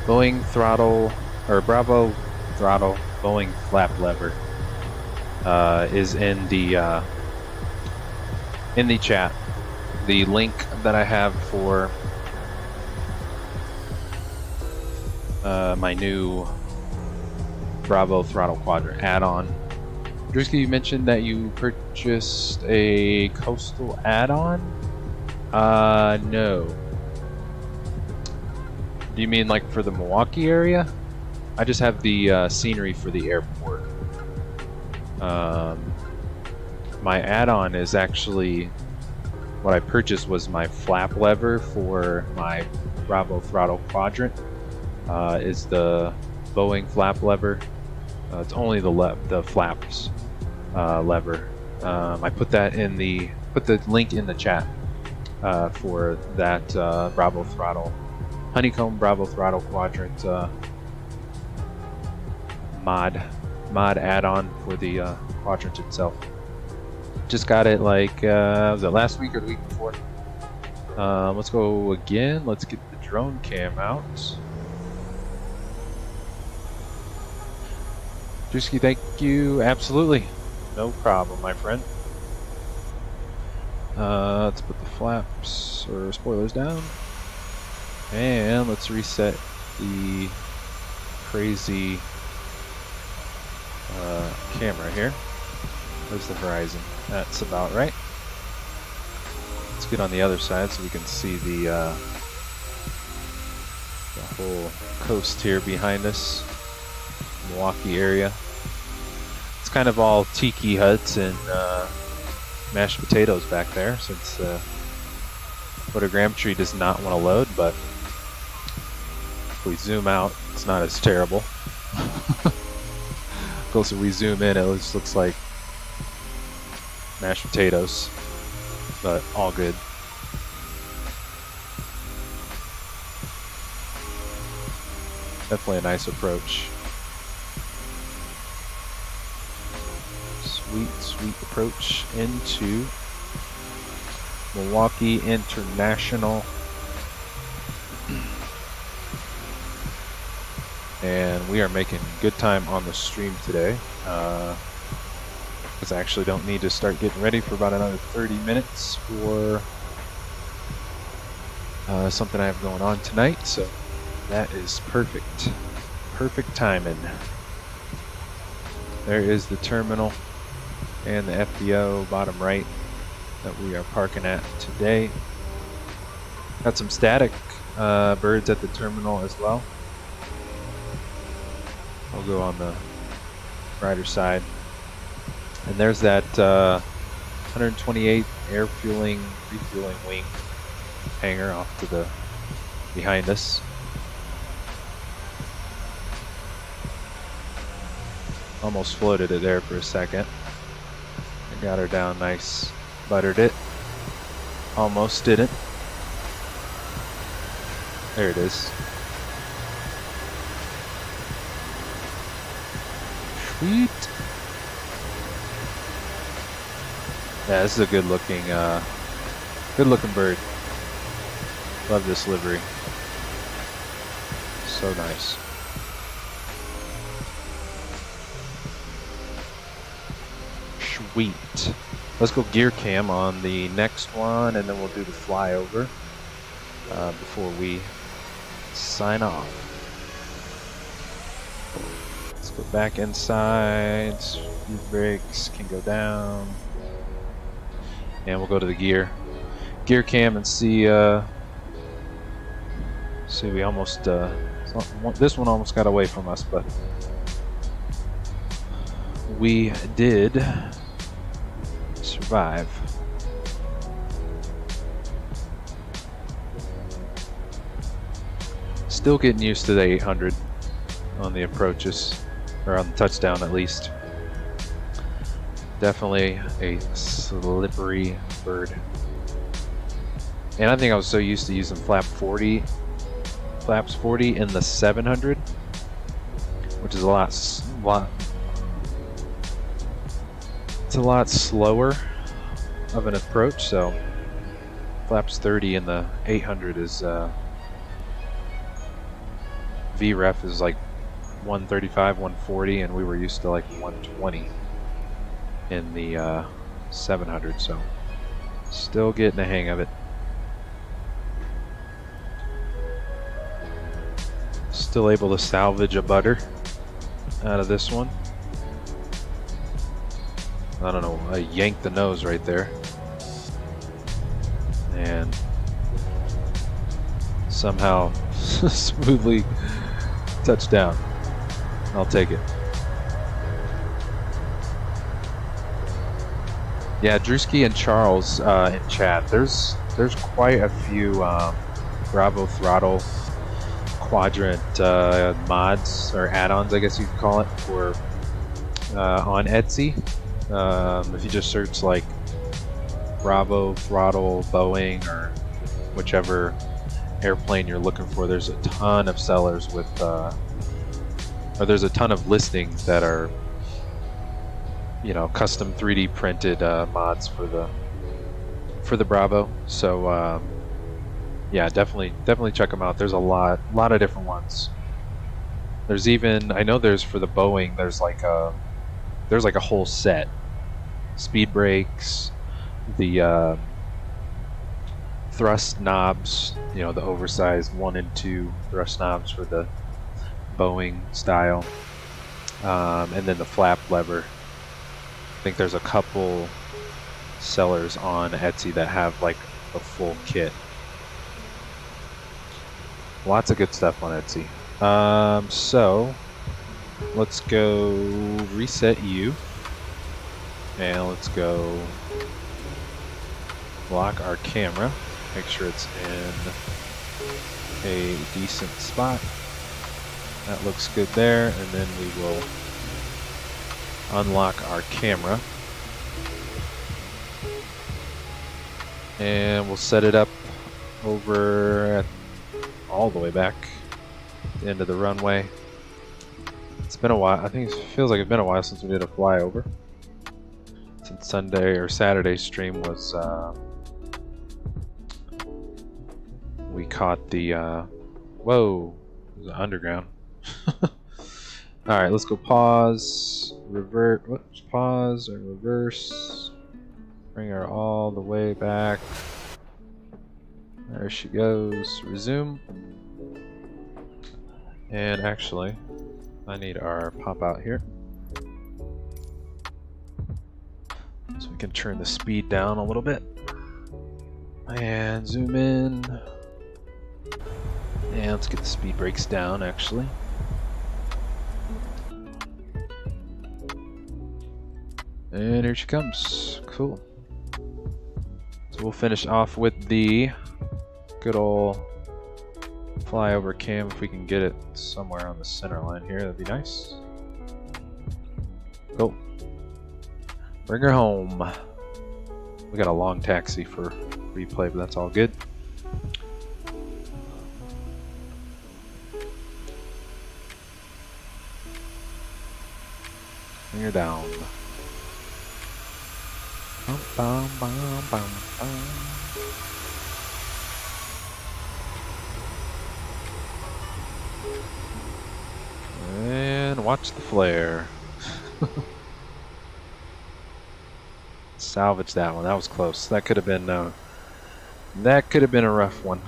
Speaker 3: Boeing throttle, or Bravo throttle, Boeing flap lever is in the chat. The link that I have for my new Bravo throttle quadrant add-on. Drzewiecki, you mentioned that you purchased a coastal add-on? No. Do you mean like for the Milwaukee area? I just have the scenery for the airport. My add-on is actually, what I purchased was my flap lever for my Bravo throttle quadrant. Is the Boeing flap lever. It's only the flaps lever. I put that in the link in the chat for that Bravo throttle, Honeycomb Bravo throttle quadrant mod add-on for the quadrant itself. Just got it like was it last week or the week before? Let's go again. Let's get the drone cam out. Drzewiecki, thank you. Absolutely, no problem, my friend. Let's put the flaps or spoilers down, and let's reset the crazy camera here. Where's the horizon? That's about right. Let's get on the other side so we can see the whole coast here behind us. Milwaukee area. It's kind of all tiki huts and mashed potatoes back there, since photogrammetry does not want to load, but if we zoom out, it's not as terrible. Closer we zoom in, it just looks like mashed potatoes, but all good. Definitely a nice approach. Sweet approach into Milwaukee International. And we are making good time on the stream today, because I actually don't need to start getting ready for about another 30 minutes for something I have going on tonight, so that is perfect. Perfect timing. There is the terminal and the FBO bottom right that we are parking at today. Got some static birds at the terminal as well. I'll go on the rider side. And there's that 128 refueling wing hangar off to the behind us. Almost floated it there for a second. I got her down nice, buttered it. Almost didn't. There it is. Sweet. Yeah, this is a good looking bird. Love this livery. So nice. Sweet. Let's go gear cam on the next one, and then we'll do the flyover before we sign off. Let's go back inside. Speed brakes can go down, and we'll go to the gear cam and see. See, we almost this one almost got away from us, but we did survive. Still getting used to the 800 on the approaches, or on the touchdown at least. Definitely a slippery bird. And I think I was so used to using flaps 40 in the 700, which is a lot slower of an approach. So flaps 30 in the 800 is VREF is like 135, 140, and we were used to like 120 in the 700. So still getting the hang of it. Still able to salvage a butter out of this one. I don't know, I yanked the nose right there. And somehow smoothly touched down. I'll take it. Yeah, Drzewiecki and Charles in chat. There's quite a few Bravo Throttle Quadrant mods or add-ons, I guess you could call it, for on Etsy. If you just search like Bravo Throttle Boeing or whichever airplane you're looking for, there's a ton of sellers with or there's a ton of listings that are, you know, custom 3D printed mods for the Bravo. So yeah, definitely check them out. There's a lot of different ones. There's even, I know there's for the Boeing, there's like a whole set. Speed brakes, the thrust knobs, you know, the oversized 1 and 2 thrust knobs for the Boeing style, and then the flap lever. I think there's a couple sellers on Etsy that have like a full kit. Lots of good stuff on Etsy. So let's go reset you, and let's go lock our camera. Make sure it's in a decent spot. That looks good there, and then we will unlock our camera, and we'll set it up over at all the way back at the end of the runway. It's been a while. I think it feels like it's been a while since we did a flyover. Since Sunday or Saturday stream was we caught the whoa, it was underground. Alright, let's go pause, revert, whoops, pause and reverse. Bring her all the way back. There she goes. Resume. And actually, I need our pop out here, so we can turn the speed down a little bit. And zoom in. And let's get the speed brakes down, actually. And here she comes. Cool. So we'll finish off with the good old flyover cam. If we can get it somewhere on the center line here, that'd be nice. Cool. Bring her home. We got a long taxi for replay, but that's all good. Bring her down. Bum, bum, bum, bum, bum. And watch the flare. Salvage that one. That was close. That could have been a rough one.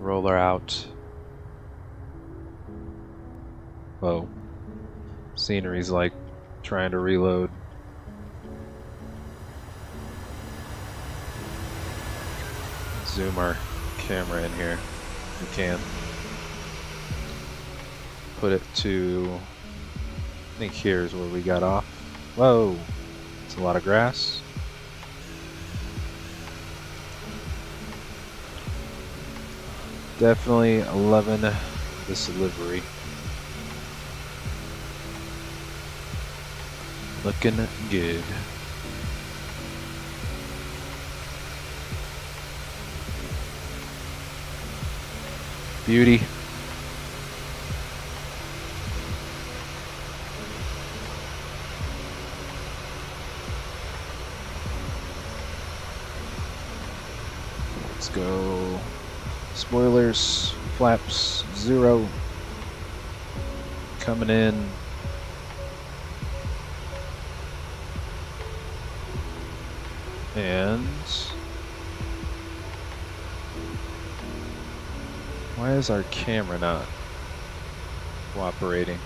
Speaker 3: Roller out. Whoa. Scenery's like trying to reload. Zoom our camera in here if we can. Put it to, I think here's where we got off. Whoa, it's a lot of grass. Definitely loving this livery. Looking good. Beauty. Let's go. Spoilers, flaps, 0. Coming in. And why is our camera not cooperating?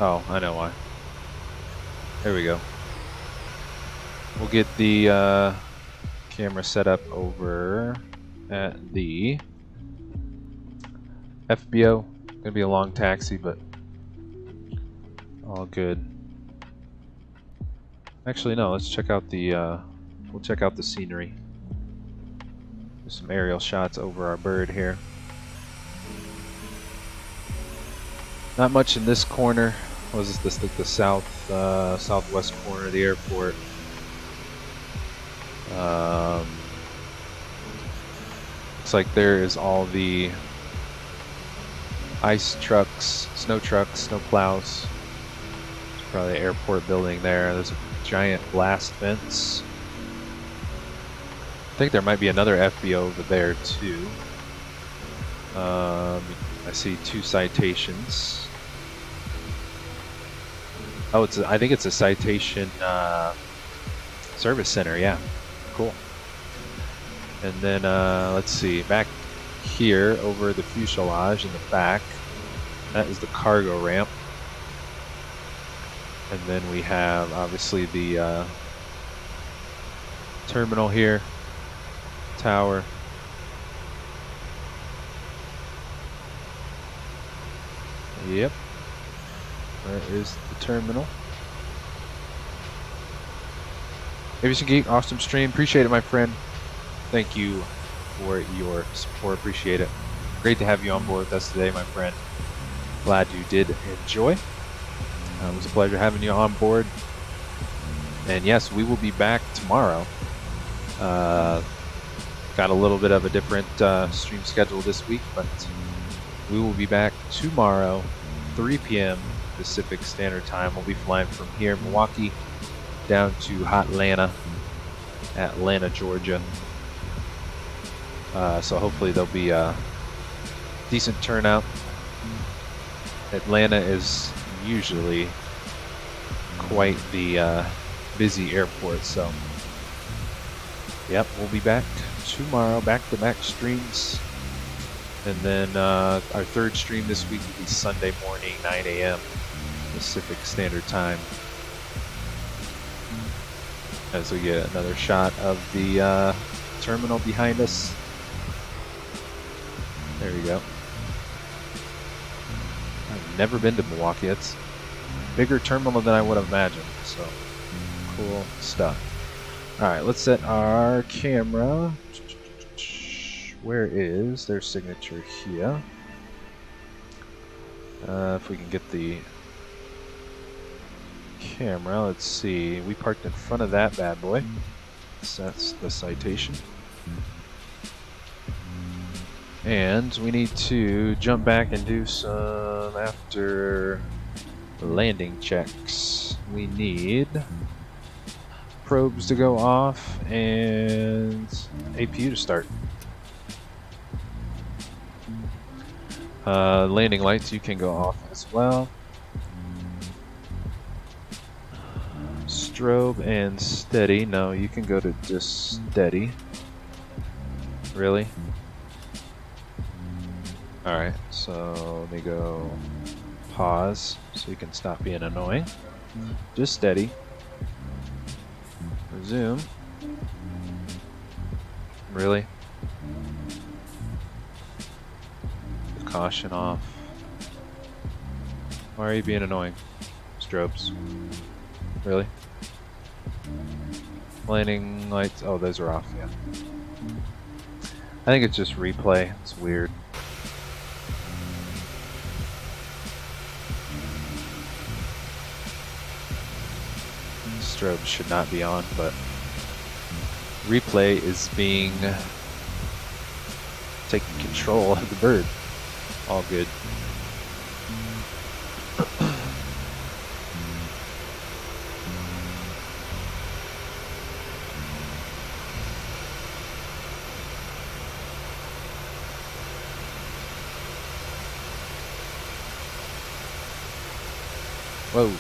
Speaker 3: Oh, I know why. There we go. We'll get the camera set up over at the FBO. Gonna be a long taxi, but all good. Actually, no. Let's check out the. We'll check out the scenery. There's some aerial shots over our bird here. Not much in this corner. What is this? Like the southwest corner of the airport. Looks like there is all the ice trucks, snow plows. There's probably an airport building there. There's a giant blast fence. I think there might be another FBO over there too. I see 2 citations. Oh, I think it's a citation service center. Yeah, cool. And then let's see, back here over the fuselage in the back, that is the cargo ramp. And then we have obviously the terminal here, tower. Yep, there is the terminal. Aviation Geek, awesome stream. Appreciate it, my friend. Thank you for your support. Appreciate it. Great to have you on board with us today, my friend. Glad you did enjoy. It was a pleasure having you on board. And yes, we will be back tomorrow. Got a little bit of a different stream schedule this week, but we will be back tomorrow, 3 p.m. Pacific Standard Time. We'll be flying from here, Milwaukee, down to Hotlanta, Atlanta, Georgia. So hopefully there'll be a decent turnout. Atlanta is usually quite the busy airport, so yep, we'll be back tomorrow, back-to-back streams. And then our 3rd stream this week will be Sunday morning, 9 a.m. Pacific Standard Time, as we get another shot of the terminal behind us. There you go. I've never been to Milwaukee. It's a bigger terminal than I would have imagined, so cool stuff. Alright, let's set our camera. Where is their signature here? If we can get the camera, let's see. We parked in front of that bad boy. So that's the citation. And we need to jump back and do some after landing checks. We need probes to go off and APU to start. Landing lights, you can go off as well. Strobe and steady. No, you can go to just steady. Really? Alright, so let me go pause so you can stop being annoying. Just steady. Resume. Really? Caution off. Why are you being annoying? Strobes. Really? Landing lights. Oh, those are off, yeah. I think it's just replay. It's weird. Strobes should not be on, but replay is being taking control of the bird. All good. Whoa.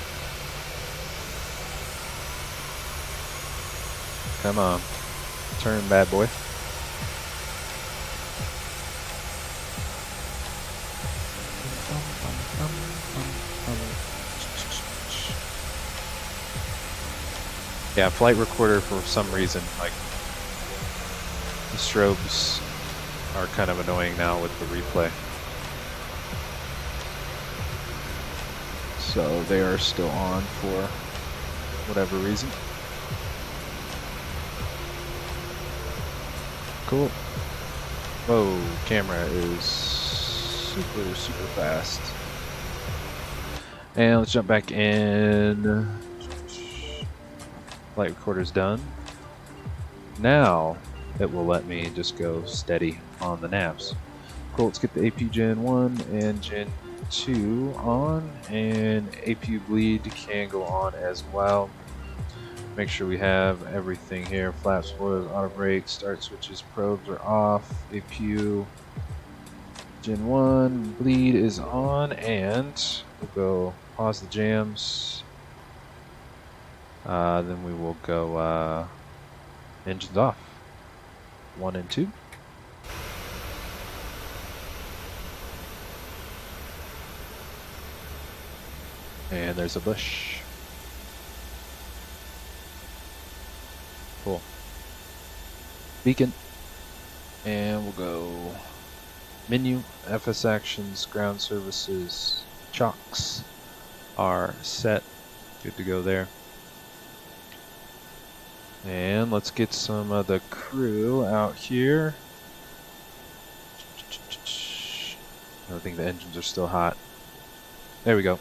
Speaker 3: Come on. Turn, bad boy. Yeah, flight recorder for some reason, like, the strobes are kind of annoying now with the replay. So they are still on for whatever reason. Cool. Whoa, camera is super, super fast. And let's jump back in. Flight recorder's done. Now it will let me just go steady on the navs. Cool, let's get the AP Gen 1 and Gen 2 on, and APU bleed can go on as well. Make sure we have everything here. Flap spoilers, auto brake, start switches, probes are off. APU Gen 1 bleed is on, and we'll go pause the jams. Then we will go engines off. 1 and 2. And there's a bush. Cool. Beacon. And we'll go menu, FS actions, ground services, chocks are set. Good to go there. And let's get some of the crew out here. I think the engines are still hot. There we go.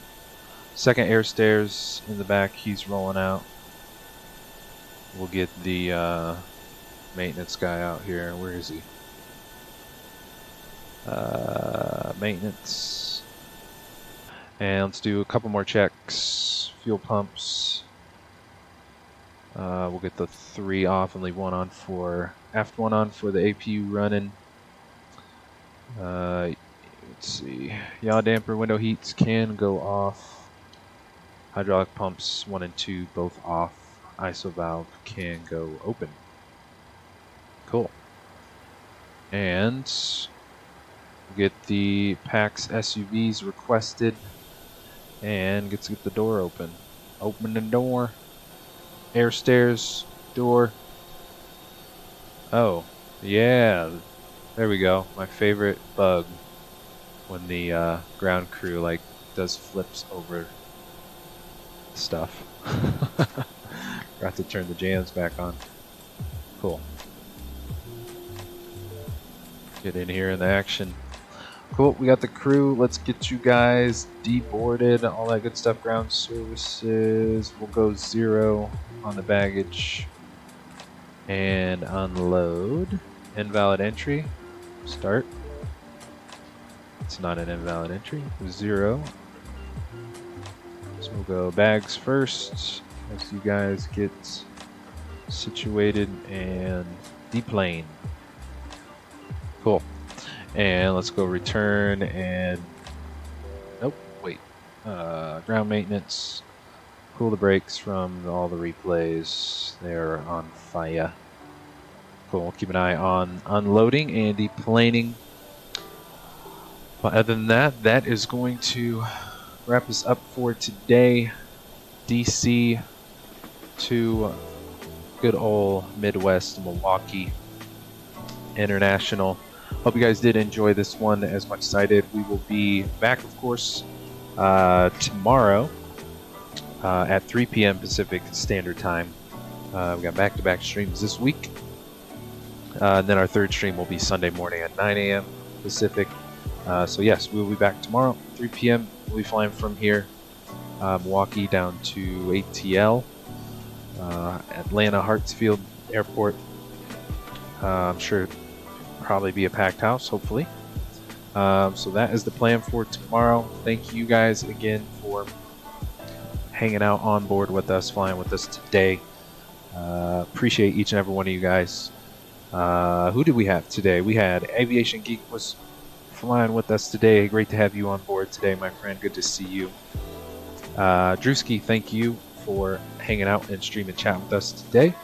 Speaker 3: Second air stairs in the back, he's rolling out. We'll get the maintenance guy out here. Where is he? Maintenance. And let's do a couple more checks. Fuel pumps. We'll get the 3 off and leave 1 on for aft 1 on for the APU running. Let's see. Yaw damper window heats can go off. Hydraulic pumps 1 and 2 both off. ISO valve can go open. Cool. And get the PAX SUVs requested, and get to get the door open. Open the door. Air stairs, door. Oh, yeah. There we go. My favorite bug when the ground crew like does flips over stuff. Forgot to turn the jams back on. Cool. Get in here in the action. Cool, we got the crew. Let's get you guys deboarded. All that good stuff. Ground services. We'll go 0 on the baggage. And unload. Invalid entry. Start. It's not an invalid entry. 0. So we'll go bags first as you guys get situated and deplane. Cool. And let's go return and nope, wait. Ground maintenance. Cool the brakes from all the replays. They're on fire. Cool. We'll keep an eye on unloading and deplaning. But other than that, that is going to wrap us up for today. DC to good old Midwest Milwaukee International. Hope you guys did enjoy this one as much as I did. We will be back, of course, tomorrow at 3 p.m. Pacific Standard Time. We got back-to-back streams this week. And then our third stream will be Sunday morning at 9 a.m. Pacific. So yes, we will be back tomorrow, 3 p.m. We'll be flying from here, Milwaukee down to ATL, Atlanta Hartsfield Airport. I'm sure it'll probably be a packed house, hopefully. So that is the plan for tomorrow. Thank you guys again for hanging out on board with us, flying with us today. Appreciate each and every one of you guys. Who did we have today? We had Aviation Geek was flying with us today. Great to have you on board today, my friend. Good to see you. Drzewiecki, thank you for hanging out and stream and chat with us today.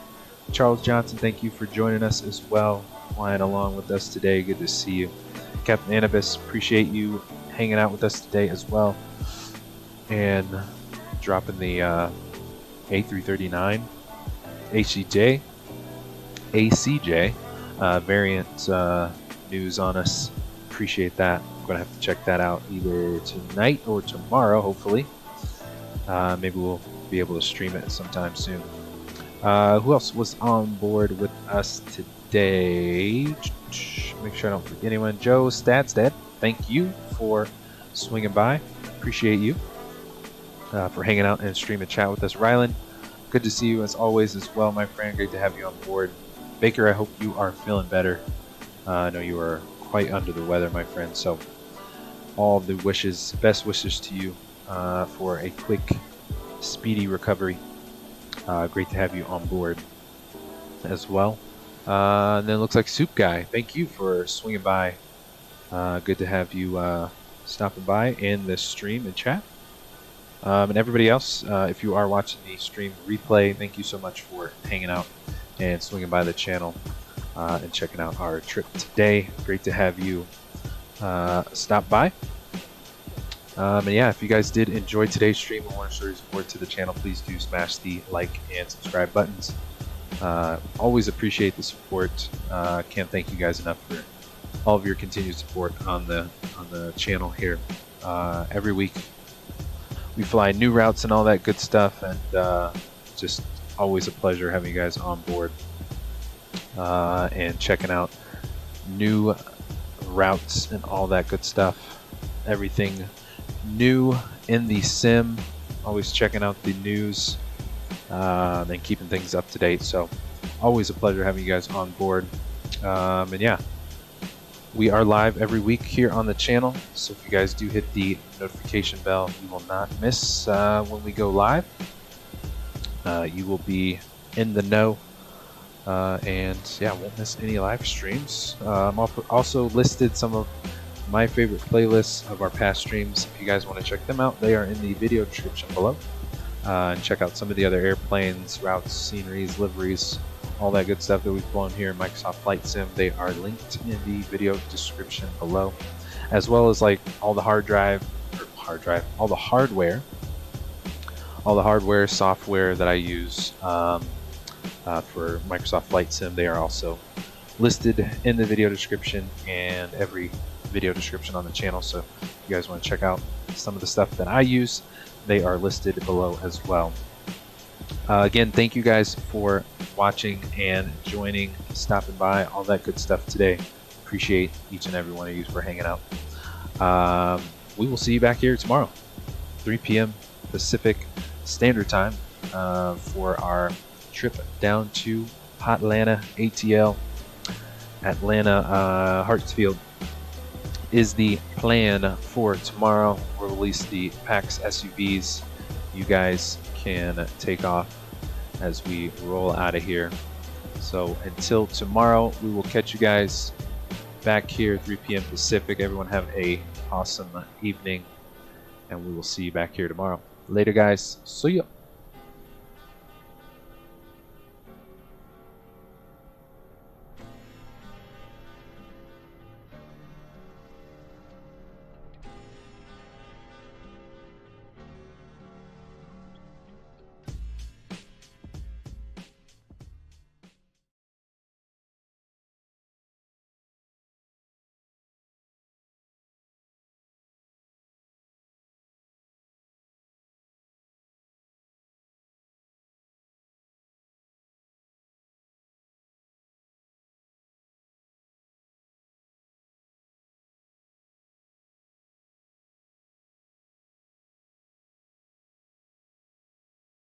Speaker 3: Charles Johnson, thank you for joining us as well, flying along with us today. Good to see you. Captain Anubis, appreciate you hanging out with us today as well. And dropping the A339 ACJ variant news on us. Appreciate that. I'm going to have to check that out either tonight or tomorrow, hopefully. Maybe we'll be able to stream it sometime soon. Who else was on board with us today? Make sure I don't forget anyone. Joe Statstead, thank you for swinging by. Appreciate you for hanging out and stream and chat with us. Rylan, good to see you as always as well, my friend. Great to have you on board. Baker, I hope you are feeling better. I know you are quite under the weather, my friend. So all the wishes, best wishes to you for a quick, speedy recovery. Great to have you on board as well. And then it looks like Soup Guy. Thank you for swinging by. Good to have you stopping by in the stream and chat. And everybody else, if you are watching the stream replay, thank you so much for hanging out and swinging by the channel and checking out our trip today. Great to have you stop by. And yeah, if you guys did enjoy today's stream and want to show your support to the channel, please do smash the like and subscribe buttons. Always appreciate the support. Can't thank you guys enough for all of your continued support on the channel here. Every week we fly new routes and all that good stuff, and just always a pleasure having you guys on board and checking out new routes and all that good stuff. Everything new in the sim, always checking out the news and keeping things up to date. So always a pleasure having you guys on board. And yeah, we are live every week here on the channel, so if you guys do hit the notification bell, you will not miss when we go live. You will be in the know, and yeah, won't miss any live streams. I'm also listed some of my favorite playlists of our past streams. If you guys want to check them out, they are in the video description below. And check out some of the other airplanes, routes, sceneries, liveries, all that good stuff that we've flown here in Microsoft Flight Sim. They are linked in the video description below, as well as like all the hardware, software that I use for Microsoft Flight Sim. They are also listed in the video description and every video description on the channel. So if you guys want to check out some of the stuff that I use, they are listed below as well. Again, thank you guys for watching and joining, stopping by, all that good stuff today. Appreciate each and every one of you for hanging out. We will see you back here tomorrow, 3 p.m. Pacific Standard Time, for our trip down to Atlanta, ATL. Atlanta Hartsfield is the plan for tomorrow. We'll release the PAX SUVs. You guys can take off as we roll out of here. So until tomorrow, we will catch you guys back here 3 p.m. Pacific. Everyone have a awesome evening, and we will see you back here tomorrow. Later, guys. See ya.